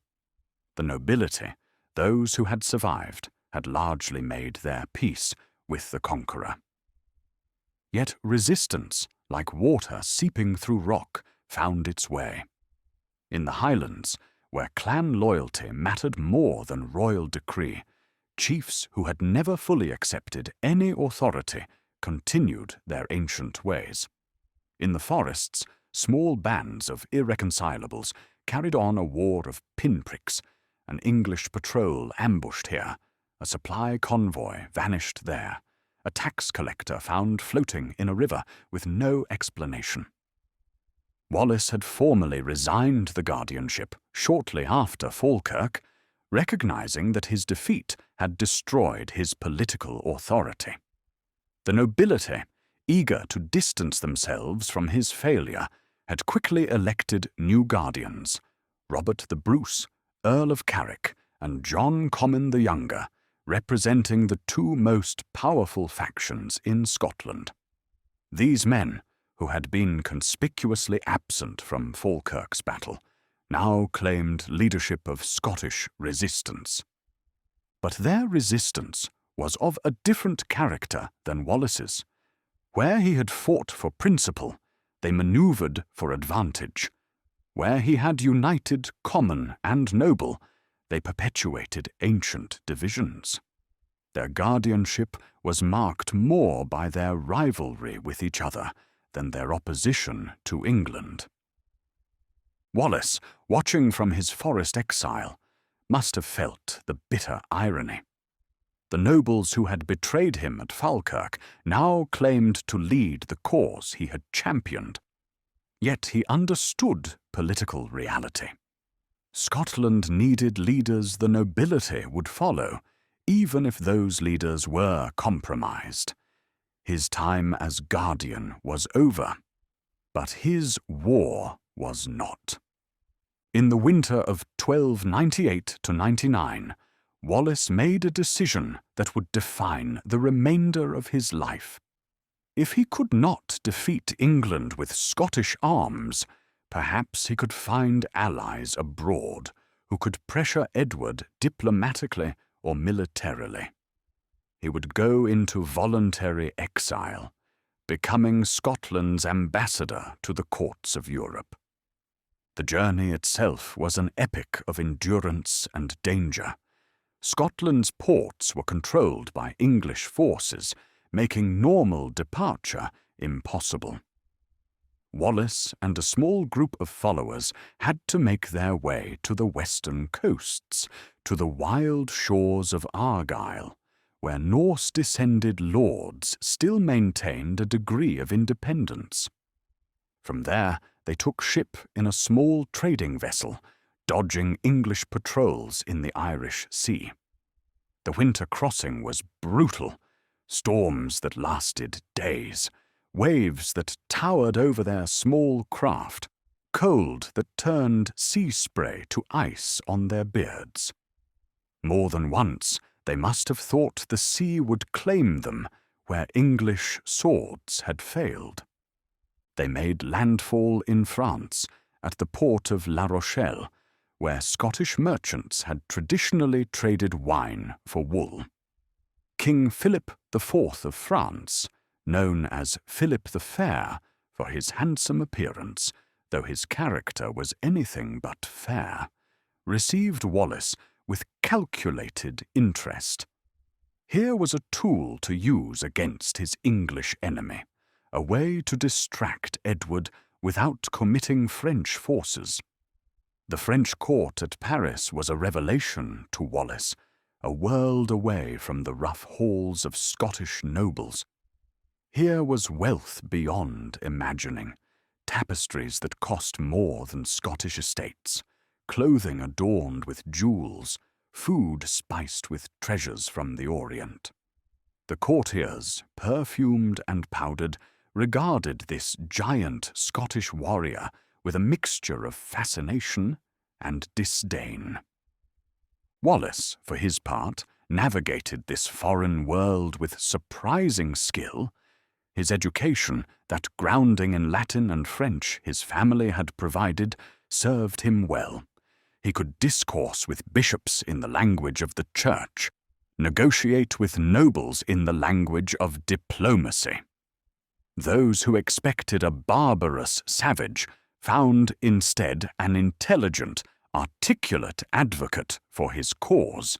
The nobility, those who had survived, had largely made their peace with the conqueror. Yet resistance, like water seeping through rock, found its way. In the highlands, where clan loyalty mattered more than royal decree, chiefs who had never fully accepted any authority continued their ancient ways. In the forests, small bands of irreconcilables carried on a war of pinpricks. An English patrol ambushed here, a supply convoy vanished there, a tax collector found floating in a river with no explanation. Wallace had formally resigned the guardianship shortly after Falkirk, recognizing that his defeat had destroyed his political authority. The nobility, eager to distance themselves from his failure, had quickly elected new guardians, Robert the Bruce, Earl of Carrick, and John Comyn the Younger, representing the 2 most powerful factions in Scotland. These men, who had been conspicuously absent from Falkirk's battle, now claimed leadership of Scottish resistance. But their resistance was of a different character than Wallace's. Where he had fought for principle, they manoeuvred for advantage. Where he had united common and noble, they perpetuated ancient divisions. Their guardianship was marked more by their rivalry with each other than their opposition to England. Wallace, watching from his forest exile, must have felt the bitter irony. The nobles who had betrayed him at Falkirk now claimed to lead the cause he had championed. Yet he understood political reality. Scotland needed leaders the nobility would follow, even if those leaders were compromised. His time as guardian was over, but his war was not. In the winter of 1298–99, Wallace made a decision that would define the remainder of his life. If he could not defeat England with Scottish arms, perhaps he could find allies abroad who could pressure Edward diplomatically or militarily. He would go into voluntary exile, becoming Scotland's ambassador to the courts of Europe. The journey itself was an epic of endurance and danger. Scotland's ports were controlled by English forces, making normal departure impossible. Wallace and a small group of followers had to make their way to the western coasts, to the wild shores of Argyll, where Norse-descended lords still maintained a degree of independence. From there, they took ship in a small trading vessel, dodging English patrols in the Irish Sea. The winter crossing was brutal, storms that lasted days, waves that towered over their small craft, cold that turned sea spray to ice on their beards. More than once, they must have thought the sea would claim them where English swords had failed. They made landfall in France at the port of La Rochelle, where Scottish merchants had traditionally traded wine for wool. King Philip IV of France, known as Philip the Fair for his handsome appearance, though his character was anything but fair, received Wallace with calculated interest. Here was a tool to use against his English enemy, a way to distract Edward without committing French forces. The French court at Paris was a revelation to Wallace, a world away from the rough halls of Scottish nobles. Here was wealth beyond imagining, tapestries that cost more than Scottish estates, clothing adorned with jewels, food spiced with treasures from the Orient. The courtiers, perfumed and powdered, regarded this giant Scottish warrior with a mixture of fascination and disdain. Wallace, for his part, navigated this foreign world with surprising skill. His education, that grounding in Latin and French his family had provided, served him well. He could discourse with bishops in the language of the church, negotiate with nobles in the language of diplomacy. Those who expected a barbarous savage found instead an intelligent, articulate advocate for his cause.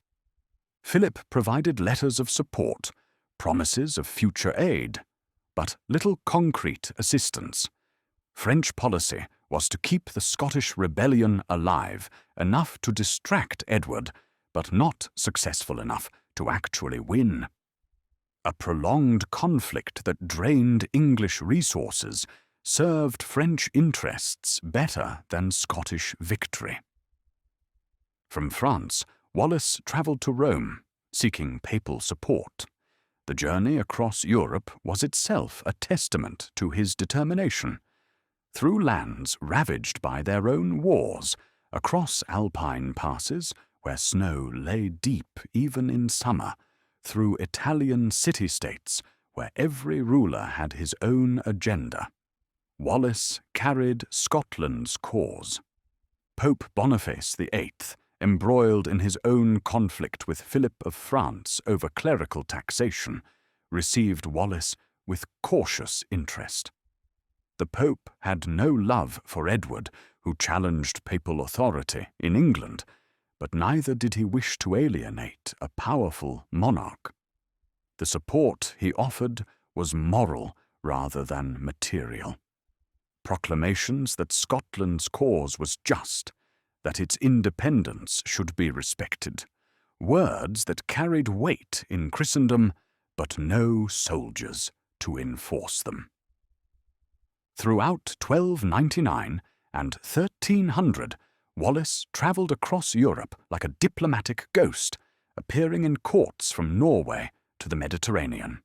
Philip provided letters of support, promises of future aid, but little concrete assistance. French policy was to keep the Scottish rebellion alive, enough to distract Edward, but not successful enough to actually win. A prolonged conflict that drained English resources served French interests better than Scottish victory. From France, Wallace travelled to Rome, seeking papal support. The journey across Europe was itself a testament to his determination. Through lands ravaged by their own wars, across alpine passes where snow lay deep even in summer, through Italian city-states where every ruler had his own agenda, Wallace carried Scotland's cause. Pope Boniface VIII, embroiled in his own conflict with Philip of France over clerical taxation, received Wallace with cautious interest. The Pope had no love for Edward, who challenged papal authority in England, but neither did he wish to alienate a powerful monarch. The support he offered was moral rather than material. Proclamations that Scotland's cause was just, that its independence should be respected, words that carried weight in Christendom, but no soldiers to enforce them. Throughout 1299 and 1300, Wallace travelled across Europe like a diplomatic ghost, appearing in courts from Norway to the Mediterranean.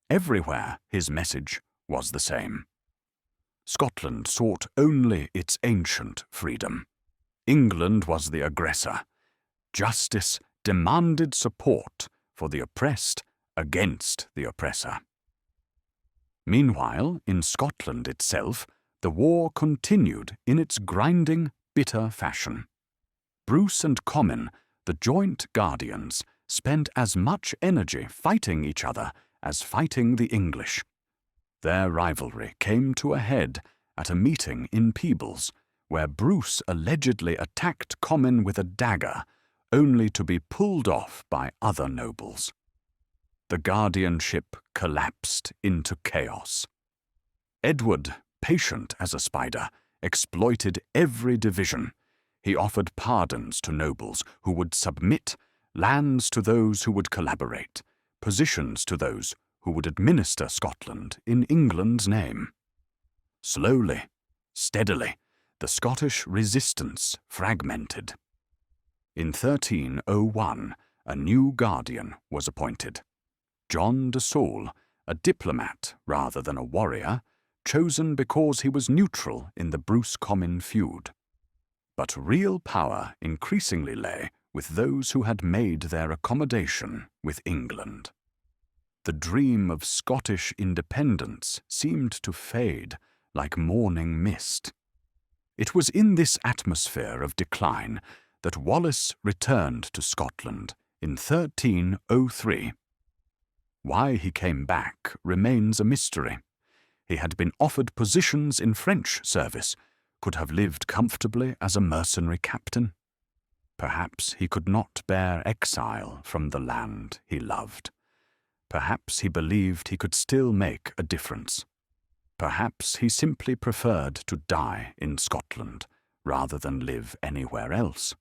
Everywhere his message was the same. Scotland sought only its ancient freedom. England was the aggressor. Justice demanded support for the oppressed against the oppressor. Meanwhile, in Scotland itself, the war continued in its grinding, bitter fashion. Bruce and Comyn, the joint guardians, spent as much energy fighting each other as fighting the English. Their rivalry came to a head at a meeting in Peebles, where Bruce allegedly attacked Comyn with a dagger, only to be pulled off by other nobles. The guardianship collapsed into chaos. Edward, patient as a spider, exploited every division. He offered pardons to nobles who would submit, lands to those who would collaborate, positions to those who would administer Scotland in England's name. Slowly, steadily, the Scottish resistance fragmented. In 1301, a new guardian was appointed. John de Saulles, a diplomat rather than a warrior, chosen because he was neutral in the Bruce-Comyn feud. But real power increasingly lay with those who had made their accommodation with England. The dream of Scottish independence seemed to fade like morning mist. It was in this atmosphere of decline that Wallace returned to Scotland in 1303. Why he came back remains a mystery. He had been offered positions in French service, could have lived comfortably as a mercenary captain. Perhaps he could not bear exile from the land he loved. Perhaps he believed he could still make a difference. Perhaps he simply preferred to die in Scotland rather than live anywhere else.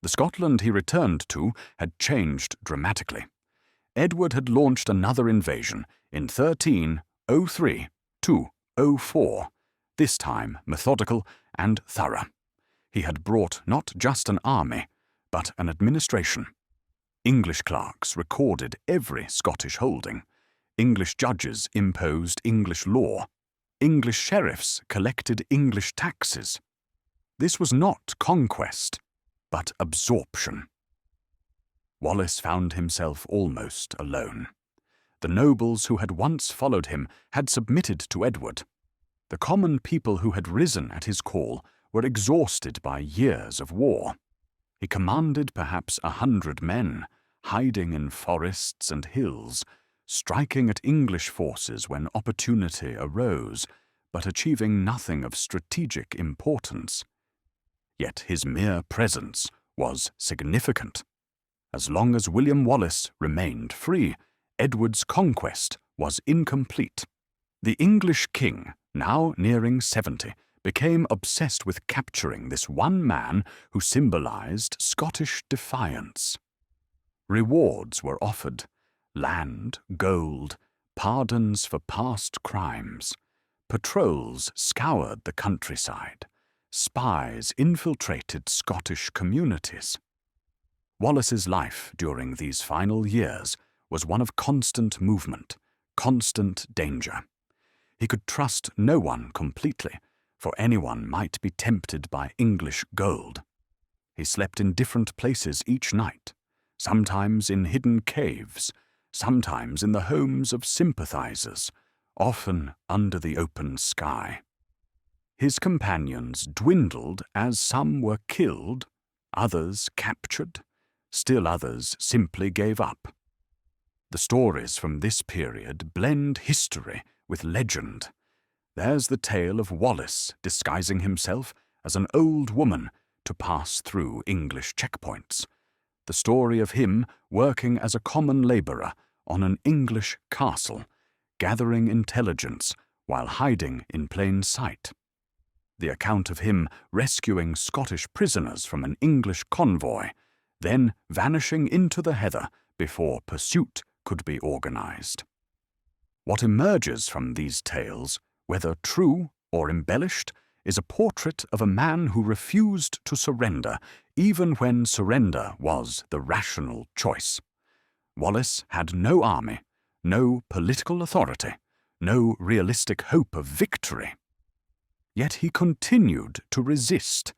The Scotland he returned to had changed dramatically. Edward had launched another invasion in 1303–04, this time methodical and thorough. He had brought not just an army, but an administration. English clerks recorded every Scottish holding. English judges imposed English law. English sheriffs collected English taxes. This was not conquest, but absorption. Wallace found himself almost alone. The nobles who had once followed him had submitted to Edward. The common people who had risen at his call were exhausted by years of war. He commanded perhaps 100 men, hiding in forests and hills, striking at English forces when opportunity arose, but achieving nothing of strategic importance. Yet his mere presence was significant. As long as William Wallace remained free, Edward's conquest was incomplete. The English king, now nearing 70, became obsessed with capturing this one man who symbolized Scottish defiance. Rewards were offered: land, gold, pardons for past crimes. Patrols scoured the countryside. Spies infiltrated Scottish communities. Wallace's life during these final years was one of constant movement, constant danger. He could trust no one completely, for anyone might be tempted by English gold. He slept in different places each night, sometimes in hidden caves, sometimes in the homes of sympathizers, often under the open sky. His companions dwindled as some were killed, others captured, still others simply gave up. The stories from this period blend history with legend. There's the tale of Wallace disguising himself as an old woman to pass through English checkpoints. The story of him working as a common labourer on an English castle, gathering intelligence while hiding in plain sight. The account of him rescuing Scottish prisoners from an English convoy, then vanishing into the heather before pursuit could be organized. What emerges from these tales, whether true or embellished, is a portrait of a man who refused to surrender, even when surrender was the rational choice. Wallace had no army, no political authority, no realistic hope of victory. Yet he continued to resist,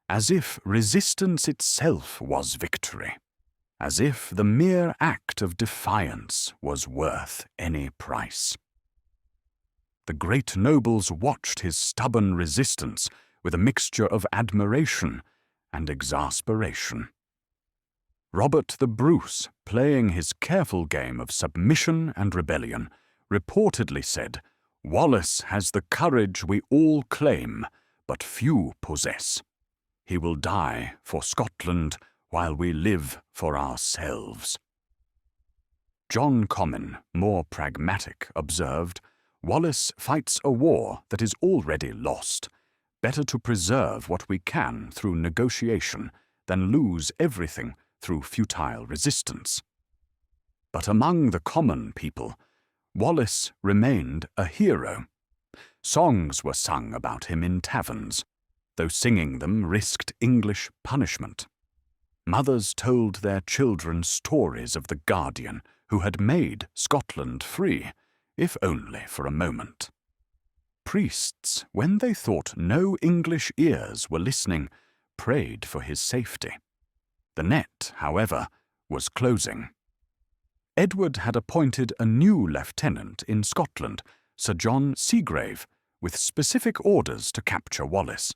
as if resistance itself was victory, as if the mere act of defiance was worth any price. The great nobles watched his stubborn resistance with a mixture of admiration and exasperation. Robert the Bruce, playing his careful game of submission and rebellion, reportedly said, "Wallace has the courage we all claim, but few possess. He will die for Scotland while we live for ourselves." John Comyn, more pragmatic, observed, "Wallace fights a war that is already lost. Better to preserve what we can through negotiation than lose everything through futile resistance." But among the common people, Wallace remained a hero. Songs were sung about him in taverns, though singing them risked English punishment. Mothers told their children stories of the guardian who had made Scotland free, if only for a moment. Priests, when they thought no English ears were listening, prayed for his safety. The net, however, was closing. Edward had appointed a new lieutenant in Scotland, Sir John Seagrave, with specific orders to capture Wallace.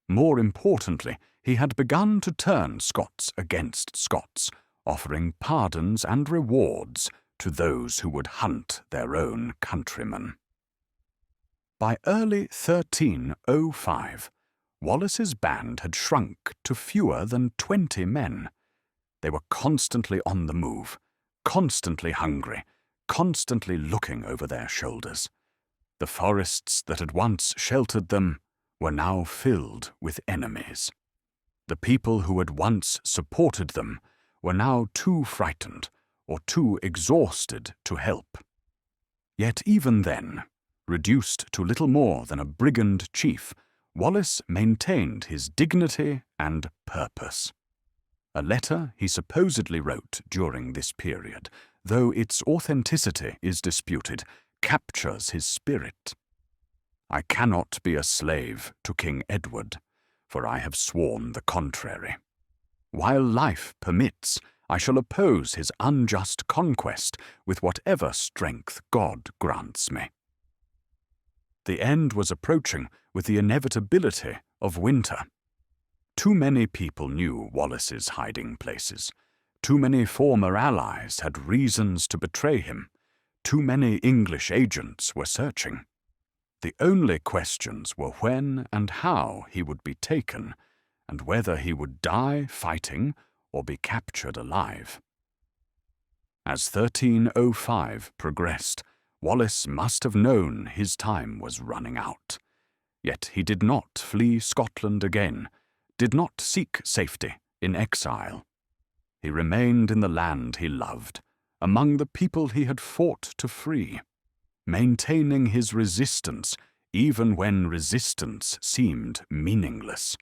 More importantly, he had begun to turn Scots against Scots, offering pardons and rewards to those who would hunt their own countrymen. By early 1305, Wallace's band had shrunk to fewer than 20 men. They were constantly on the move, constantly hungry, constantly looking over their shoulders. The forests that had once sheltered them were now filled with enemies. The people who had once supported them were now too frightened or too exhausted to help. Yet even then, reduced to little more than a brigand chief, Wallace maintained his dignity and purpose. A letter he supposedly wrote during this period, though its authenticity is disputed, captures his spirit. "I cannot be a slave to King Edward, for I have sworn the contrary. While life permits, I shall oppose his unjust conquest with whatever strength God grants me." The end was approaching with the inevitability of winter. Too many people knew Wallace's hiding places. Too many former allies had reasons to betray him. Too many English agents were searching. The only questions were when and how he would be taken, and whether he would die fighting or be captured alive. As 1305 progressed, Wallace must have known his time was running out. Yet he did not flee Scotland again, did not seek safety in exile. He remained in the land he loved, among the people he had fought to free, maintaining his resistance even when resistance seemed meaningless.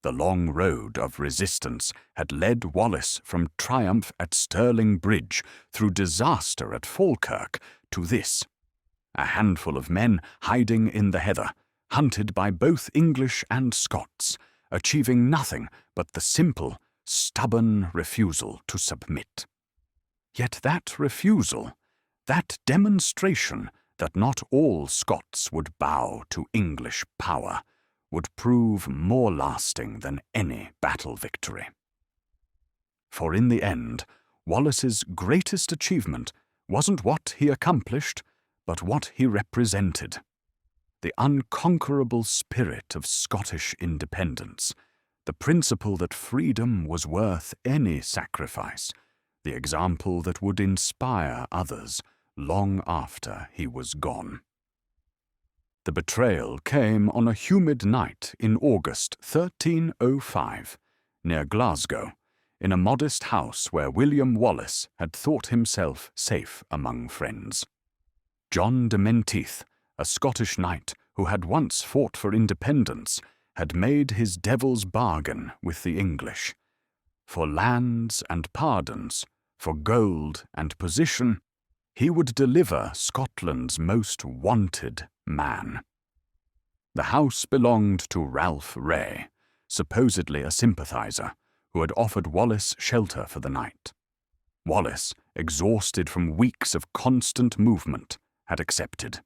The long road of resistance had led Wallace from triumph at Stirling Bridge through disaster at Falkirk to this: a handful of men hiding in the heather, hunted by both English and Scots, achieving nothing but the simple, stubborn refusal to submit. Yet that refusal, that demonstration that not all Scots would bow to English power, would prove more lasting than any battle victory. For in the end, Wallace's greatest achievement wasn't what he accomplished, but what he represented. The unconquerable spirit of Scottish independence, the principle that freedom was worth any sacrifice, the example that would inspire others long after he was gone. The betrayal came on a humid night in August 1305, near Glasgow, in a modest house where William Wallace had thought himself safe among friends. John de Menteith, a Scottish knight who had once fought for independence, had made his devil's bargain with the English. For lands and pardons, for gold and position, he would deliver Scotland's most wanted man. The house belonged to Ralph Ray, supposedly a sympathizer, who had offered Wallace shelter for the night. Wallace, exhausted from weeks of constant movement, had accepted.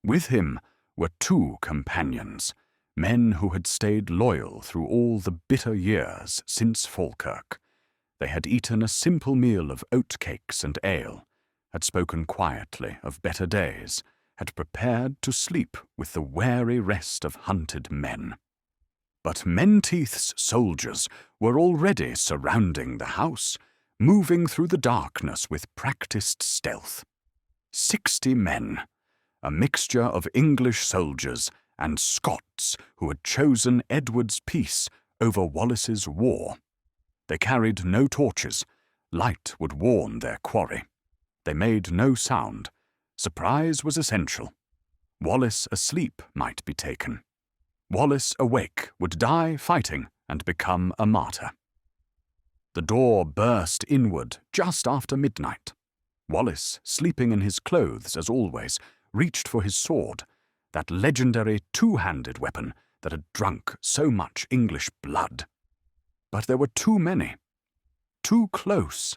With him were two companions, men who had stayed loyal through all the bitter years since Falkirk. They had eaten a simple meal of oatcakes and ale, had spoken quietly of better days, had prepared to sleep with the wary rest of hunted men. But Menteith's soldiers were already surrounding the house, moving through the darkness with practiced stealth. 60 men, a mixture of English soldiers and Scots who had chosen Edward's peace over Wallace's war. They carried no torches. Light would warn their quarry. They made no sound. Surprise was essential. Wallace asleep might be taken. Wallace awake would die fighting and become a martyr. The door burst inward just after midnight. Wallace, sleeping in his clothes as always, reached for his sword, that legendary two-handed weapon that had drunk so much English blood. But there were too many, too close.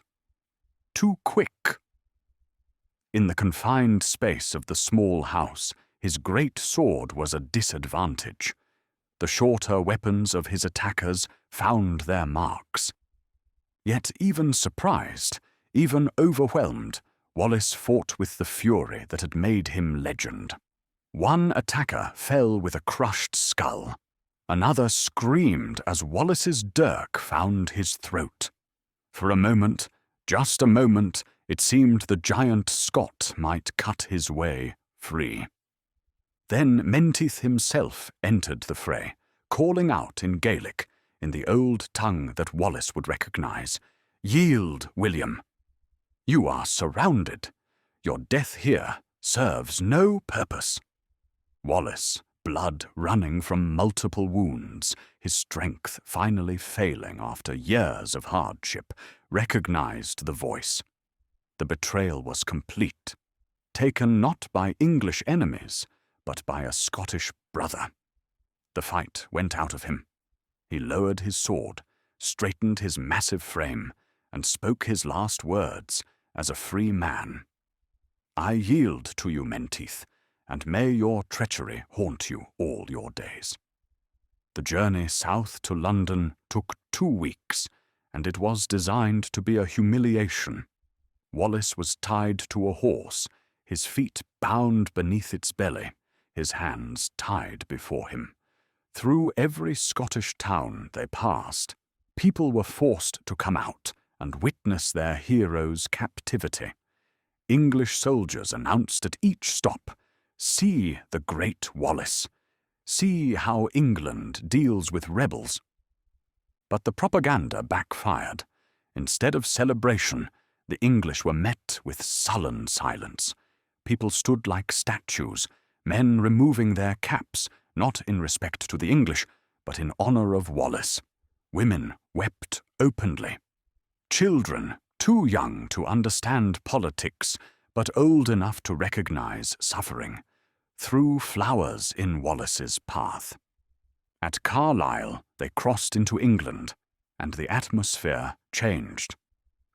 too quick. In the confined space of the small house, his great sword was a disadvantage. The shorter weapons of his attackers found their marks. Yet even surprised, even overwhelmed, Wallace fought with the fury that had made him legend. One attacker fell with a crushed skull. Another screamed as Wallace's dirk found his throat. For a moment, just a moment, it seemed the giant Scot might cut his way free. Then Menteith himself entered the fray, calling out in Gaelic, in the old tongue that Wallace would recognize, "Yield, William! You are surrounded. Your death here serves no purpose." Wallace, blood running from multiple wounds, his strength finally failing after years of hardship, recognized the voice. The betrayal was complete, taken not by English enemies, but by a Scottish brother. The fight went out of him. He lowered his sword, straightened his massive frame, and spoke his last words as a free man. "I yield to you, Menteith, and may your treachery haunt you all your days." The journey south to London took 2 weeks, and it was designed to be a humiliation. Wallace was tied to a horse, his feet bound beneath its belly, his hands tied before him. Through every Scottish town they passed, people were forced to come out and witness their hero's captivity. English soldiers announced at each stop, "See the great Wallace. See how England deals with rebels." But the propaganda backfired. Instead of celebration, the English were met with sullen silence. People stood like statues, men removing their caps, not in respect to the English, but in honor of Wallace. Women wept openly. Children, too young to understand politics, but old enough to recognize suffering, threw flowers in Wallace's path. At Carlisle, they crossed into England, and the atmosphere changed.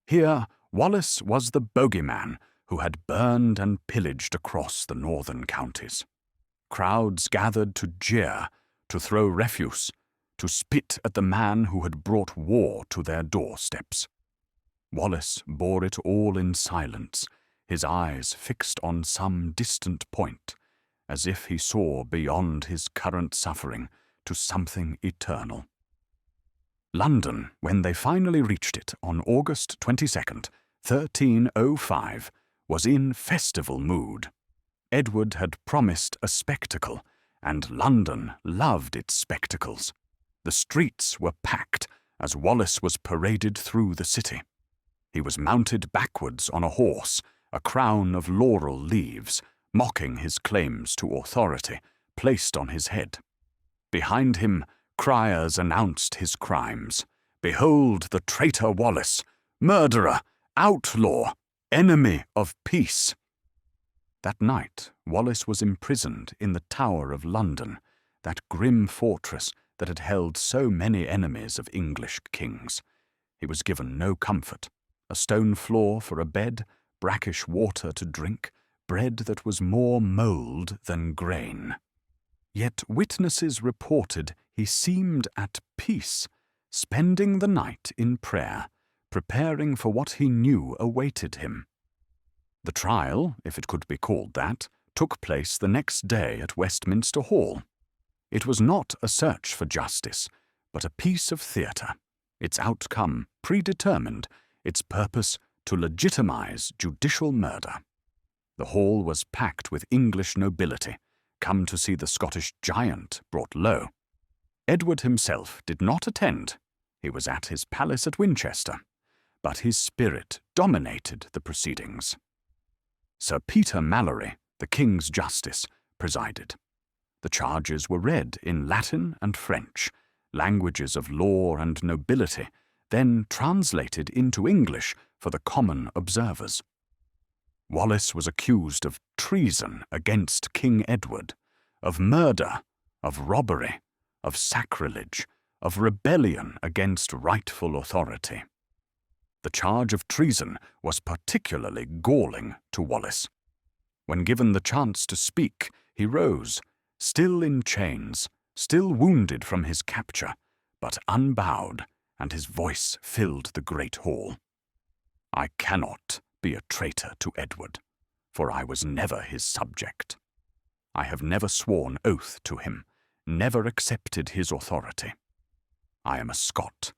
Here, Wallace was the bogeyman who had burned and pillaged across the northern counties. Crowds gathered to jeer, to throw refuse, to spit at the man who had brought war to their doorsteps. Wallace bore it all in silence, his eyes fixed on some distant point, as if he saw beyond his current suffering to something eternal. London, when they finally reached it on August 22nd, 1305, was in festival mood. Edward had promised a spectacle, and London loved its spectacles. The streets were packed as Wallace was paraded through the city. He was mounted backwards on a horse, a crown of laurel leaves, mocking his claims to authority, placed on his head. Behind him, criers announced his crimes. "Behold the traitor Wallace, murderer, outlaw, enemy of peace." That night, Wallace was imprisoned in the Tower of London, that grim fortress that had held so many enemies of English kings. He was given no comfort: a stone floor for a bed, brackish water to drink, bread that was more mould than grain. Yet witnesses reported he seemed at peace, spending the night in prayer, preparing for what he knew awaited him. The trial, if it could be called that, took place the next day at Westminster Hall. It was not a search for justice, but a piece of theatre, its outcome predetermined, its purpose to legitimize judicial murder. The hall was packed with English nobility, come to see the Scottish giant brought low. Edward himself did not attend. He was at his palace at Winchester, but his spirit dominated the proceedings. Sir Peter Mallory, the King's Justice, presided. The charges were read in Latin and French, languages of law and nobility, then translated into English for the common observers. Wallace was accused of treason against King Edward, of murder, of robbery, of sacrilege, of rebellion against rightful authority. The charge of treason was particularly galling to Wallace. When given the chance to speak, he rose, still in chains, still wounded from his capture, but unbowed, and his voice filled the great hall. "I cannot be a traitor to Edward, for I was never his subject. I have never sworn oath to him, never accepted his authority. I am a Scot,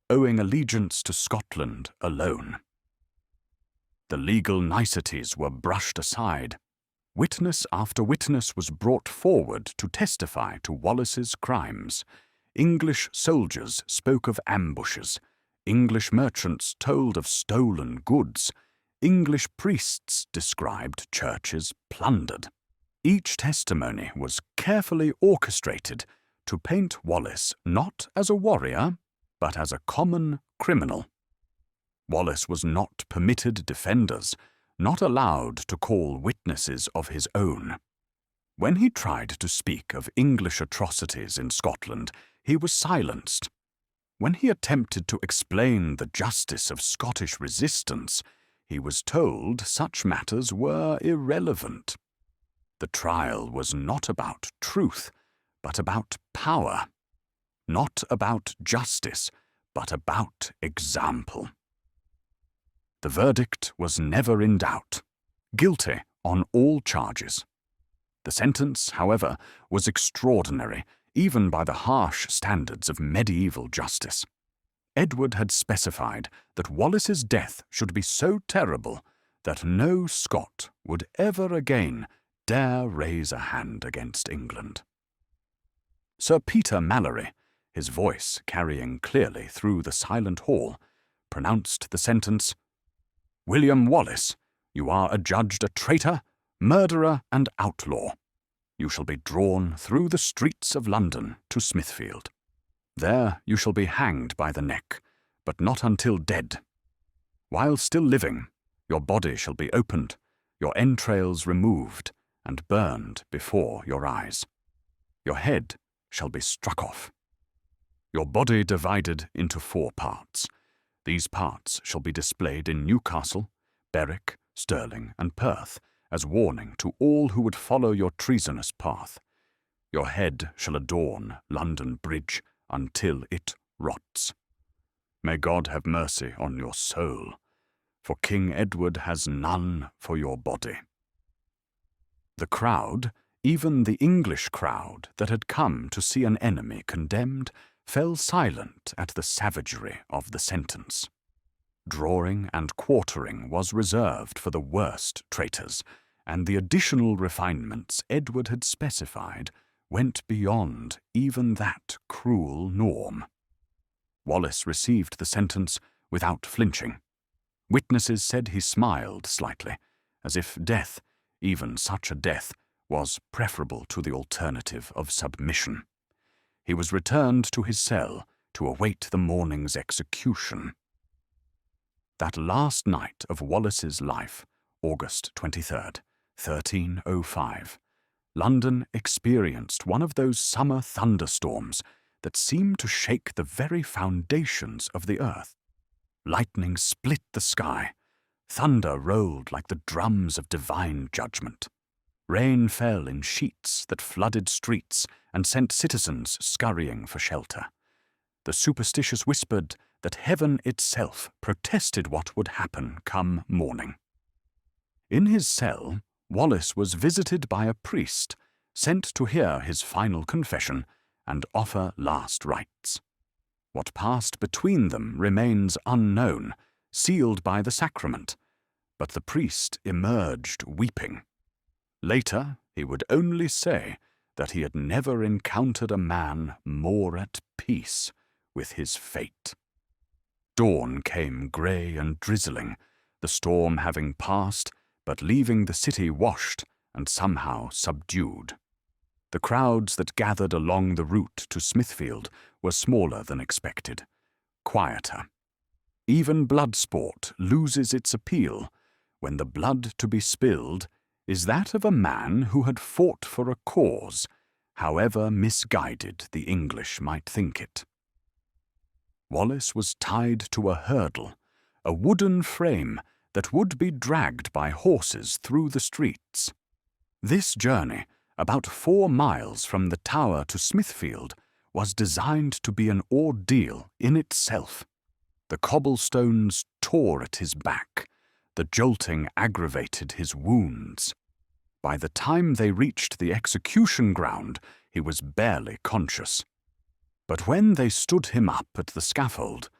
owing allegiance to Scotland alone." The legal niceties were brushed aside. Witness after witness was brought forward to testify to Wallace's crimes. English soldiers spoke of ambushes. English merchants told of stolen goods. English priests described churches plundered. Each testimony was carefully orchestrated to paint Wallace not as a warrior, but as a common criminal. Wallace was not permitted defenders, not allowed to call witnesses of his own. When he tried to speak of English atrocities in Scotland, he was silenced. When he attempted to explain the justice of Scottish resistance, he was told such matters were irrelevant. The trial was not about truth, but about power. Not about justice, but about example. The verdict was never in doubt. Guilty on all charges. The sentence, however, was extraordinary, even by the harsh standards of medieval justice. Edward had specified that Wallace's death should be so terrible that no Scot would ever again dare raise a hand against England. Sir Peter Mallory, his voice carrying clearly through the silent hall, pronounced the sentence, "William Wallace, you are adjudged a traitor, murderer, and outlaw. You shall be drawn through the streets of London to Smithfield. There you shall be hanged by the neck, but not until dead. While still living, your body shall be opened, your entrails removed, and burned before your eyes. Your head shall be struck off. Your body divided into 4 parts. These parts shall be displayed in Newcastle, Berwick, Stirling, and Perth, as warning to all who would follow your treasonous path. Your head shall adorn London Bridge until it rots. May God have mercy on your soul, for King Edward has none for your body." The crowd, even the English crowd that had come to see an enemy condemned, fell silent at the savagery of the sentence. Drawing and quartering was reserved for the worst traitors, and the additional refinements Edward had specified went beyond even that cruel norm. Wallace received the sentence without flinching. Witnesses said he smiled slightly, as if death, even such a death, was preferable to the alternative of submission. He was returned to his cell to await the morning's execution. That last night of Wallace's life, August 23rd, 1305, London experienced one of those summer thunderstorms that seem to shake the very foundations of the earth. Lightning split the sky. Thunder rolled like the drums of divine judgment. Rain fell in sheets that flooded streets and sent citizens scurrying for shelter. The superstitious whispered that heaven itself protested what would happen come morning. In his cell, Wallace was visited by a priest, sent to hear his final confession and offer last rites. What passed between them remains unknown, sealed by the sacrament, but the priest emerged weeping. Later, he would only say that he had never encountered a man more at peace with his fate. Dawn came grey and drizzling, the storm having passed, but leaving the city washed and somehow subdued. The crowds that gathered along the route to Smithfield were smaller than expected, quieter. Even blood sport loses its appeal when the blood to be spilled is that of a man who had fought for a cause, however misguided the English might think it. Wallace was tied to a hurdle, a wooden frame that would be dragged by horses through the streets. This journey, about 4 miles from the Tower to Smithfield, was designed to be an ordeal in itself. The cobblestones tore at his back. The jolting aggravated his wounds. By the time they reached the execution ground, he was barely conscious. But when they stood him up at the scaffold,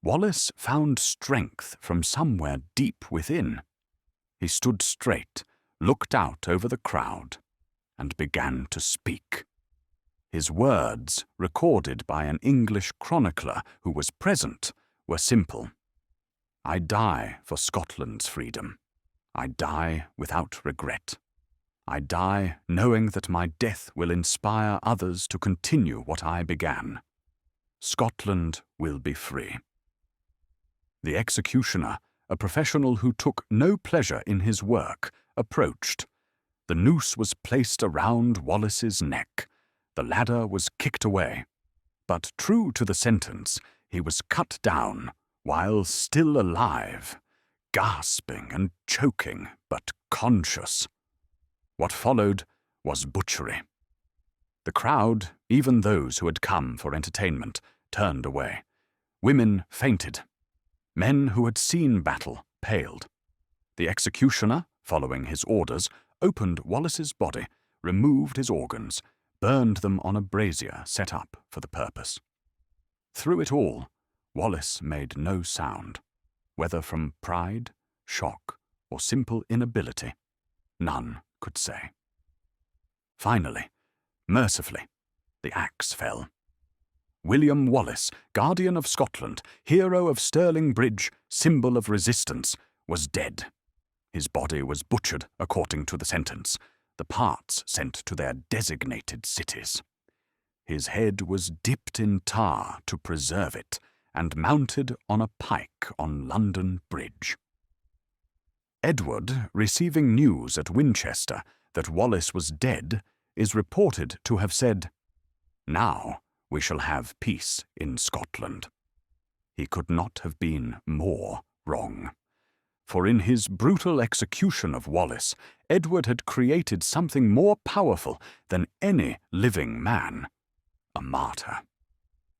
Wallace found strength from somewhere deep within. He stood straight, looked out over the crowd, and began to speak. His words, recorded by an English chronicler who was present, were simple. "I die for Scotland's freedom. I die without regret. I die knowing that my death will inspire others to continue what I began. Scotland will be free." The executioner, a professional who took no pleasure in his work, approached. The noose was placed around Wallace's neck. The ladder was kicked away. But true to the sentence, he was cut down while still alive, gasping and choking, but conscious. What followed was butchery. The crowd, even those who had come for entertainment, turned away. Women fainted. Men who had seen battle paled. The executioner, following his orders, opened Wallace's body, removed his organs, burned them on a brazier set up for the purpose. Through it all, Wallace made no sound, whether from pride, shock, or simple inability. None could say. Finally, mercifully, the axe fell. William Wallace, guardian of Scotland, hero of Stirling Bridge, symbol of resistance, was dead. His body was butchered according to the sentence, the parts sent to their designated cities. His head was dipped in tar to preserve it, and mounted on a pike on London Bridge. Edward, receiving news at Winchester that Wallace was dead, is reported to have said, "Now we shall have peace in Scotland." He could not have been more wrong. For in his brutal execution of Wallace, Edward had created something more powerful than any living man, a martyr.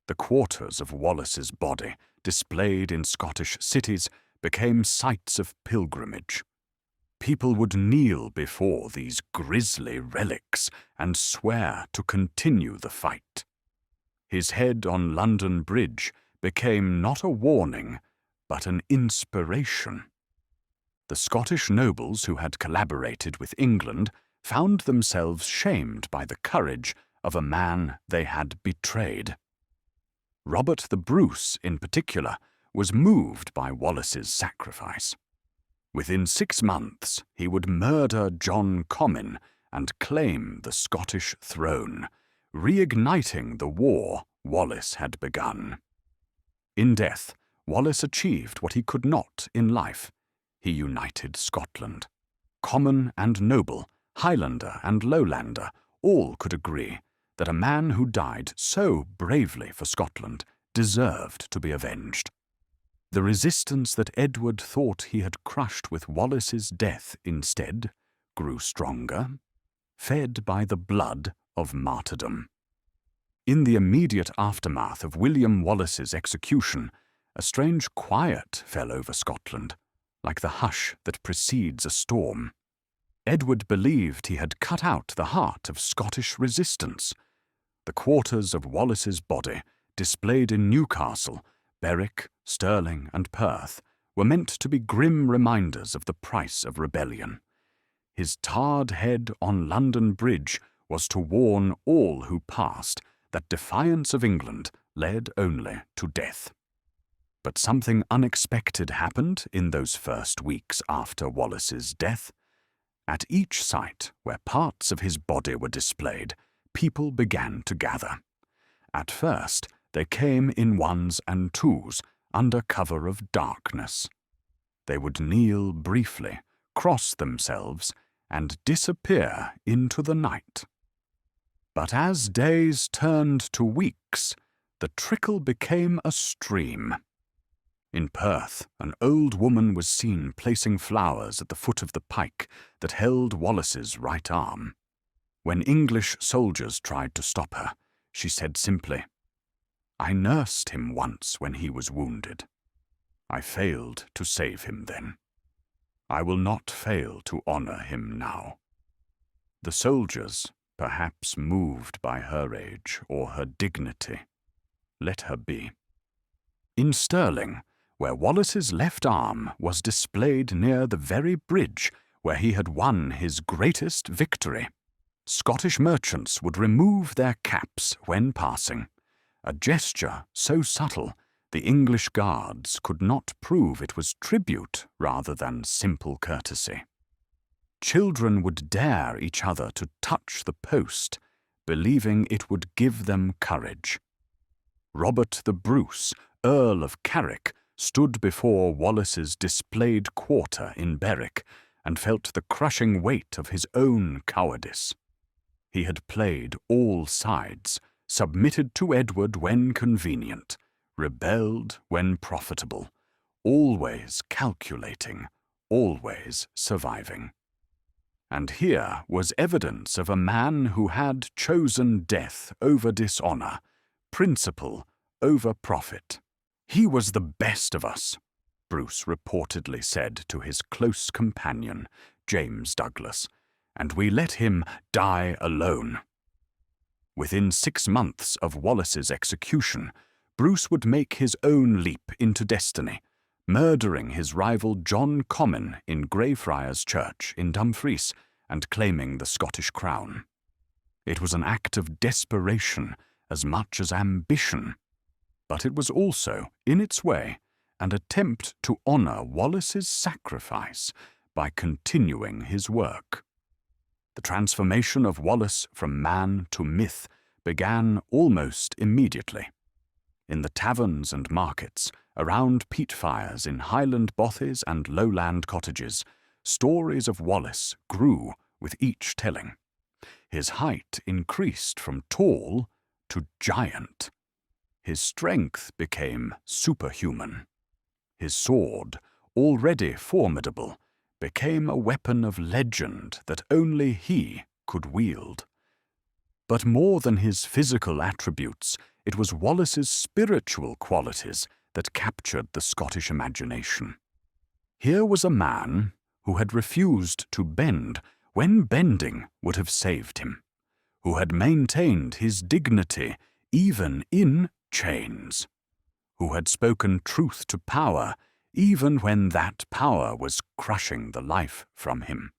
The quarters of Wallace's body, displayed in Scottish cities, became sites of pilgrimage. People would kneel before these grisly relics and swear to continue the fight. His head on London Bridge became not a warning, but an inspiration. The Scottish nobles who had collaborated with England found themselves shamed by the courage of a man they had betrayed. Robert the Bruce, in particular, was moved by Wallace's sacrifice. Within 6 months, he would murder John Comyn and claim the Scottish throne, reigniting the war Wallace had begun. In death, Wallace achieved what he could not in life. He united Scotland. Common and noble, Highlander and Lowlander, all could agree that a man who died so bravely for Scotland deserved to be avenged. The resistance that Edward thought he had crushed with Wallace's death instead grew stronger, fed by the blood of martyrdom. In the immediate aftermath of William Wallace's execution, a strange quiet fell over Scotland, like the hush that precedes a storm. Edward believed he had cut out the heart of Scottish resistance. The quarters of Wallace's body, displayed in Newcastle, Berwick, Stirling, and Perth, were meant to be grim reminders of the price of rebellion. His tarred head on London Bridge was to warn all who passed that defiance of England led only to death. But something unexpected happened in those first weeks after Wallace's death. At each site where parts of his body were displayed, people began to gather. At first, they came in ones and twos, under cover of darkness. They would kneel briefly, cross themselves, and disappear into the night. But as days turned to weeks, the trickle became a stream. In Perth, an old woman was seen placing flowers at the foot of the pike that held Wallace's right arm. When English soldiers tried to stop her, she said simply, "I nursed him once when he was wounded. I failed to save him then. I will not fail to honor him now." The soldiers, perhaps moved by her age or her dignity, let her be. In Stirling, where Wallace's left arm was displayed near the very bridge where he had won his greatest victory, Scottish merchants would remove their caps when passing, a gesture so subtle the English guards could not prove it was tribute rather than simple courtesy. Children would dare each other to touch the post, believing it would give them courage. Robert the Bruce, Earl of Carrick, stood before Wallace's displayed quarter in Berwick and felt the crushing weight of his own cowardice. He had played all sides, submitted to Edward when convenient, rebelled when profitable, always calculating, always surviving. And here was evidence of a man who had chosen death over dishonor, principle over profit. "He was the best of us," Bruce reportedly said to his close companion, James Douglas, "and we let him die alone." Within 6 months of Wallace's execution, Bruce would make his own leap into destiny, murdering his rival John Comyn in Greyfriars Church in Dumfries and claiming the Scottish crown. It was an act of desperation as much as ambition, but it was also, in its way, an attempt to honor Wallace's sacrifice by continuing his work. The transformation of Wallace from man to myth began almost immediately. In the taverns and markets, around peat fires in Highland bothies and lowland cottages, stories of Wallace grew with each telling. His height increased from tall to giant. His strength became superhuman. His sword, already formidable, became a weapon of legend that only he could wield. But more than his physical attributes, it was Wallace's spiritual qualities that captured the Scottish imagination. Here was a man who had refused to bend when bending would have saved him, who had maintained his dignity even in chains, who had spoken truth to power even when that power was crushing the life from him.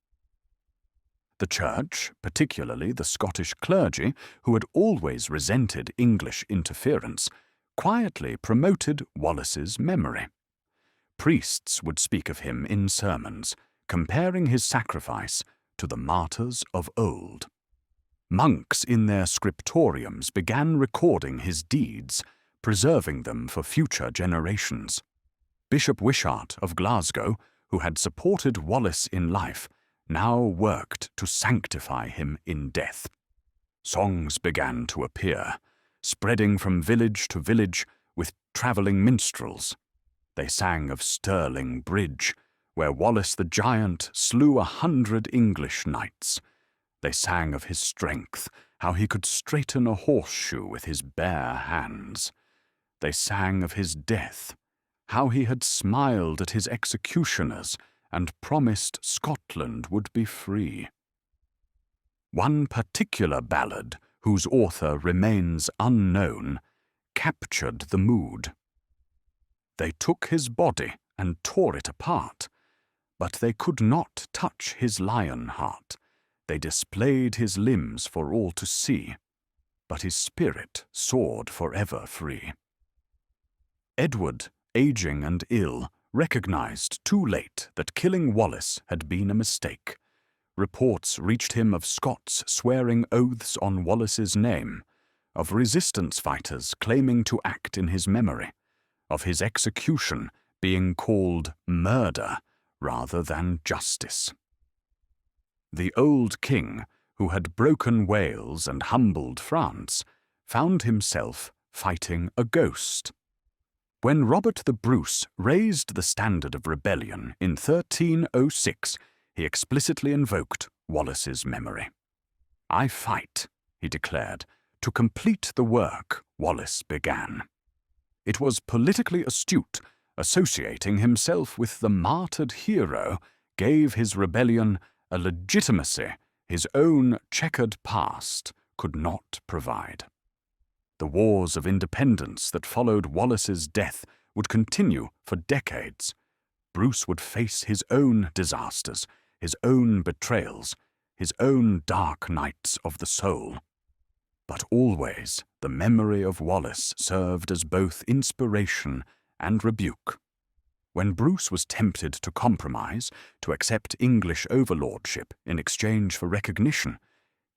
The Church, particularly the Scottish clergy, who had always resented English interference, quietly promoted Wallace's memory. Priests would speak of him in sermons, comparing his sacrifice to the martyrs of old. Monks in their scriptoriums began recording his deeds, preserving them for future generations. Bishop Wishart of Glasgow, who had supported Wallace in life, now worked to sanctify him in death. Songs began to appear, spreading from village to village with travelling minstrels. They sang of Stirling Bridge, where Wallace the Giant slew 100 English knights. They sang of his strength, how he could straighten a horseshoe with his bare hands. They sang of his death, how he had smiled at his executioners and promised Scotland would be free. One particular ballad, whose author remains unknown, captured the mood. They took his body and tore it apart, but they could not touch his lion heart. They displayed his limbs for all to see, but his spirit soared forever free. Edward, aging and ill, recognized too late that killing Wallace had been a mistake. Reports reached him of Scots swearing oaths on Wallace's name, of resistance fighters claiming to act in his memory, of his execution being called murder rather than justice. The old king, who had broken Wales and humbled France, found himself fighting a ghost. When Robert the Bruce raised the standard of rebellion in 1306, he explicitly invoked Wallace's memory. "I fight," he declared, "to complete the work Wallace began." It was politically astute, associating himself with the martyred hero gave his rebellion a legitimacy his own checkered past could not provide. The wars of independence that followed Wallace's death would continue for decades. Bruce would face his own disasters, his own betrayals, his own dark nights of the soul. But always the memory of Wallace served as both inspiration and rebuke. When Bruce was tempted to compromise, to accept English overlordship in exchange for recognition,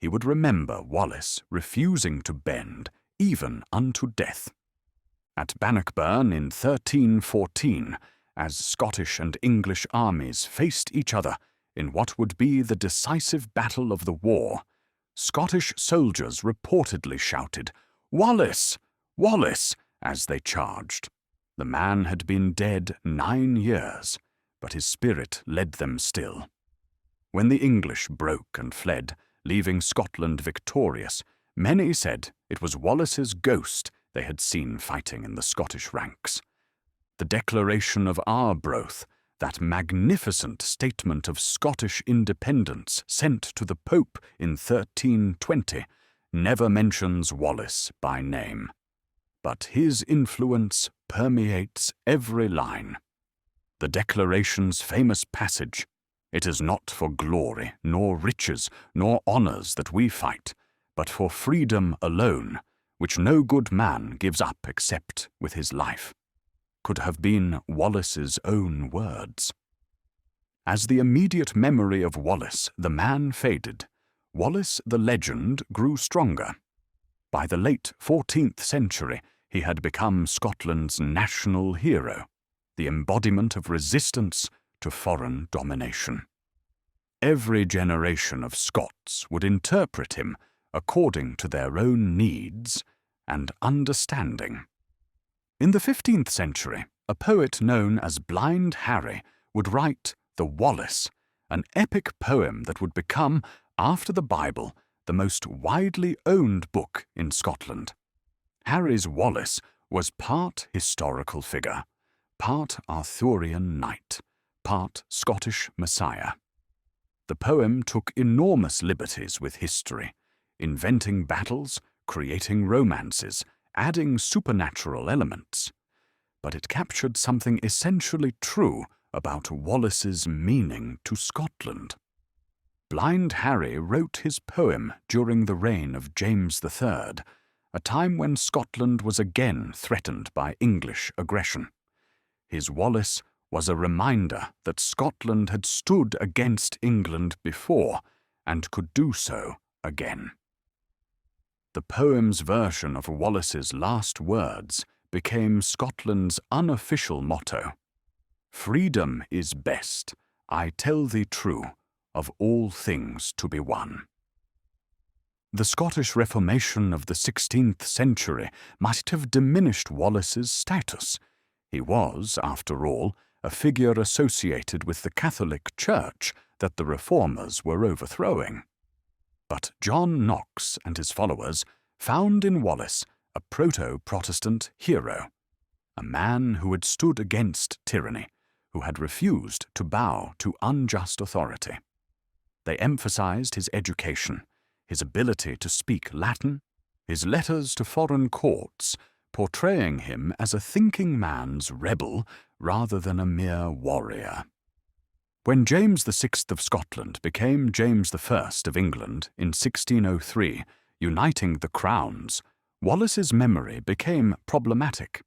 he would remember Wallace refusing to bend even unto death. At Bannockburn in 1314, as Scottish and English armies faced each other in what would be the decisive battle of the war, Scottish soldiers reportedly shouted, "Wallace! Wallace!" as they charged. The man had been dead 9 years, but his spirit led them still. When the English broke and fled, leaving Scotland victorious, many said it was Wallace's ghost they had seen fighting in the Scottish ranks. The Declaration of Arbroath, that magnificent statement of Scottish independence sent to the Pope in 1320, never mentions Wallace by name. But his influence permeates every line. The Declaration's famous passage, "It is not for glory, nor riches, nor honours that we fight, but for freedom alone, which no good man gives up except with his life," could have been Wallace's own words. As the immediate memory of Wallace, the man, faded, Wallace the legend grew stronger. By the late 14th century, he had become Scotland's national hero, the embodiment of resistance to foreign domination. Every generation of Scots would interpret him according to their own needs and understanding. In the 15th century, a poet known as Blind Harry would write The Wallace, an epic poem that would become, after the Bible, the most widely owned book in Scotland. Harry's Wallace was part historical figure, part Arthurian knight, part Scottish messiah. The poem took enormous liberties with history, inventing battles, creating romances, adding supernatural elements. But it captured something essentially true about Wallace's meaning to Scotland. Blind Harry wrote his poem during the reign of James III, a time when Scotland was again threatened by English aggression. His Wallace was a reminder that Scotland had stood against England before and could do so again. The poem's version of Wallace's last words became Scotland's unofficial motto: "Freedom is best, I tell thee true, of all things to be won." The Scottish Reformation of the 16th century might have diminished Wallace's status. He was, after all, a figure associated with the Catholic Church that the Reformers were overthrowing. But John Knox and his followers found in Wallace a proto-Protestant hero, a man who had stood against tyranny, who had refused to bow to unjust authority. They emphasized his education, his ability to speak Latin, his letters to foreign courts, portraying him as a thinking man's rebel rather than a mere warrior. When James VI of Scotland became James I of England in 1603, uniting the crowns, Wallace's memory became problematic.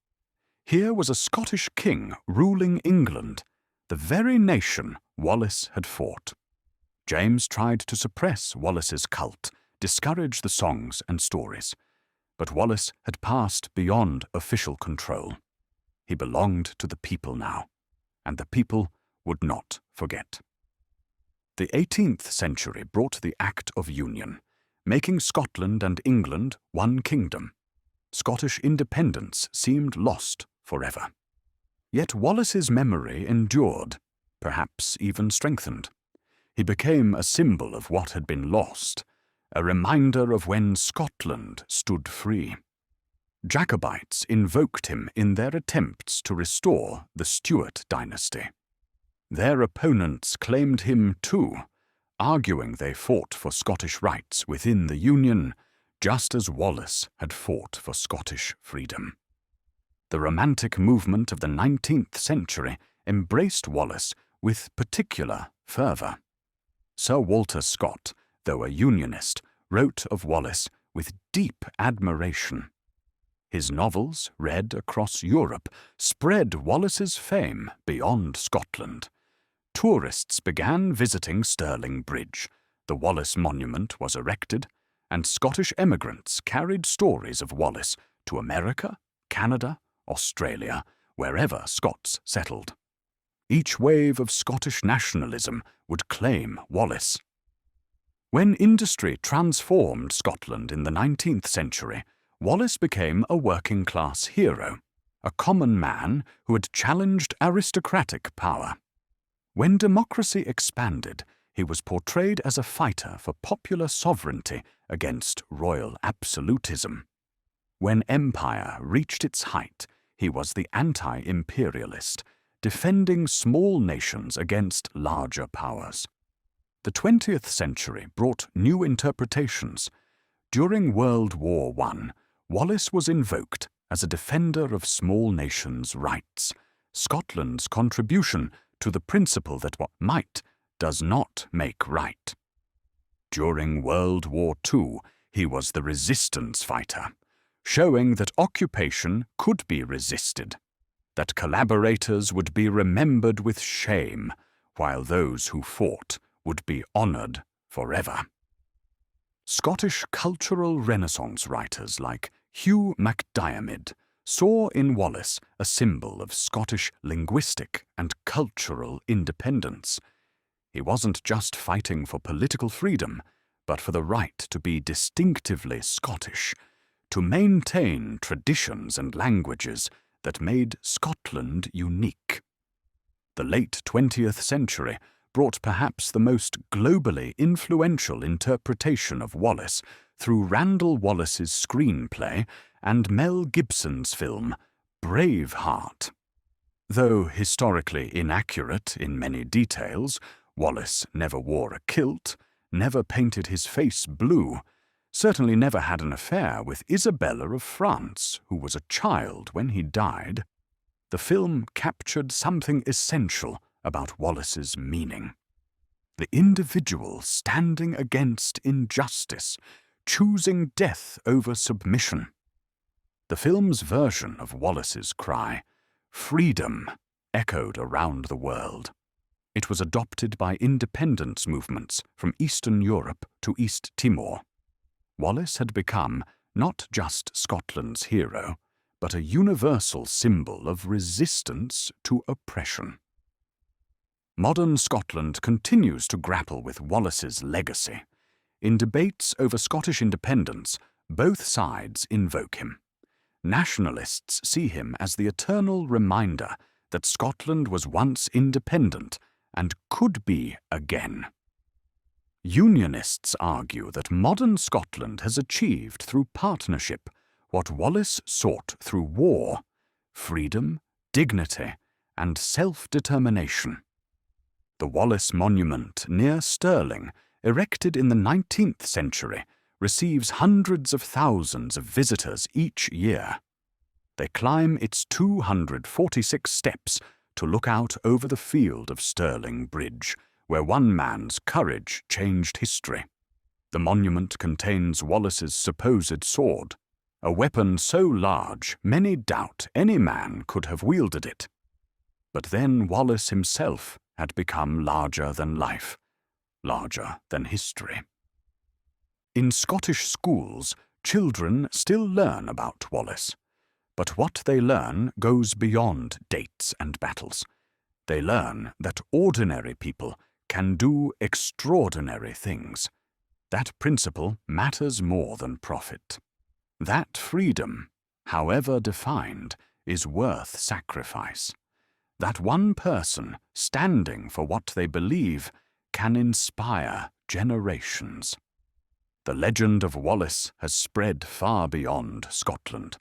Here was a Scottish king ruling England, the very nation Wallace had fought. James tried to suppress Wallace's cult, discourage the songs and stories, but Wallace had passed beyond official control. He belonged to the people now, and the people would not forget. The 18th century brought the Act of Union, making Scotland and England one kingdom. Scottish independence seemed lost forever. Yet Wallace's memory endured, perhaps even strengthened. He became a symbol of what had been lost, a reminder of when Scotland stood free. Jacobites invoked him in their attempts to restore the Stuart dynasty. Their opponents claimed him too, arguing they fought for Scottish rights within the Union, just as Wallace had fought for Scottish freedom. The Romantic movement of the 19th century embraced Wallace with particular fervour. Sir Walter Scott, though a Unionist, wrote of Wallace with deep admiration. His novels, read across Europe, spread Wallace's fame beyond Scotland. Tourists began visiting Stirling Bridge, the Wallace Monument was erected, and Scottish emigrants carried stories of Wallace to America, Canada, Australia, wherever Scots settled. Each wave of Scottish nationalism would claim Wallace. When industry transformed Scotland in the 19th century, Wallace became a working-class hero, a common man who had challenged aristocratic power. When democracy expanded, he was portrayed as a fighter for popular sovereignty against royal absolutism. When empire reached its height, he was the anti-imperialist, defending small nations against larger powers. The 20th century brought new interpretations. During World War I, Wallace was invoked as a defender of small nations' rights, Scotland's contribution to the principle that what might does not make right. During World War II, he was the resistance fighter, showing that occupation could be resisted, that collaborators would be remembered with shame, while those who fought would be honoured forever. Scottish cultural Renaissance writers like Hugh MacDiarmid saw in Wallace a symbol of Scottish linguistic and cultural independence. He wasn't just fighting for political freedom, but for the right to be distinctively Scottish, to maintain traditions and languages that made Scotland unique. The late 20th century brought perhaps the most globally influential interpretation of Wallace through Randall Wallace's screenplay and Mel Gibson's film Braveheart. Though historically inaccurate in many details, Wallace never wore a kilt, never painted his face blue, certainly never had an affair with Isabella of France, who was a child when he died. The film captured something essential about Wallace's meaning. The individual standing against injustice, choosing death over submission. The film's version of Wallace's cry, "Freedom," echoed around the world. It was adopted by independence movements from Eastern Europe to East Timor. Wallace had become not just Scotland's hero, but a universal symbol of resistance to oppression. Modern Scotland continues to grapple with Wallace's legacy. In debates over Scottish independence, both sides invoke him. Nationalists see him as the eternal reminder that Scotland was once independent and could be again. Unionists argue that modern Scotland has achieved through partnership what Wallace sought through war: freedom, dignity, and self-determination. The Wallace Monument near Stirling, erected in the 19th century, receives hundreds of thousands of visitors each year. They climb its 246 steps to look out over the field of Stirling Bridge, where one man's courage changed history. The monument contains Wallace's supposed sword, a weapon so large many doubt any man could have wielded it. But then Wallace himself had become larger than life, larger than history. In Scottish schools, children still learn about Wallace. But what they learn goes beyond dates and battles. They learn that ordinary people can do extraordinary things. That principle matters more than profit. That freedom, however defined, is worth sacrifice. That one person, standing for what they believe, can inspire generations. The legend of Wallace has spread far beyond Scotland.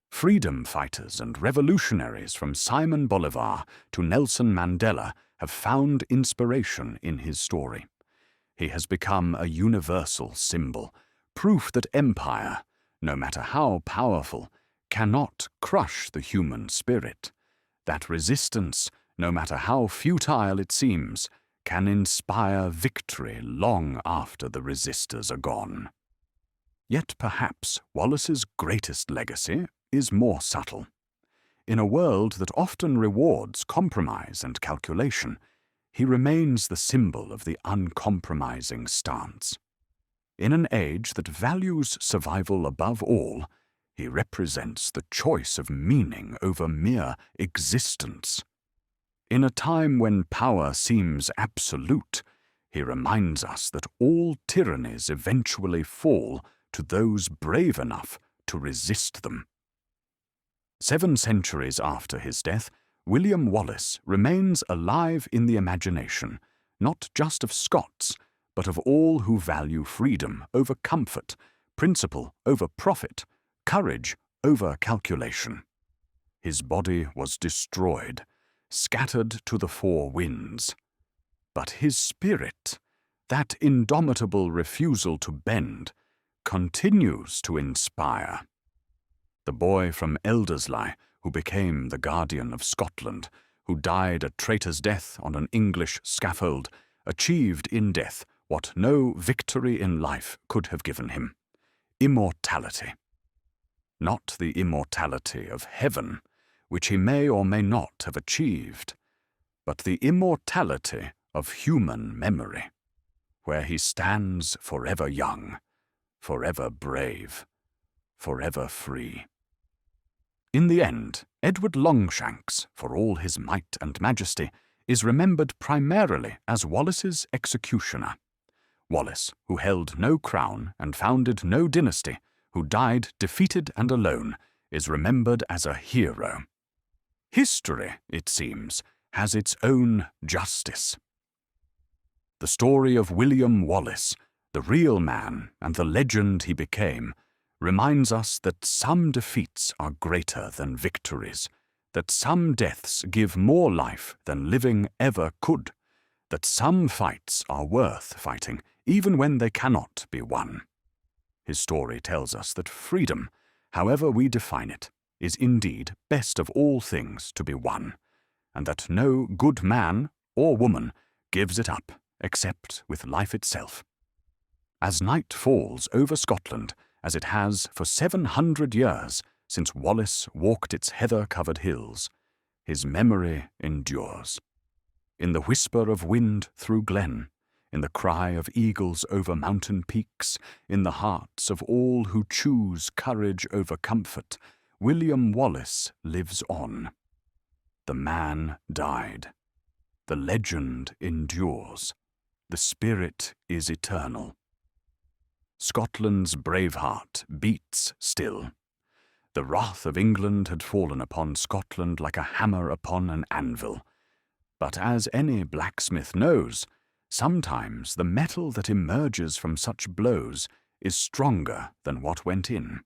Freedom fighters and revolutionaries from Simon Bolivar to Nelson Mandela have found inspiration in his story. He has become a universal symbol, proof that empire, no matter how powerful, cannot crush the human spirit. That resistance, no matter how futile it seems, can inspire victory long after the resistors are gone. Yet perhaps Wallace's greatest legacy is more subtle. In a world that often rewards compromise and calculation, he remains the symbol of the uncompromising stance. In an age that values survival above all, he represents the choice of meaning over mere existence. In a time when power seems absolute, he reminds us that all tyrannies eventually fall to those brave enough to resist them. 7 centuries after his death, William Wallace remains alive in the imagination, not just of Scots, but of all who value freedom over comfort, principle over profit, courage over calculation. His body was destroyed, scattered to the 4 winds. But his spirit, that indomitable refusal to bend, continues to inspire. The boy from Elderslie, who became the guardian of Scotland, who died a traitor's death on an English scaffold, achieved in death what no victory in life could have given him: immortality. Not the immortality of heaven, which he may or may not have achieved, but the immortality of human memory, where he stands forever young, forever brave, forever free. In the end, Edward Longshanks, for all his might and majesty, is remembered primarily as Wallace's executioner. Wallace, who held no crown and founded no dynasty, who died defeated and alone, is remembered as a hero. History, it seems, has its own justice. The story of William Wallace, the real man and the legend he became, reminds us that some defeats are greater than victories, that some deaths give more life than living ever could, that some fights are worth fighting, even when they cannot be won. His story tells us that freedom, however we define it, is indeed best of all things to be won, and that no good man or woman gives it up except with life itself. As night falls over Scotland, as it has for 700 years since Wallace walked its heather-covered hills, his memory endures. In the whisper of wind through glen, in the cry of eagles over mountain peaks, in the hearts of all who choose courage over comfort, William Wallace lives on. The man died. The legend endures. The spirit is eternal. Scotland's Braveheart beats still. The wrath of England had fallen upon Scotland like a hammer upon an anvil. But as any blacksmith knows, sometimes the metal that emerges from such blows is stronger than what went in.